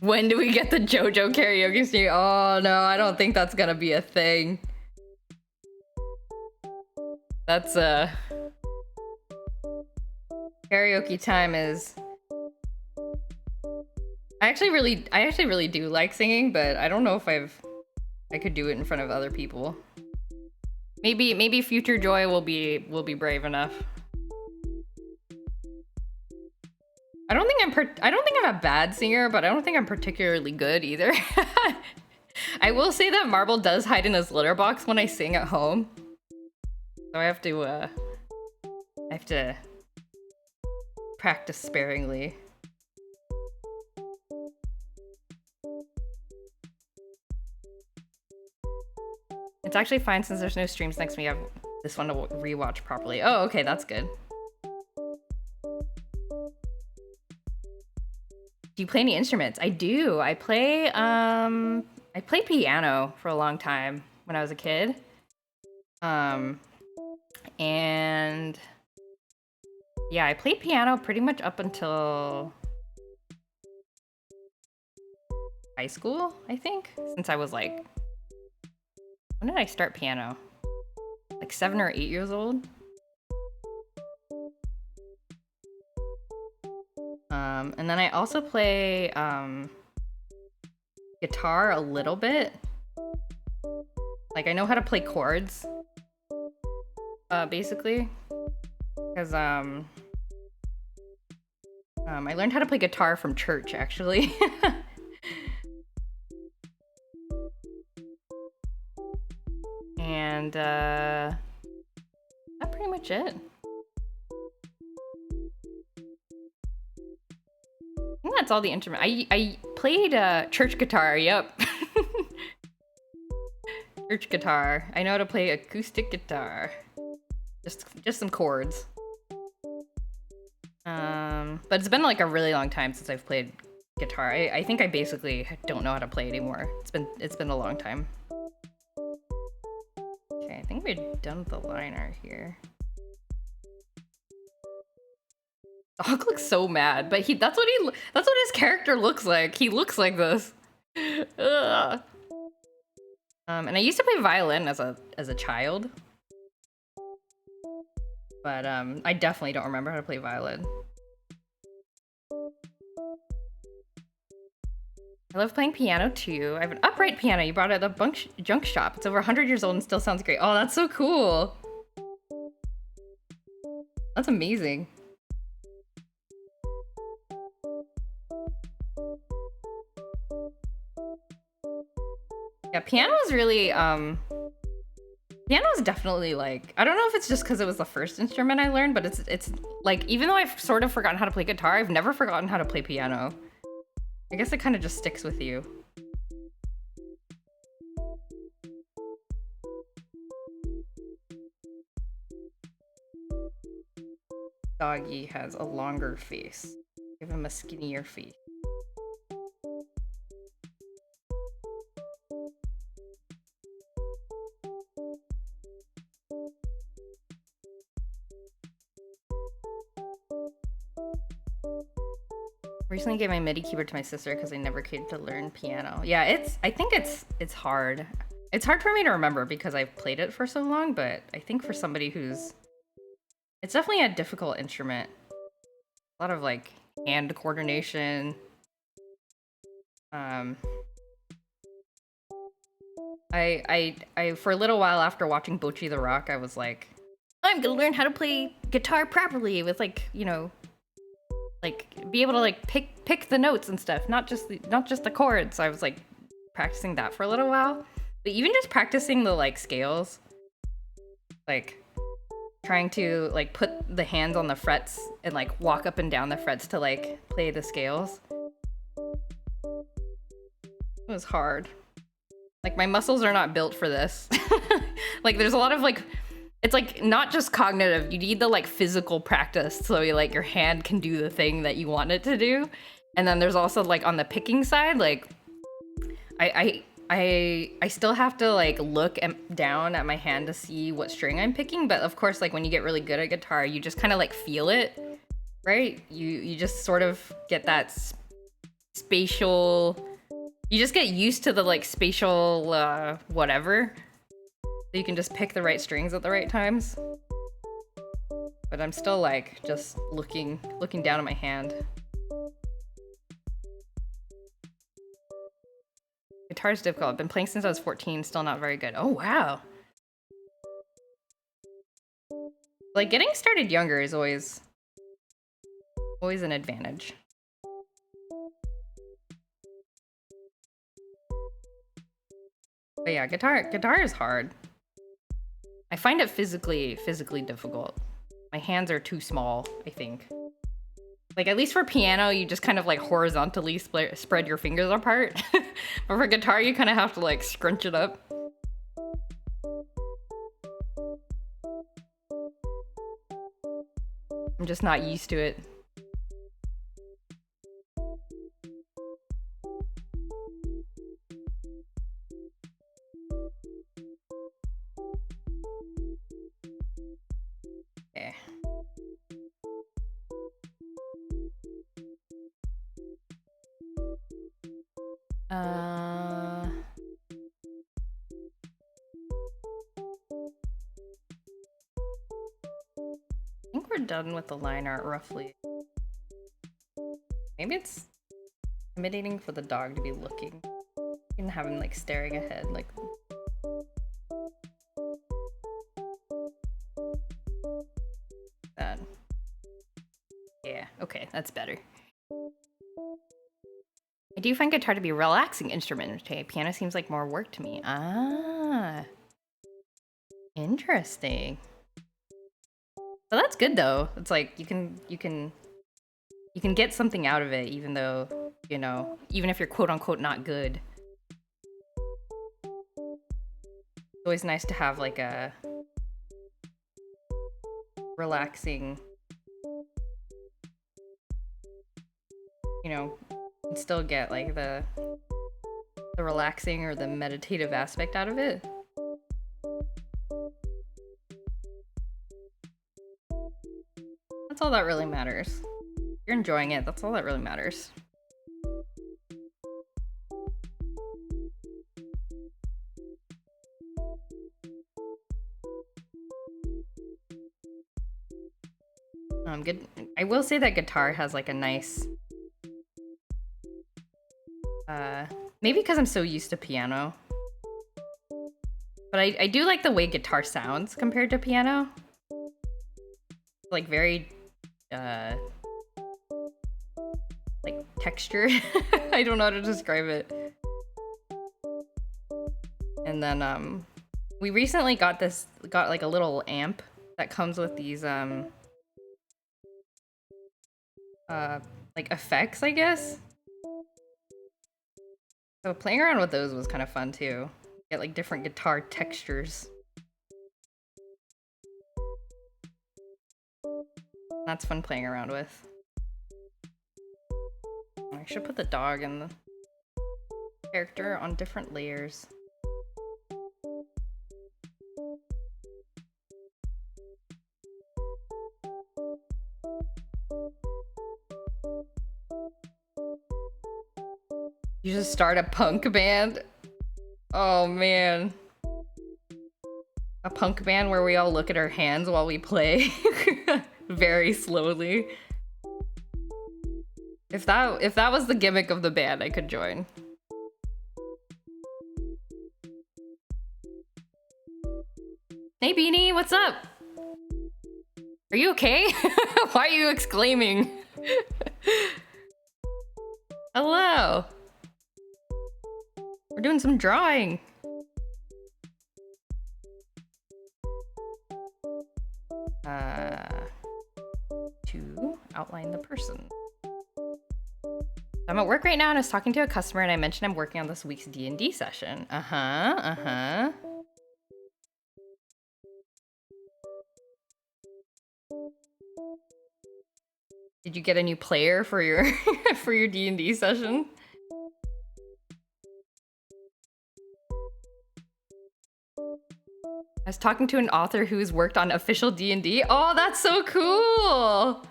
When do we get the JoJo karaoke stream? Oh no, I don't think that's gonna be a thing. That's karaoke time is. I actually really do like singing, but I don't know if I could do it in front of other people. Maybe Future Joy will be brave enough. I don't think I'm a bad singer, but I don't think I'm particularly good either. I will say that Marble does hide in his litter box when I sing at home. So I have to practice sparingly. It's actually fine since there's no streams next week. I have this one to rewatch properly. Oh, okay, that's good. Do you play any instruments? I do. I played piano for a long time when I was a kid. And yeah, I played piano pretty much up until high school, I think. Since I was like, when did I start piano? Like 7 or 8 years old? And then I also play guitar a little bit. Like I know how to play chords, basically, because I learned how to play guitar from church, actually. And that's pretty much it. I think that's all the instrument. I played church guitar, yep. Church guitar. I know how to play acoustic guitar. Just some chords. But it's been like a really long time since I've played guitar. I think I basically don't know how to play anymore. It's been a long time. Okay, I think we're done with the liner here. Dog looks so mad, but that's what his character looks like. He looks like this. Ugh. And I used to play violin as a child. But I definitely don't remember how to play violin. I love playing piano too. I have an upright piano you brought at the junk shop. It's over 100 years old and still sounds great. Oh, that's so cool. That's amazing. Yeah, piano is really, piano is definitely like, I don't know if it's just because it was the first instrument I learned, but it's like, even though I've sort of forgotten how to play guitar, I've never forgotten how to play piano. I guess it kind of just sticks with you. Doggy has a longer face. Give him a skinnier face. Recently gave my MIDI keyboard to my sister because I never cared to learn piano. Yeah, I think it's hard. It's hard for me to remember because I've played it for so long, but I think for somebody who's... It's definitely a difficult instrument. A lot of like hand coordination. I for a little while after watching Bocchi the Rock, I was like, I'm gonna learn how to play guitar properly with like, you know, like be able to like pick the notes and stuff, not just the chords. So I was like practicing that for a little while. But even just practicing the like scales, like trying to like put the hands on the frets and like walk up and down the frets to like play the scales. It was hard. Like my muscles are not built for this. Like there's a lot of like, it's like not just cognitive, you need the like physical practice so you, like your hand can do the thing that you want it to do. And then there's also like on the picking side, like I still have to like look down at my hand to see what string I'm picking, but of course like when you get really good at guitar, you just kind of like feel it, right? You just sort of get that spatial, you just get used to the like spatial whatever. So you can just pick the right strings at the right times. But I'm still like just looking down at my hand. Guitar's difficult. I've been playing since I was 14, still not very good. Oh wow. Like getting started younger is always an advantage. But yeah, guitar is hard. I find it physically difficult. My hands are too small, I think. Like at least for piano, you just kind of like horizontally spread your fingers apart. But for guitar, you kind of have to like scrunch it up. I'm just not used to it. Okay. I think we're done with the line art roughly. Maybe it's intimidating for the dog to be looking. You can have him like staring ahead like that. Yeah, okay, that's better. I do find guitar to be a relaxing instrument. Okay, piano seems like more work to me. Ah, interesting. Well, that's good though. It's like you can get something out of it, even though, you know, even if you're quote unquote not good. always nice to have like a relaxing, you know, and still get like the relaxing or the meditative aspect out of it. That's all that really matters. If you're enjoying it, that's all that really matters. Good. I will say that guitar has like a nice, maybe because I'm so used to piano, but I do like the way guitar sounds compared to piano. Like very, like texture. I don't know how to describe it. And then we recently got like a little amp that comes with these like effects, I guess. So playing around with those was kind of fun too. Get like different guitar textures. That's fun playing around with. I should put the dog and the character on different layers. You just start a punk band? Oh man. A punk band where we all look at our hands while we play. Very slowly. If that was the gimmick of the band, I could join. Hey Beanie, what's up? Are you okay? Why are you exclaiming? Hello. We're doing some drawing. To outline the person. I'm at work right now and I was talking to a customer and I mentioned I'm working on this week's D&D session. Did you get a new player for your for your D&D session? I was talking to an author who's worked on official D&D. Oh, that's so cool!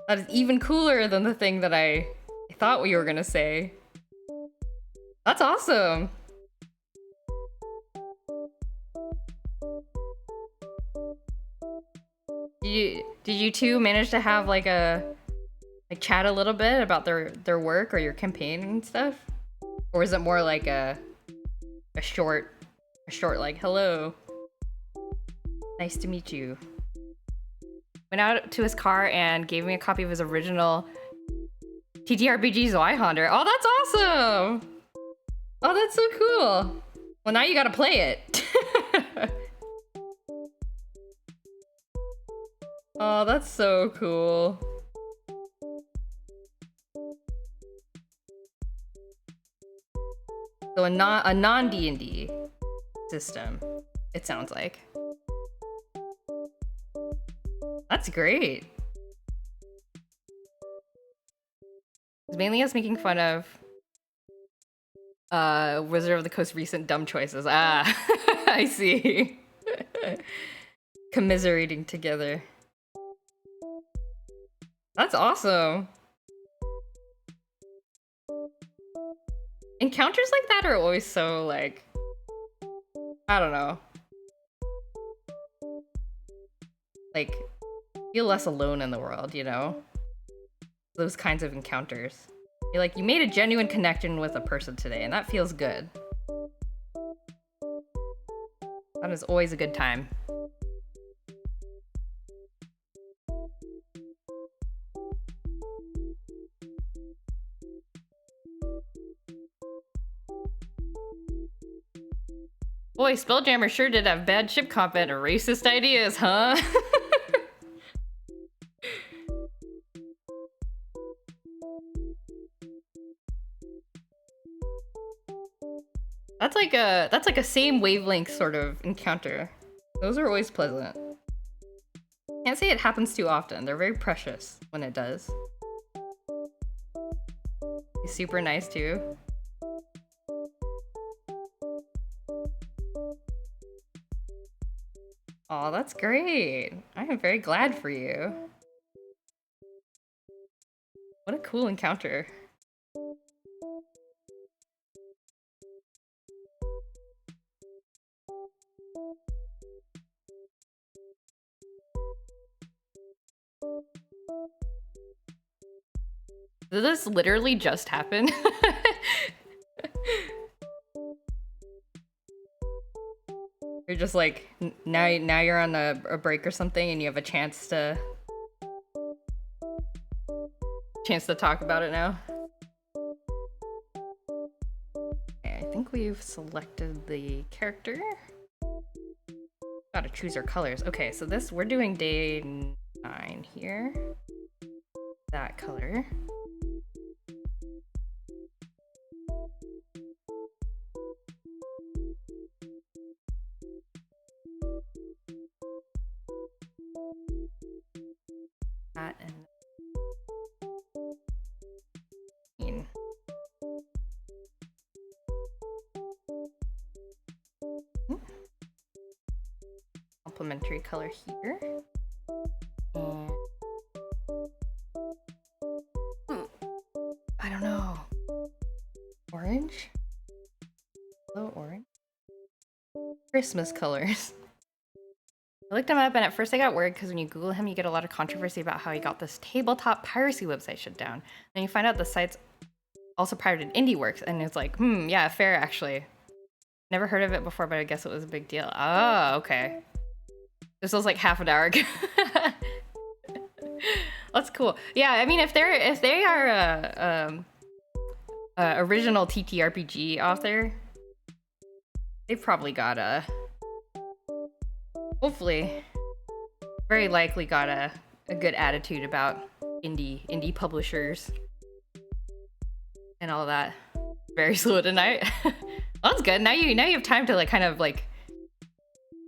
That is even cooler than the thing that I thought we were gonna say. That's awesome! Did you two manage to have like chat a little bit about their work or your campaign and stuff? Or is it more like a short like, hello, nice to meet you? Went out to his car and gave me a copy of his original TTRPG Zweihander. Oh, that's awesome! Oh, that's so cool. Well, now you gotta play it. Oh, that's so cool. So a non D&D system, it sounds like. That's great. It's mainly us making fun of Wizard of the Coast recent dumb choices. Ah, I see. Commiserating together. That's awesome. Encounters like that are always so, like, I don't know. Like, feel less alone in the world, you know? Those kinds of encounters. You're like, you made a genuine connection with a person today, and that feels good. That is always a good time. Boy, Spelljammer sure did have bad ship comp and racist ideas, huh? That's like a same wavelength sort of encounter. Those are always pleasant. Can't say it happens too often. They're very precious when it does. He's super nice too. Oh, that's great. I am very glad for you. What a cool encounter. Did this literally just happen? You're just like, now you're on a break or something and you have a chance to talk about it now. Okay, I think we've selected the character. Gotta choose our colors. Okay, so this, we're doing day 9 here. That color. That and green. Complementary color here. And I don't know. Orange? Hello, orange. Christmas colors. I looked him up and at first I got worried because when you Google him, you get a lot of controversy about how he got this tabletop piracy website shut down. Then you find out the site's also pirated indie works, and it's like, yeah, fair actually. Never heard of it before, but I guess it was a big deal. Oh, okay. This was like half an hour ago. That's cool. Yeah, I mean, if they are a original TTRPG author, they've probably got a, hopefully, very likely got a good attitude about indie publishers and all that. Very slow tonight. Well, that's good. Now you have time to like kind of like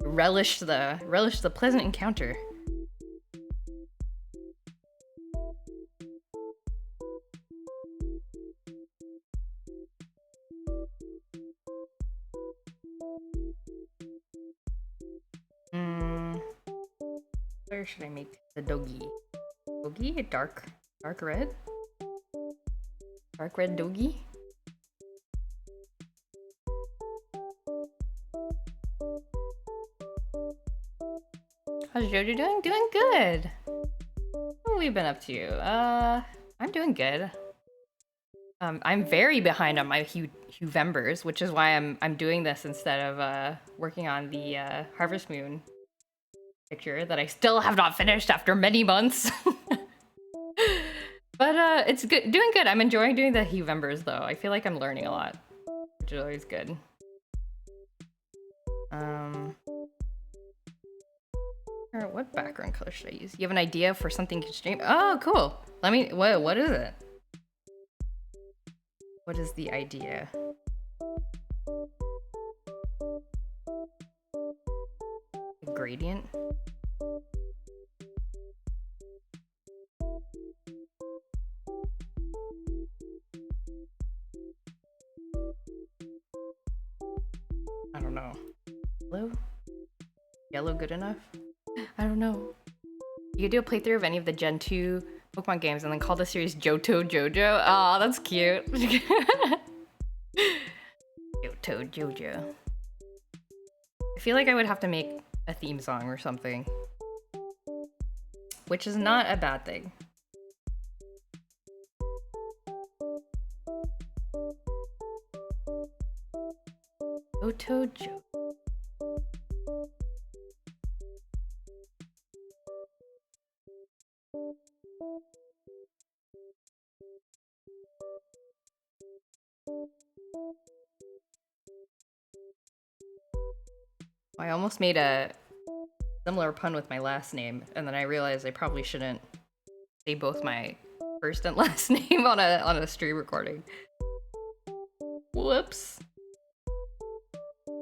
relish the pleasant encounter. Where should I make the doggy? Doggy? Dark red? Dark red doggy? How's Jojo doing? Doing good. What have we been up to? I'm doing good. I'm very behind on my Huevembers, which is why I'm doing this instead of working on the Harvest Moon picture that I still have not finished after many months. But it's good, doing good. I'm enjoying doing the Huevembers though. I feel like I'm learning a lot, which is always good. What background color should I use? You have an idea for something extreme? Oh, cool. Let me. What is it? What is the idea? A gradient? I don't know. Yellow? Yellow good enough? I don't know. You could do a playthrough of any of the Gen 2 Pokemon games and then call the series Johto Jojo. Aw, that's cute. Johto Jojo. I feel like I would have to make a theme song or something. Which is not a bad thing. Johto Jojo. I almost made a similar pun with my last name, and then I realized I probably shouldn't say both my first and last name on a stream recording. Whoops.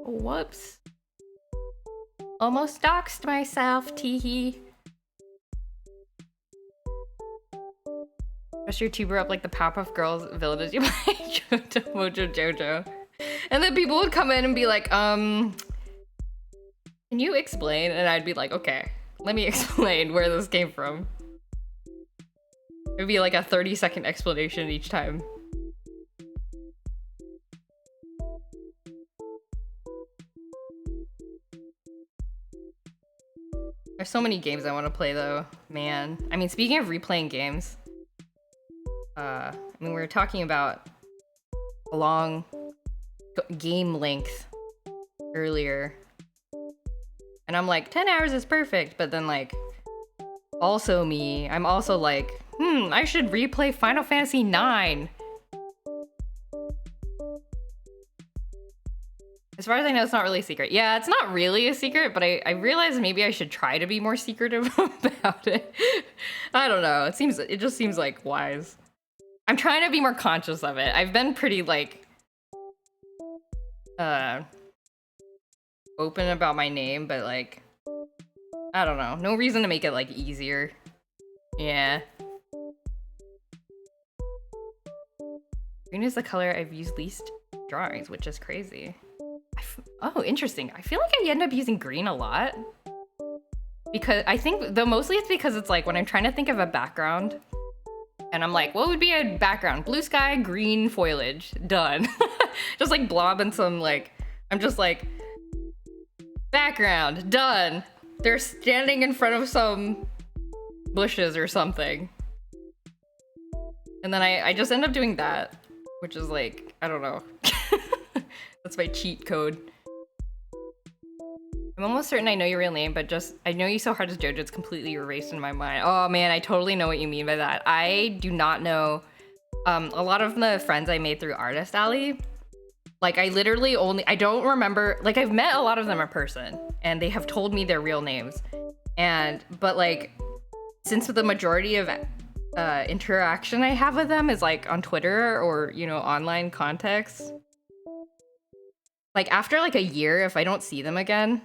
Whoops. Almost doxed myself, teehee. Dress your tuber up like the Powerpuff Girls villages you play Mojo Jojo. And then people would come in and be like, can you explain? And I'd be like, okay, let me explain where this came from. It'd be like a 30-second explanation each time. There's so many games I want to play though, man. I mean, speaking of replaying games, I mean, we were talking about a long game length earlier. And I'm like, 10 hours is perfect, but then like, also me, I'm also like, I should replay Final Fantasy IX. As far as I know, it's not really a secret. Yeah, it's not really a secret, but I realized maybe I should try to be more secretive about it. I don't know. It just seems like wise. I'm trying to be more conscious of it. I've been pretty like open about my name, but like I don't know. No reason to make it like easier. Yeah. Green is the color I've used least drawings, which is crazy. Oh, interesting. I feel like I end up using green a lot. Because I think, though mostly it's because it's like when I'm trying to think of a background, and I'm like, what would be a background? Blue sky, green foliage. Done. Just like blob and some like, I'm just like, background, done. They're standing in front of some bushes or something. And then I just end up doing that, which is like, I don't know. That's my cheat code. I'm almost certain I know your real name, but just, I know you so hard as JoJo, it's completely erased in my mind. Oh man, I totally know what you mean by that. I do not know, a lot of the friends I made through Artist Alley, like I literally I don't remember, like I've met a lot of them in person, and they have told me their real names. But like, since the majority of interaction I have with them is like on Twitter or, you know, online contexts, like after like a year, if I don't see them again,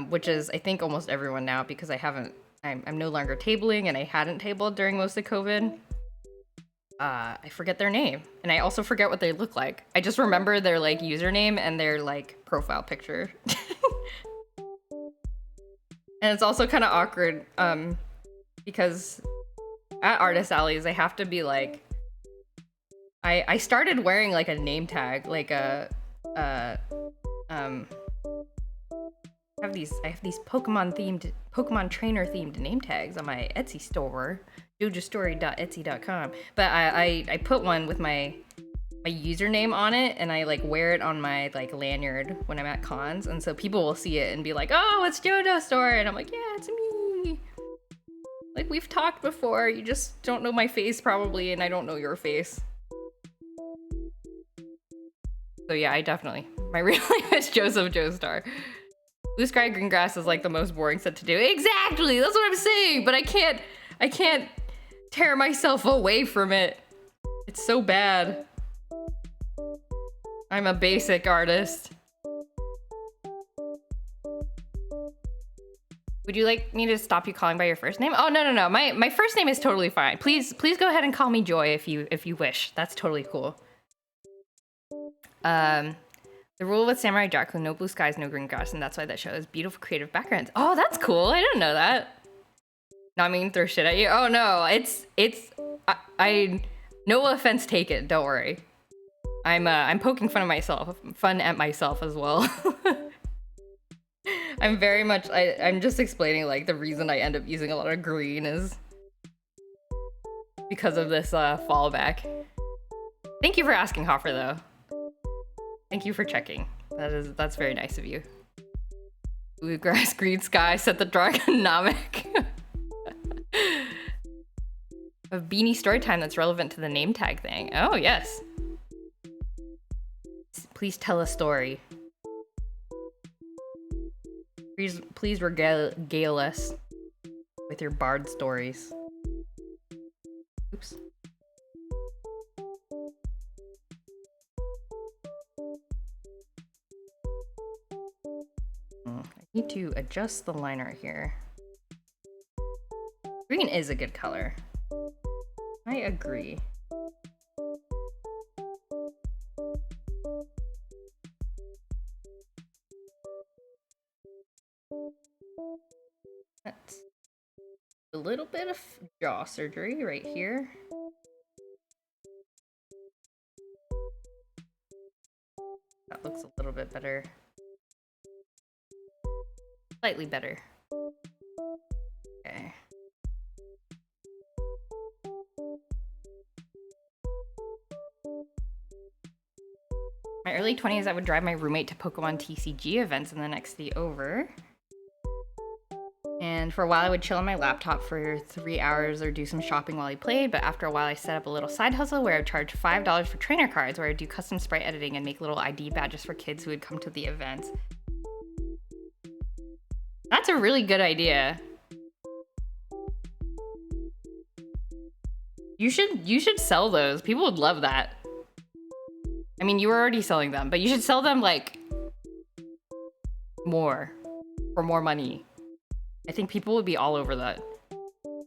which is I think almost everyone now because I'm no longer tabling and I hadn't tabled during most of COVID. I forget their name, and I also forget what they look like. I just remember their like username and their like profile picture. And it's also kind of awkward because at Artist Alleys I have to be like, I started wearing like a name tag, like I have these Pokemon trainer themed name tags on my Etsy store, jojostory.etsy.com. But I put one with my username on it, and I like wear it on my like lanyard when I'm at cons, and so people will see it and be like, oh, it's JoJo Story, and I'm like, yeah, it's me. Like, we've talked before, you just don't know my face probably, and I don't know your face. So yeah, my real name is Joseph Joestar. Blue sky, green grass is like the most boring set to do. Exactly, that's what I'm saying, but I can't tear myself away from it. It's so bad. I'm a basic artist. Would you like me to stop you calling by your first name? Oh, no. My first name is totally fine. Please go ahead and call me Joy if you wish. That's totally cool. The rule with Samurai Jack, no blue skies, no green grass, and that's why that show has beautiful creative backgrounds. Oh, that's cool. I didn't know that. Not mean to throw shit at you. Oh no, I no offense taken. Don't worry. I'm poking fun at myself as well. I'm very much, I'm just explaining like the reason I end up using a lot of green is because of this fallback. Thank you for asking, Hoffer, though. Thank you for checking. That's very nice of you. Blue grass, green sky, set the dragonomic. A beanie story time that's relevant to the name tag thing. Oh, yes. Please tell a story. Please regale us with your bard stories. Oops. I need to adjust the liner here. Green is a good color. I agree. That's a little bit of jaw surgery right here. That looks a little bit better. Slightly better. Okay. My early 20s, I would drive my roommate to Pokemon TCG events in the next city over. And for a while, I would chill on my laptop for 3 hours or do some shopping while he played. But after a while, I set up a little side hustle where I would charge $5 for trainer cards, where I would do custom sprite editing and make little ID badges for kids who would come to the events. That's a really good idea. You should sell those. People would love that. I mean, you were already selling them, but you should sell them like more for more money. I think people would be all over that.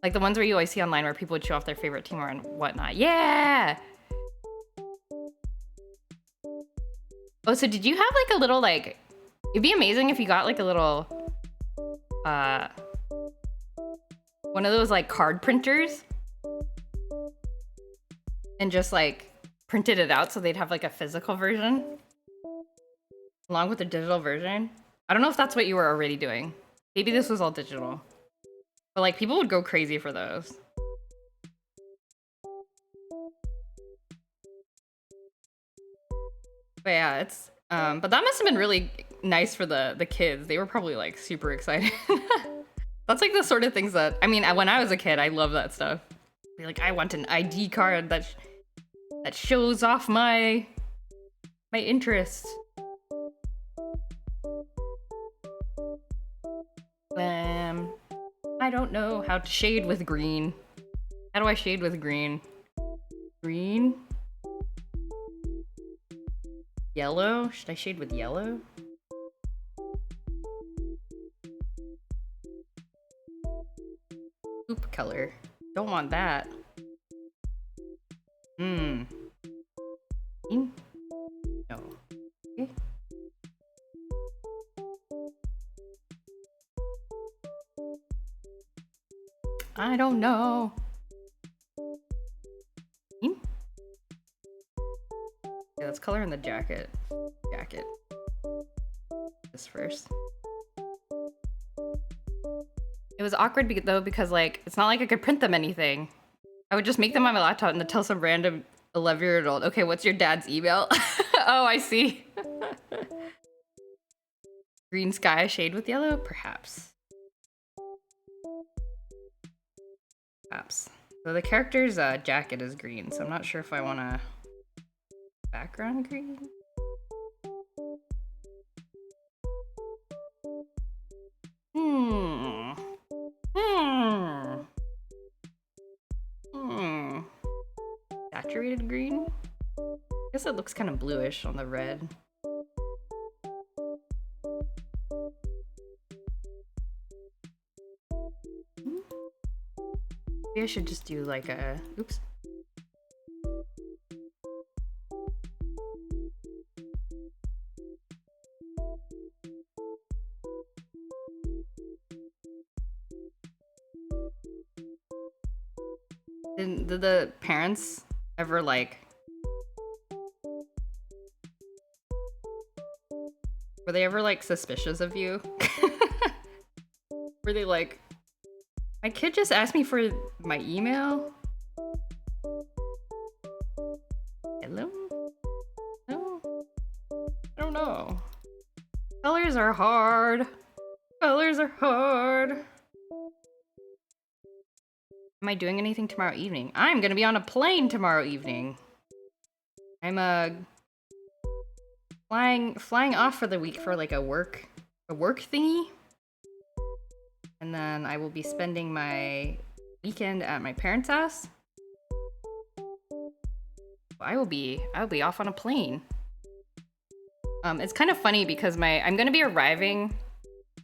Like the ones where you always see online where people would show off their favorite team or and whatnot. Yeah! Oh, so did you have like a little like... It'd be amazing if you got like a little... one of those like card printers. And just like printed it out so they'd have like a physical version. Along with the digital version. I don't know if that's what you were already doing. Maybe this was all digital. But like people would go crazy for those. But yeah, it's but that must have been really nice for the kids. They were probably like super excited. That's like the sort of things that, I mean, when I was a kid, I love that stuff. Be like, I want an ID card that shows off my interests. I don't know how to shade with green. How do I shade with green? Green? Yellow? Should I shade with yellow? Poop color. Don't want that. Green? No. Okay. I don't know. Green? Yeah, let's color in the jacket. This first. It was awkward though because like it's not like I could print them anything. I would just make them on my laptop and then tell some random 11-year-old, okay, what's your dad's email? Oh, I see. Green sky shade with yellow? Perhaps. So the character's jacket is green, so I'm not sure if I want to background green. Saturated green? I guess it looks kind of bluish on the red. Maybe I should just do like a... Oops. Did the parents ever like... Were they ever like suspicious of you? Were they like... My kid just asked me for my email. Hello? No? I don't know. Colors are hard. Colors are hard. Am I doing anything tomorrow evening? I'm gonna be on a plane tomorrow evening. I'm flying off for the week for like a work thingy. And then I will be spending my weekend at my parents' house. I will be off on a plane. It's kind of funny because I'm gonna be arriving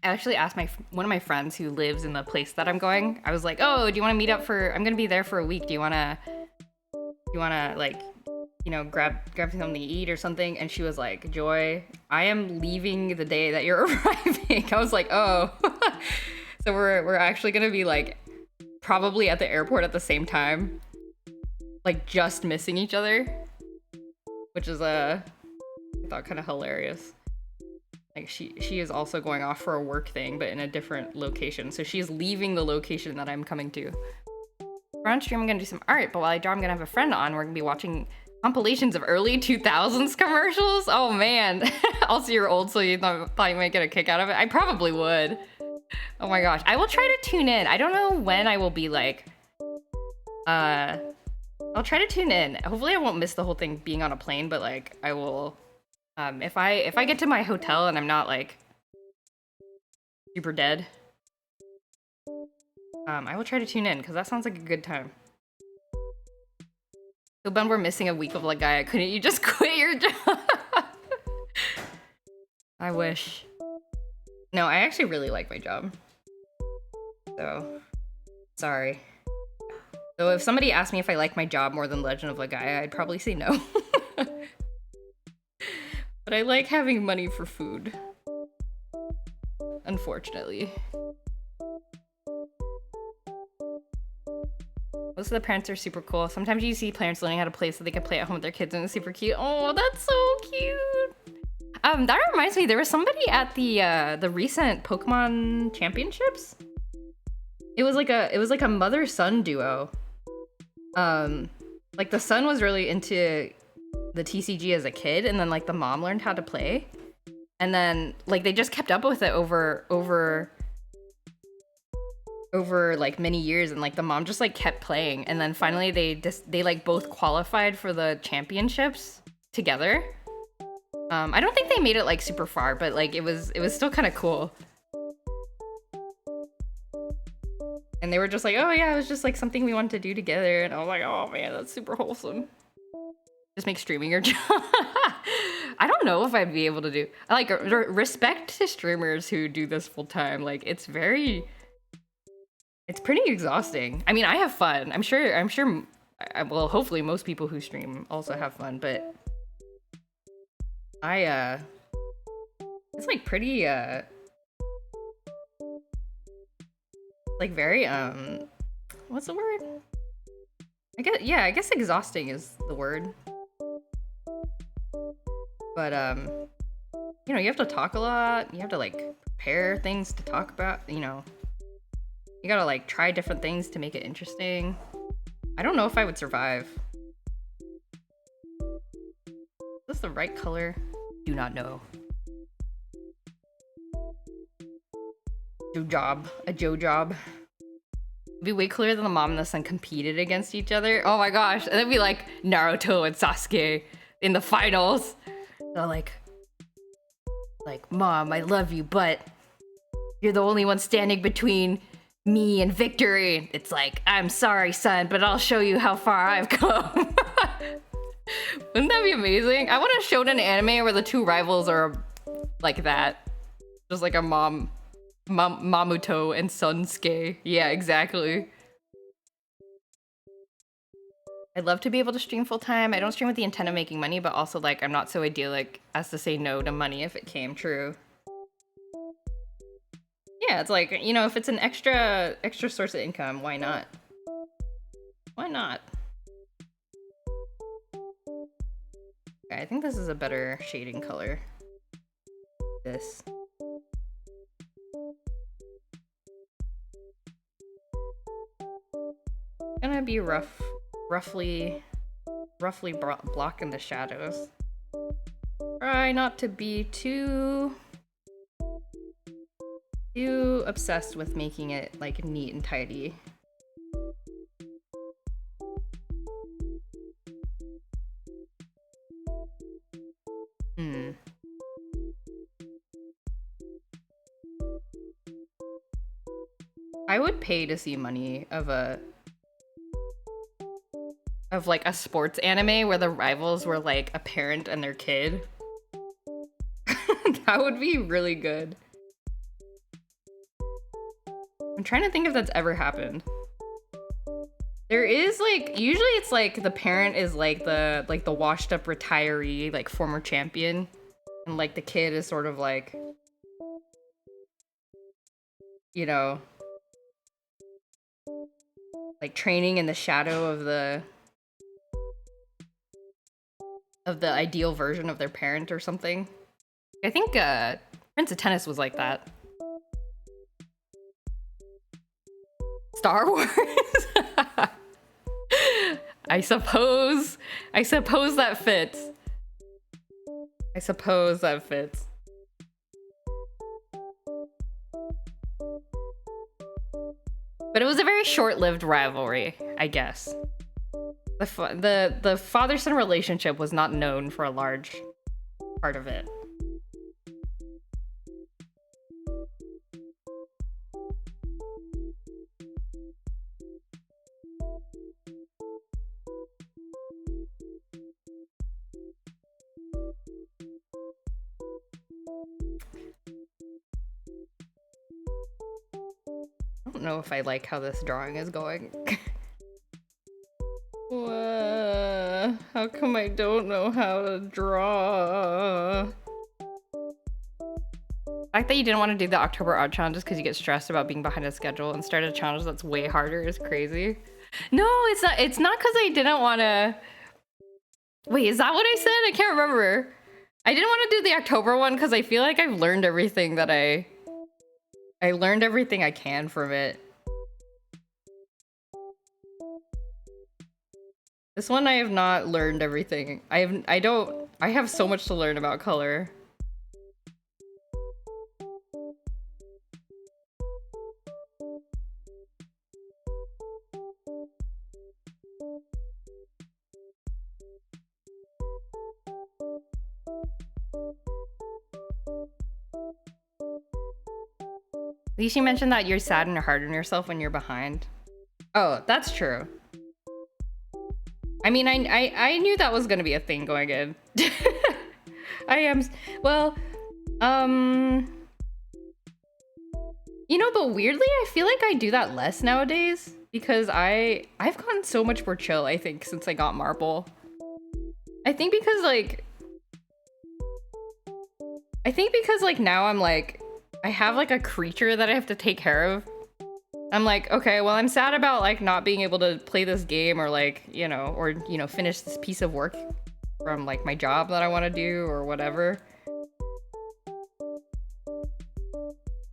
I actually asked one of my friends who lives in the place that I'm going. I was like, "Oh, do you want to meet up for? I'm gonna be there for a week. Do you wanna like, you know, grab something to eat or something?" And she was like, "Joy, I am leaving the day that you're arriving." I was like, "Oh." So we're actually gonna be like probably at the airport at the same time, like just missing each other, which is I thought kind of hilarious. Like she is also going off for a work thing, but in a different location. So she's leaving the location that I'm coming to. For on stream, I'm gonna do some art, but while I draw, I'm gonna have a friend on. We're gonna be watching compilations of early 2000s commercials. Oh man. Also, you're old, so you thought you might get a kick out of it. I probably would. Oh my gosh. I will try to tune in. I don't know when I will be like, I'll try to tune in. Hopefully I won't miss the whole thing being on a plane, but like I will, if I get to my hotel and I'm not like super dead, I will try to tune in because that sounds like a good time. So Ben, we're missing a week of like, guy, couldn't you just quit your job? I wish. No, I actually really like my job. So, sorry. So if somebody asked me if I like my job more than Legend of Legaia, I'd probably say no. But I like having money for food. Unfortunately. Most of the parents are super cool. Sometimes you see parents learning how to play so they can play at home with their kids and it's super cute. Oh, that's so cute. That reminds me, there was somebody at the recent Pokemon Championships. It was like a mother-son duo. Like the son was really into the TCG as a kid, and then like the mom learned how to play, and then like they just kept up with it over like many years, and like the mom just like kept playing, and then finally they like both qualified for the championships together. I don't think they made it like super far, but like it was still kind of cool. And they were just like, oh yeah, it was just like something we wanted to do together. And I was like, oh man, that's super wholesome. Just make streaming your job. I don't know if I'd be able to do. I like respect to streamers who do this full time. Like it's pretty exhausting. I mean, I have fun. I'm sure, well, hopefully most people who stream also have fun, but it's like pretty, like very, what's the word? I guess exhausting is the word. But, you know, you have to talk a lot. You have to like prepare things to talk about, you know. You gotta like try different things to make it interesting. I don't know if I would survive. Is this the right color? Do not know. A Joe job. It'd be way cooler than the mom and the son competed against each other. Oh my gosh. And it'd be like Naruto and Sasuke in the finals. They're like, Mom, I love you, but you're the only one standing between me and victory. It's like, I'm sorry, son, but I'll show you how far I've come. Wouldn't that be amazing? I want a shonen anime where the two rivals are like that. Just like a Mamuto and Sunsuke. Yeah, exactly. I'd love to be able to stream full time. I don't stream with the intent of making money, but also like I'm not so idyllic as to say no to money if it came true. Yeah, it's like, you know, if it's an extra source of income, why not? Why not? Okay, I think this is a better shading color. This. Gonna be roughly blocking the shadows. Try not to be too obsessed with making it like neat and tidy. I would pay to see money of like a sports anime where the rivals were like a parent and their kid. That would be really good. I'm trying to think if that's ever happened. There is like, usually it's like the parent is like the washed up retiree, like former champion. And like the kid is sort of like, you know, like training in the shadow of the ideal version of their parent or something. I think Prince of Tennis was like that. Star Wars? I suppose that fits. I suppose that fits. But it was a very short-lived rivalry, I guess. The father-son relationship was not known for a large part of it. I don't know if I like how this drawing is going. How come I don't know how to draw? The fact that you didn't want to do the October Odd Challenge just because you get stressed about being behind a schedule and start a challenge that's way harder is crazy. No, it's not. It's not because I didn't want to. Wait, is that what I said? I can't remember. I didn't want to do the October one because I feel like I've learned everything that I learned everything I can from it. This one I have not learned everything. I have so much to learn about color. At least you mentioned that you're sad and hard on yourself when you're behind. Oh, that's true. I mean, I knew that was gonna be a thing going in. I am, well, you know, but weirdly, I feel like I do that less nowadays because I've gotten so much more chill, I think, since I got Marble. I think because like now I'm like, I have like a creature that I have to take care of. I'm like, okay, well, I'm sad about like not being able to play this game or like, you know, or, you know, finish this piece of work from like my job that I want to do or whatever.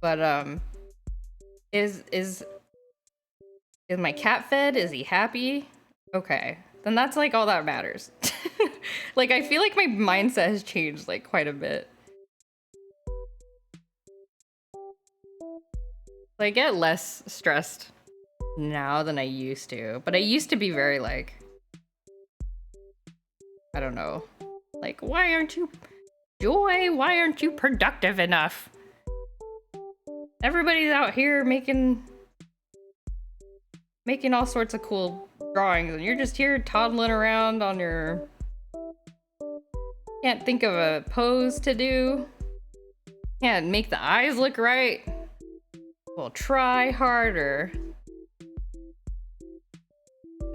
But, is my cat fed? Is he happy? Okay, then that's like all that matters. Like, I feel like my mindset has changed like quite a bit. I get less stressed now than I used to, but I used to be very like, I don't know, like, why aren't you, Joy, why aren't you productive enough? Everybody's out here making all sorts of cool drawings and you're just here toddling around on your, can't think of a pose to do, can't make the eyes look right. Well, try harder.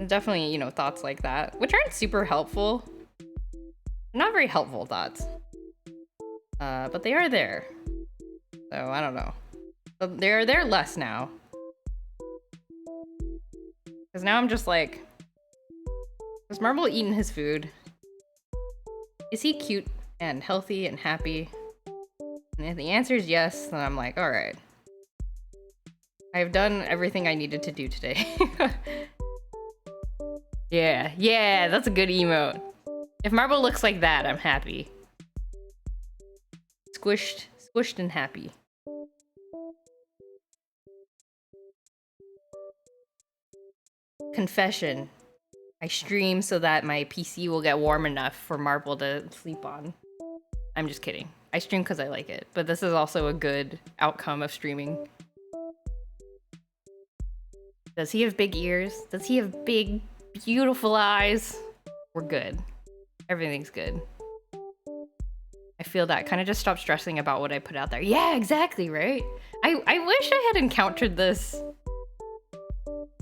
Definitely, you know, thoughts like that, which aren't super helpful. Not very helpful thoughts. But they are there. So, I don't know. But they're less now. Because now I'm just like, is Marble eating his food? Is he cute and healthy and happy? And if the answer is yes, then I'm like, alright. I've done everything I needed to do today. Yeah, that's a good emote. If Marble looks like that, I'm happy. Squished and happy. Confession. I stream so that my PC will get warm enough for Marble to sleep on. I'm just kidding. I stream because I like it, but this is also a good outcome of streaming. Does he have big ears? Does he have big, beautiful eyes? We're good. Everything's good. feel that. Kind of just stop stressing about what I put out there. Yeah, exactly, right? I wish I had encountered this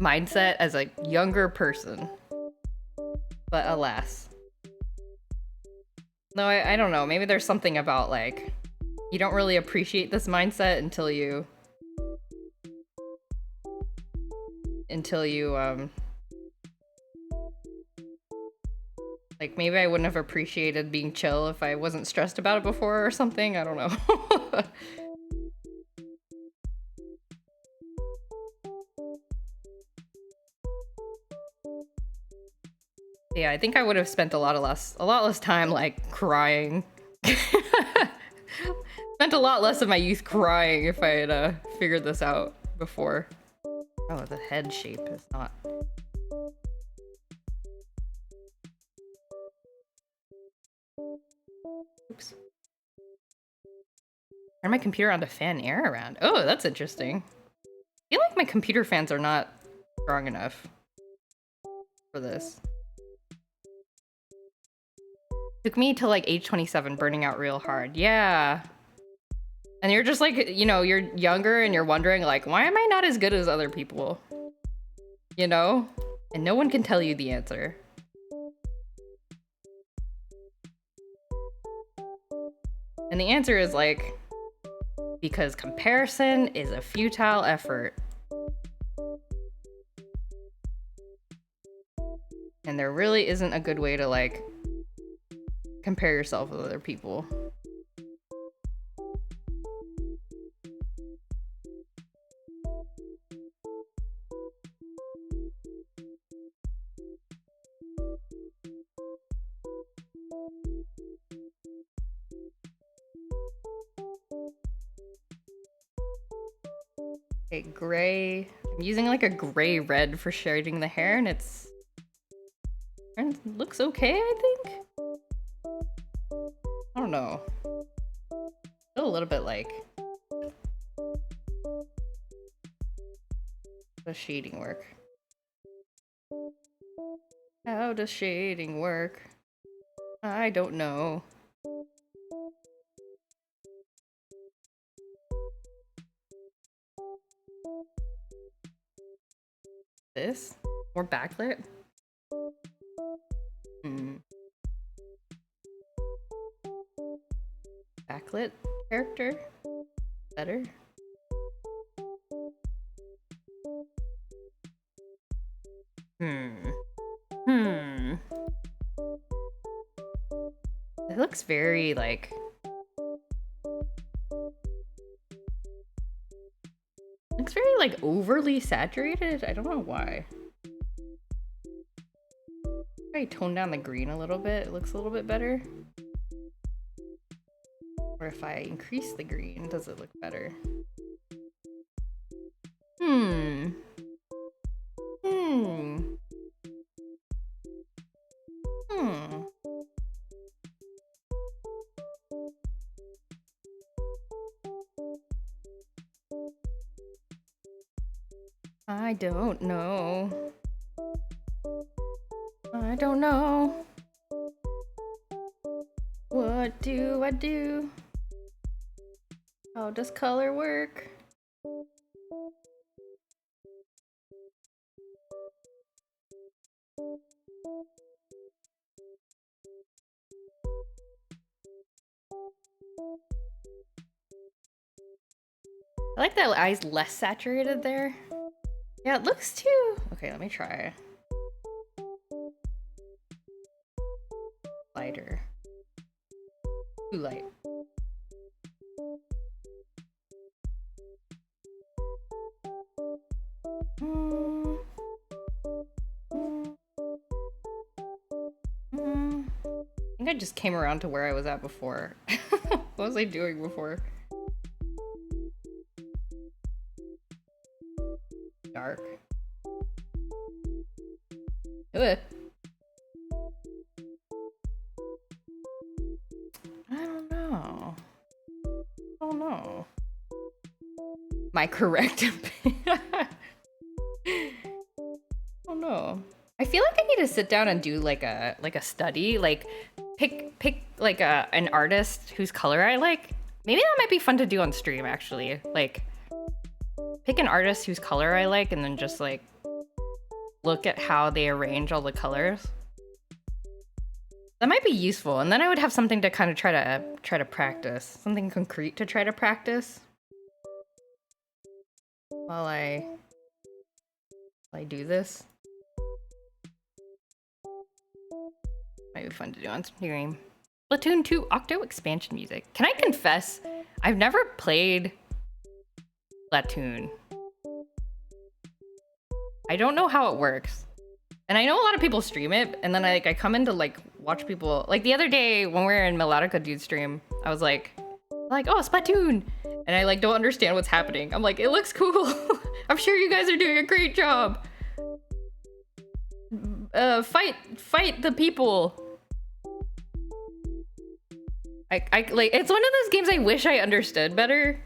mindset as a younger person. But alas. No, I don't know. Maybe there's something about, like, you don't really appreciate this mindset until you like, maybe I wouldn't have appreciated being chill if I wasn't stressed about it before or something. I don't know. Yeah, I think I would have spent a lot less time, like, crying. Spent a lot less of my youth crying if I had figured this out before. Oh, the head shape is not... Oops. Turn my computer on to fan air around. Oh, that's interesting. I feel like my computer fans are not strong enough for this. Took me to like age 27, burning out real hard. Yeah. And you're just like, you know, you're younger and you're wondering like, why am I not as good as other people? You know? And no one can tell you the answer. And the answer is like, because comparison is a futile effort. And there really isn't a good way to like compare yourself with other people. Okay, gray. I'm using like a gray red for shading the hair and it looks okay, I think. I don't know. Still a little bit like... How does shading work? How does shading work? I don't know. This? More backlit? Backlit character? Better? It looks very, like... Looks very, like, overly saturated? I don't know why. If I tone down the green a little bit, it looks a little bit better. Or if I increase the green, does it look better? I don't know. I don't know. What do I do? How does color work? I like that eye's less saturated there. Yeah, it looks too... Okay, let me try. Lighter. Too light. I think I just came around to where I was at before. What was I doing before? Dark. Ugh. I don't know. I don't know. My correct opinion. Oh no. I feel like I need to sit down and do like a study, like pick like an artist whose color I like. Maybe that might be fun to do on stream actually. Like pick an artist whose color I like and then just like look at how they arrange all the colors. That might be useful, and then I would have something to kind of try to practice, something concrete to try to practice while I do this. Might be fun to do on stream. Splatoon 2 Octo expansion music. Can I confess? I've never played Splatoon. I don't know how it works. And I know a lot of people stream it, and then I come in to like watch people. Like the other day when we were in Melodica Dude stream, I was like, oh, Splatoon! And I like don't understand what's happening. I'm like, it looks cool. I'm sure you guys are doing a great job. Fight the people. I like, it's one of those games I wish I understood better.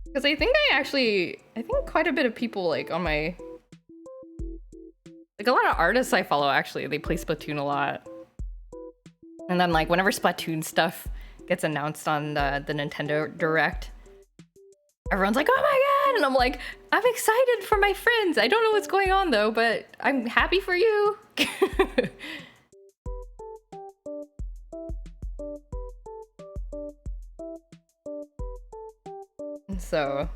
Because I think quite a bit of people like on my, like a lot of artists I follow actually, they play Splatoon a lot. And then like whenever Splatoon stuff gets announced on the Nintendo Direct, everyone's like, oh my god! And I'm like, I'm excited for my friends. I don't know what's going on though, but I'm happy for you. And so,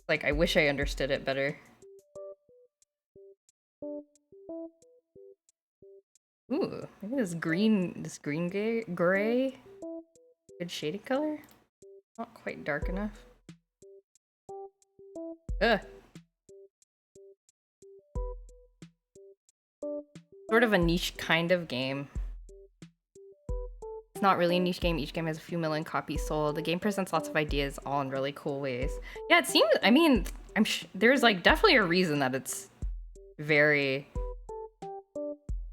like, I wish I understood it better. Ooh, maybe this green gray, good shading color. Not quite dark enough. Ugh. Sort of a niche kind of game. It's not really a niche game. Each game has a few million copies sold. The game presents lots of ideas, all in really cool ways. Yeah, it seems. I mean, there's like definitely a reason that it's very,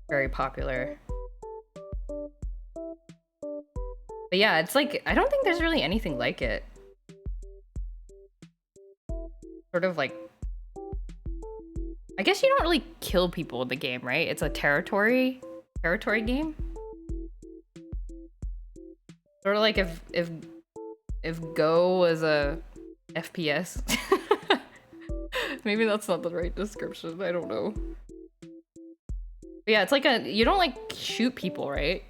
very popular. But yeah, it's like I don't think there's really anything like it. Sort of like, I guess you don't really kill people in the game, right? It's a territory game. Sort of like if Go was a FPS. Maybe that's not the right description. I don't know. But yeah, it's like you don't like shoot people, right?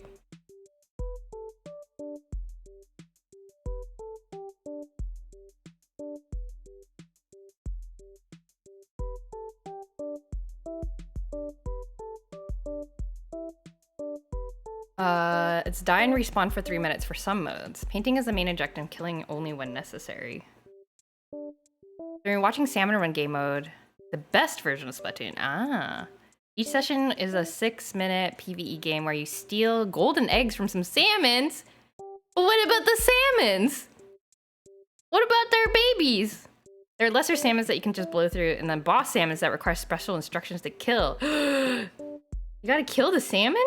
It's die and respawn for 3 minutes for some modes. Painting is the main objective, killing only when necessary. During watching Salmon Run game mode, the best version of Splatoon. Ah. Each session is a 6-minute PvE game where you steal golden eggs from some salmons. But what about the salmons? What about their babies? There are lesser salmons that you can just blow through, and then boss salmons that require special instructions to kill. You gotta kill the salmon?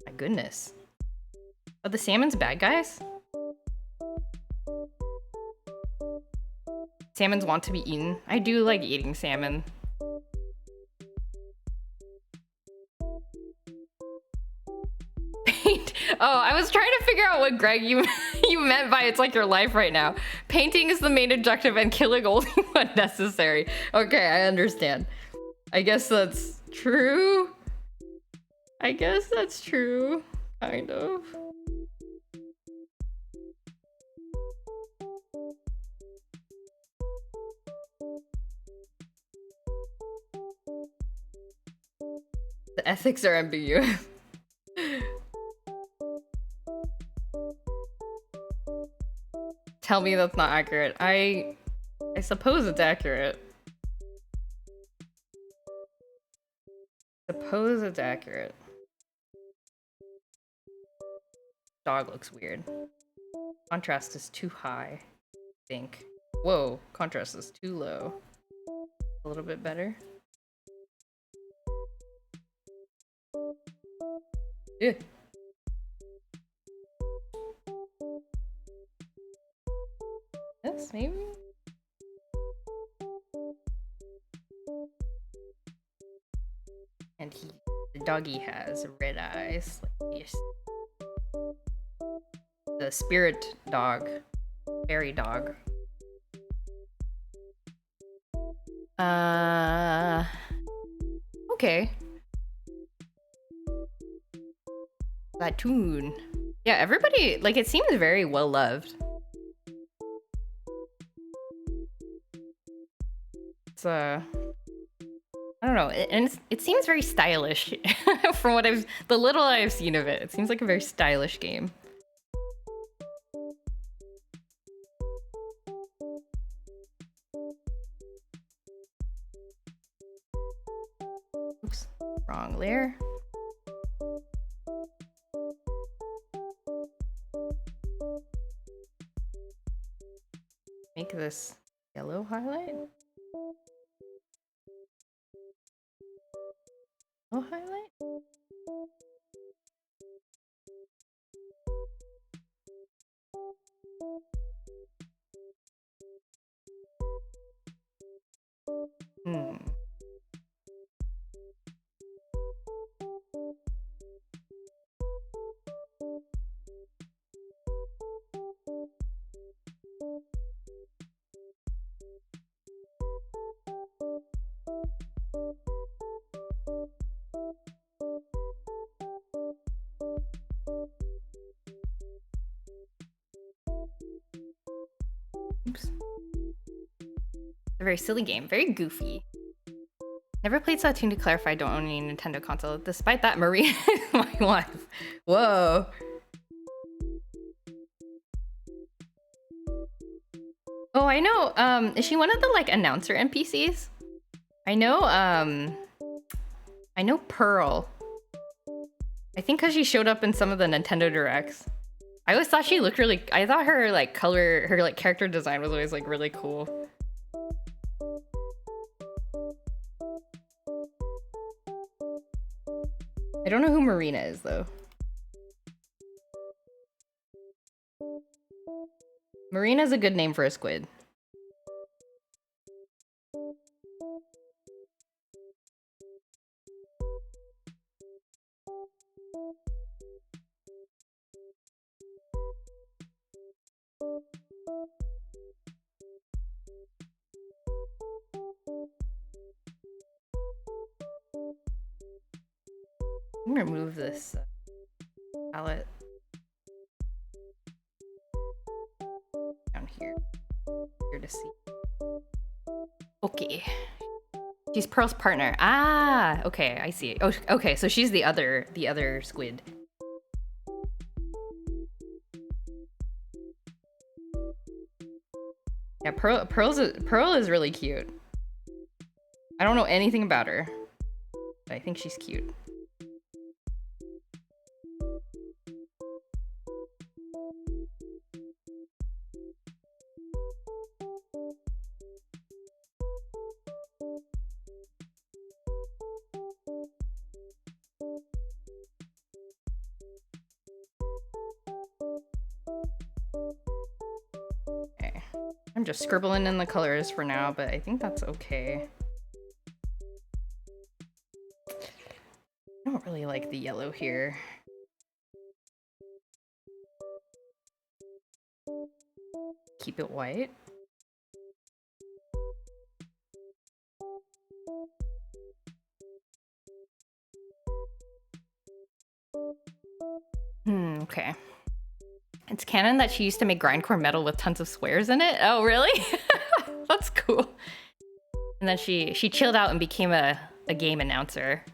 My goodness. Are the salmons bad guys? Salmons want to be eaten. I do like eating salmon. Paint. Oh, I was trying to figure out what Greg you meant by it's like your life right now. Painting is the main objective and killing only when necessary. Okay, I understand. I guess that's true. I guess that's true. Kind of. The ethics are ambiguous. Tell me that's not accurate. I suppose it's accurate. Suppose it's accurate. Dog looks weird. Contrast is too high, I think. Whoa, contrast is too low. A little bit better. Yeah. This maybe? doggy has red eyes. Yes. The spirit dog. Fairy dog. Okay. Platoon. Yeah, everybody, like, it seems very well loved. It's, I don't know, and it seems very stylish from what the little I've seen of it. It seems like a very stylish game. Oops, wrong layer. Make this yellow highlight. Oh, highlight? Hmm. Oops. A very silly game, very goofy. Never played Splatoon, to clarify, don't own any Nintendo console. Despite that, Maria is my wife. Whoa. Oh, I know. Is she one of the like announcer NPCs? I know Pearl. I think because she showed up in some of the Nintendo Directs. I always thought she looked really, I thought her like her like character design was always like really cool. I don't know who Marina is though. Marina's a good name for a squid. I'm gonna remove this palette down here to see. Okay. She's Pearl's partner. Ah, okay, I see. Oh, okay, so she's the other squid. Yeah, Pearl is really cute. I don't know anything about her, but I think she's cute. Okay, I'm just scribbling in the colors for now, but I think that's okay. I don't really like the yellow here. Keep it white. Okay. It's canon that she used to make grindcore metal with tons of swears in it. Oh, really? That's cool. And then she chilled out and became a game announcer.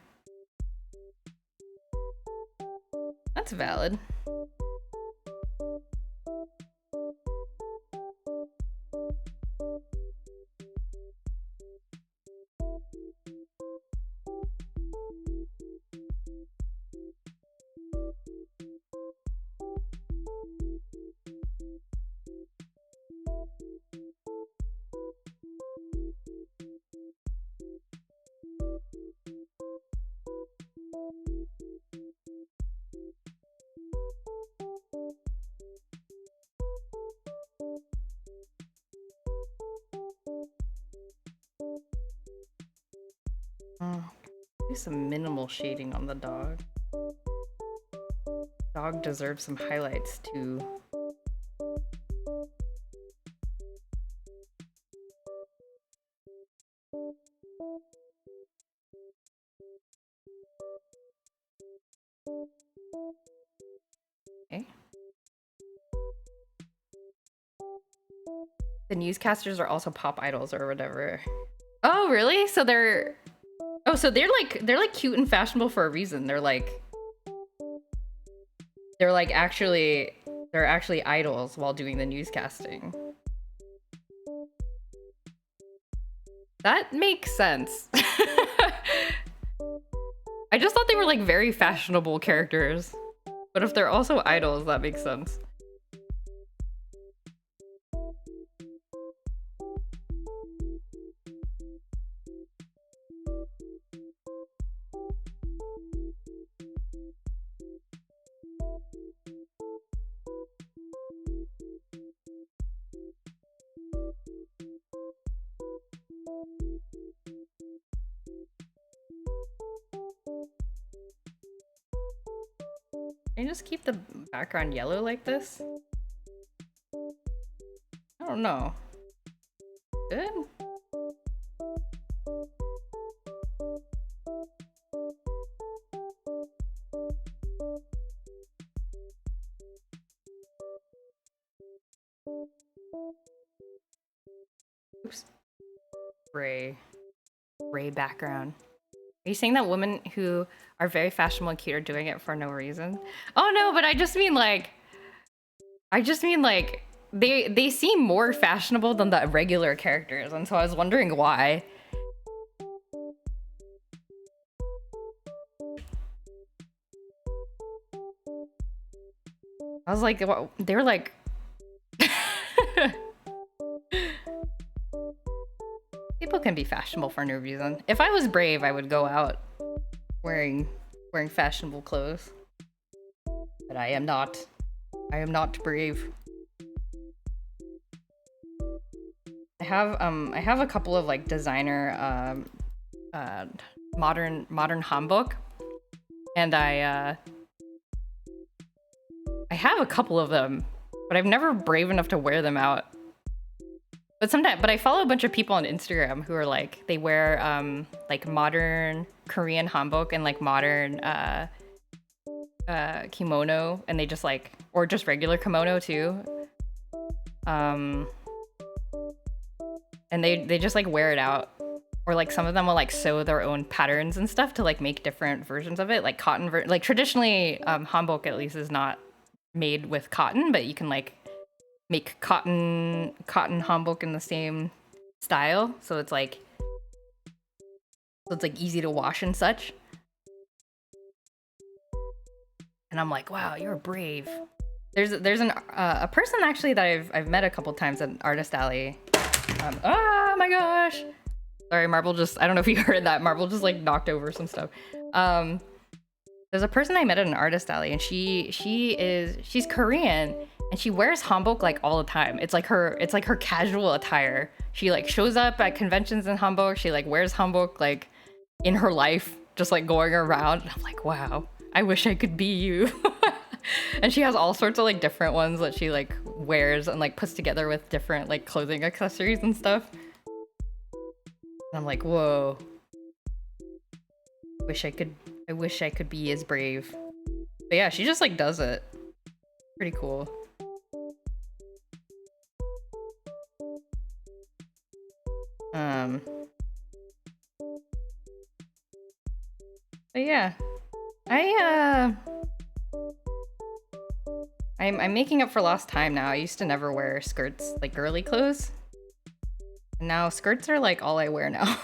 That's valid. Do some minimal shading on the dog. Dog deserves some highlights too. Okay. The newscasters are also pop idols or whatever. Oh, really? So they're like cute and fashionable for a reason. They're actually idols while doing the newscasting. That makes sense. I just thought they were like very fashionable characters. But if they're also idols, that makes sense. Can you just keep the background yellow like this? I don't know. Good? Oops. Gray background. Are you saying that women who are very fashionable and cute are doing it for no reason? Oh no, but I just mean like they seem more fashionable than the regular characters, and so I was wondering why. I was like, they were like people can be fashionable for no reason. If I was brave, I would go out wearing fashionable clothes. But I am not. I am not brave. I have a couple of like designer modern hanbok, and I have a couple of them, but I'm never brave enough to wear them out. But I follow a bunch of people on Instagram who are like, they wear like modern Korean hanbok and like modern kimono, and they just like, or just regular kimono too. And they just like wear it out. Or like some of them will like sew their own patterns and stuff to like make different versions of it, like cotton like traditionally hanbok at least is not made with cotton, but you can like make cotton hanbok in the same style, so it's like easy to wash and such. And I'm like, wow, you're brave. There's a person actually that I've met a couple times at Artist Alley. Oh my gosh, sorry, Marble just, I don't know if you heard that, Marble just like knocked over some stuff. There's a person I met at an Artist Alley, and she's Korean, and she wears hanbok like all the time. It's like her casual attire. She like shows up at conventions in hanbok. She like wears hanbok like in her life, just like going around. And I'm like, wow, I wish I could be you. And she has all sorts of like different ones that she like wears and like puts together with different like clothing accessories and stuff. And I'm like, whoa. I wish I could be as brave. But yeah, she just like does it. Pretty cool. But yeah, I'm making up for lost time now. I used to never wear skirts, like girly clothes. And now skirts are like all I wear now.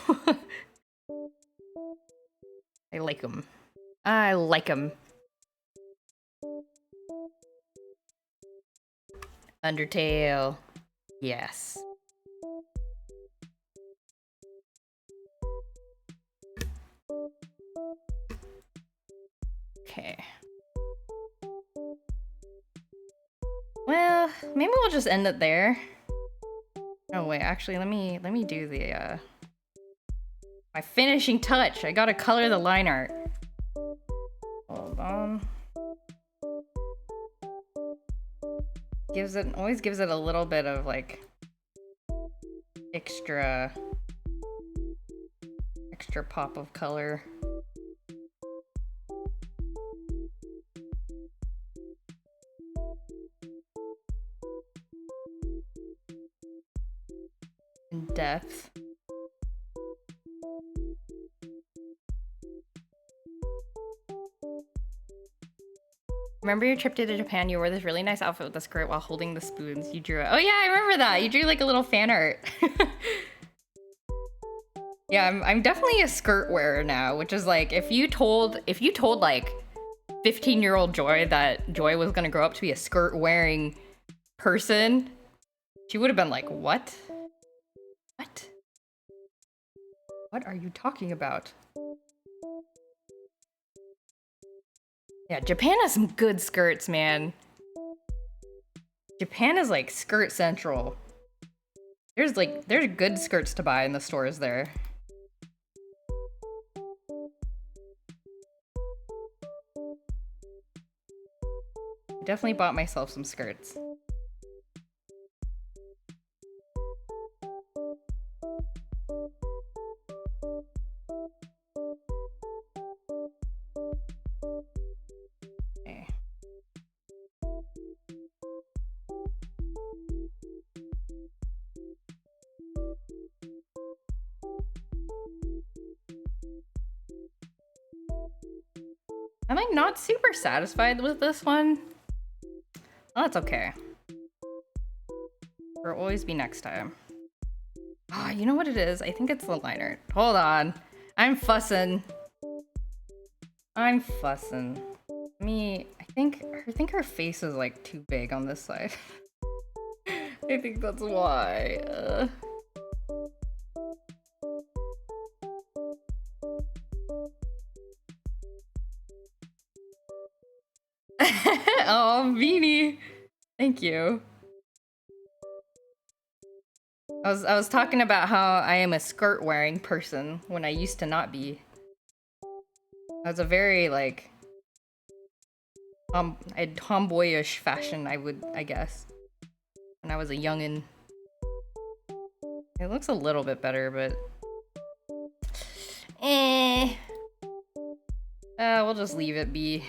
I like them. I like them. Undertale. Yes. Okay. Well, maybe we'll just end it there. Oh wait, actually let me do the My finishing touch. I gotta color the line art. Hold on. Always gives it a little bit of like extra pop of color. And depth. Remember your trip to Japan? You wore this really nice outfit with a skirt while holding the spoons. You drew it. Oh yeah, I remember that. You drew like a little fan art. Yeah, I'm definitely a skirt wearer now, which is like if you told like 15-year-old Joy that Joy was gonna grow up to be a skirt wearing person, she would have been like, "What? What? What are you talking about?" Yeah, Japan has some good skirts, man. Japan is like skirt central. There's good skirts to buy in the stores there. I definitely bought myself some skirts. Okay. I'm like not super satisfied with this one. Oh, that's okay. There'll always be next time. Ah, oh, you know what it is? I think it's the liner. Hold on. I'm fussing. I think her face is like too big on this side. I think that's why. Oh, Beanie. Thank you. I was talking about how I am a skirt wearing person when I used to not be. I was a very like tomboyish fashion, I guess. When I was a youngin'. It looks a little bit better, but we'll just leave it be.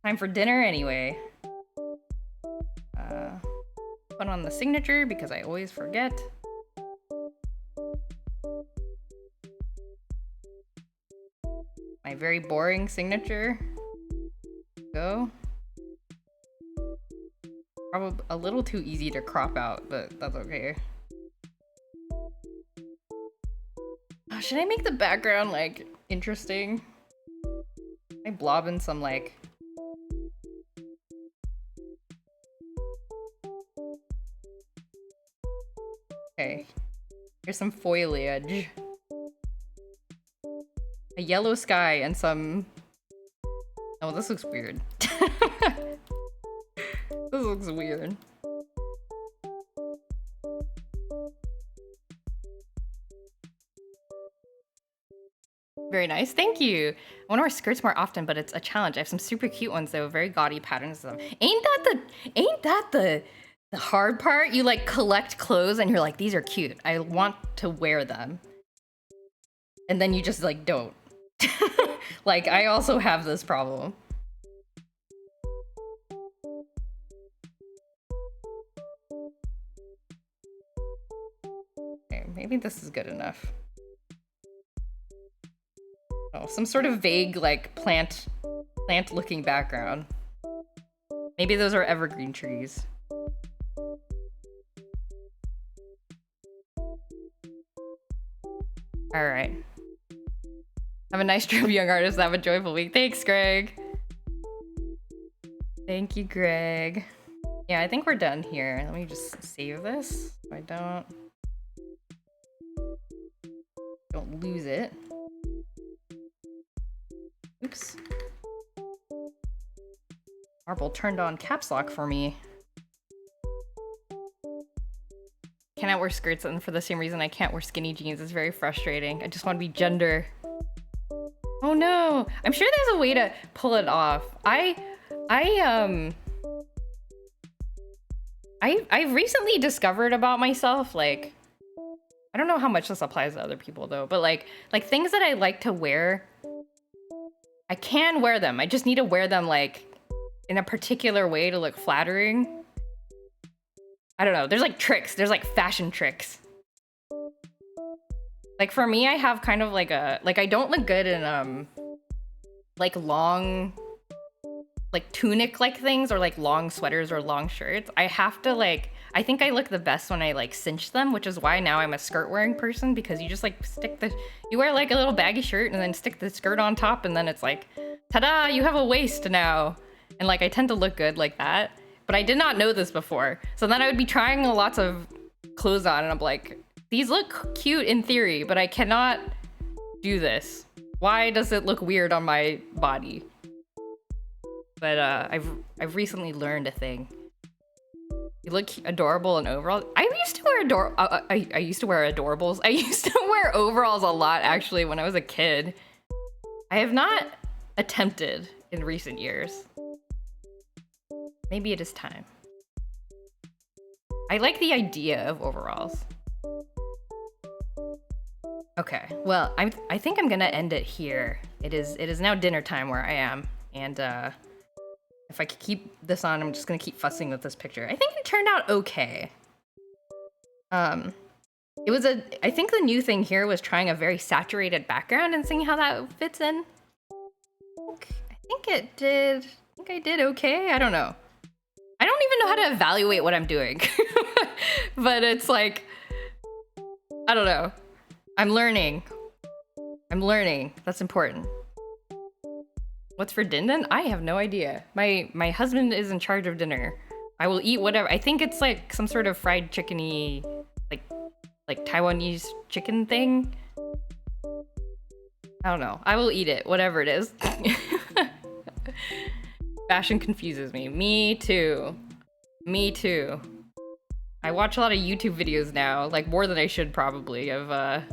Time for dinner anyway. Put on the signature because I always forget. My very boring signature. Go. Probably a little too easy to crop out, but that's okay. Oh, should I make the background like interesting? I blob in some like okay. Here's some foliage. A yellow sky and some... Oh, this looks weird. This looks weird. Very nice, thank you. I want to wear skirts more often, but it's a challenge. I have some super cute ones though, very gaudy patterns of them. Ain't that the hard part? You like collect clothes and you're like, these are cute. I want to wear them. And then you just like don't. Like I also have this problem. Okay, maybe this is good enough. Oh, some sort of vague like plant looking background. Maybe those are evergreen trees. All right. Have a nice trip, young artist. Have a joyful week. Thanks, Greg. Thank you, Greg. Yeah, I think we're done here. Let me just save this so I don't lose it. Oops. Marble turned on caps lock for me. Can cannot wear skirts, and for the same reason I can't wear skinny jeans. It's very frustrating. I just want to be gender. Oh no! I'm sure there's a way to pull it off. I've recently discovered about myself, like, I don't know how much this applies to other people though, but like things that I like to wear, I can wear them. I just need to wear them like in a particular way to look flattering. I don't know. There's like tricks. There's like fashion tricks. Like for me, I have kind of like a, like I don't look good in like long, like tunic like things or like long sweaters or long shirts. I have to like, I think I look the best when I like cinch them, which is why now I'm a skirt wearing person, because you just like stick the, you wear like a little baggy shirt and then stick the skirt on top, and then it's like, ta-da, you have a waist now. And like I tend to look good like that, but I did not know this before. So then I would be trying lots of clothes on and I'm like, these look cute in theory, but I cannot do this. Why does it look weird on my body? But I've recently learned a thing. You look adorable in overalls. I used to wear I used to wear adorables. I used to wear overalls a lot actually when I was a kid. I have not attempted in recent years. Maybe it is time. I like the idea of overalls. Okay, well, I think I'm gonna end it here. It is now dinner time where I am, and if I could keep this on, I'm just gonna keep fussing with this picture. I think it turned out okay. It was I think the new thing here was trying a very saturated background and seeing how that fits in. I think I did okay. I don't know. I don't even know how to evaluate what I'm doing. But it's like, I don't know. I'm learning. That's important. What's for dinner? I have no idea. My husband is in charge of dinner. I will eat whatever. I think it's like some sort of fried chickeny, like Taiwanese chicken thing. I don't know. I will eat it, whatever it is. Fashion confuses me. Me too. Me too. I watch a lot of YouTube videos now, like more than I should probably, of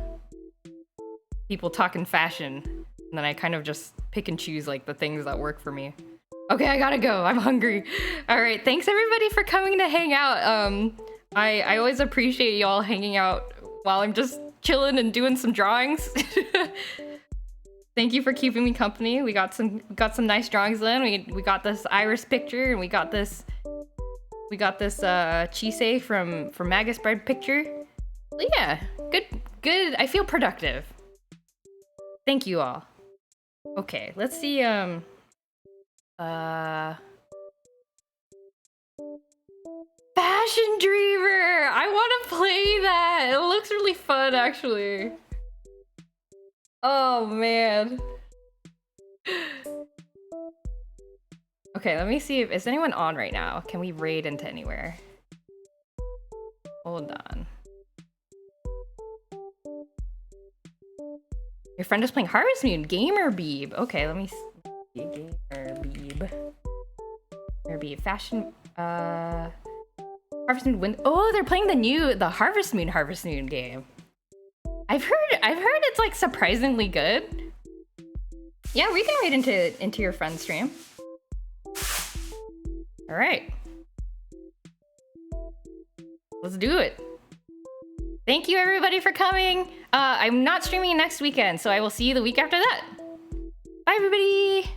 people talking fashion. And then I kind of just pick and choose like the things that work for me. Okay, I gotta go. I'm hungry. All right, thanks everybody for coming to hang out. I always appreciate y'all hanging out while I'm just chilling and doing some drawings. Thank you for keeping me company. We got some nice drawings in. We got this iris picture, and we got this Chisei from Magus Bread picture. But yeah, good. I feel productive. Thank you all. Okay, let's see. Fashion Dreamer! I want to play that! It looks really fun, actually. Oh, man. Okay, let me see if... Is anyone on right now? Can we raid into anywhere? Hold on. Your friend is playing Harvest Moon. Gamer Beeb. Okay, let me see. Gamer Beeb. Gamer Beeb. Fashion... Harvest Moon Oh, they're playing the Harvest Moon game. I've heard it's like surprisingly good. Yeah, we can raid into your friend's stream. All right. Let's do it. Thank you everybody for coming. I'm not streaming next weekend, so I will see you the week after that. Bye everybody.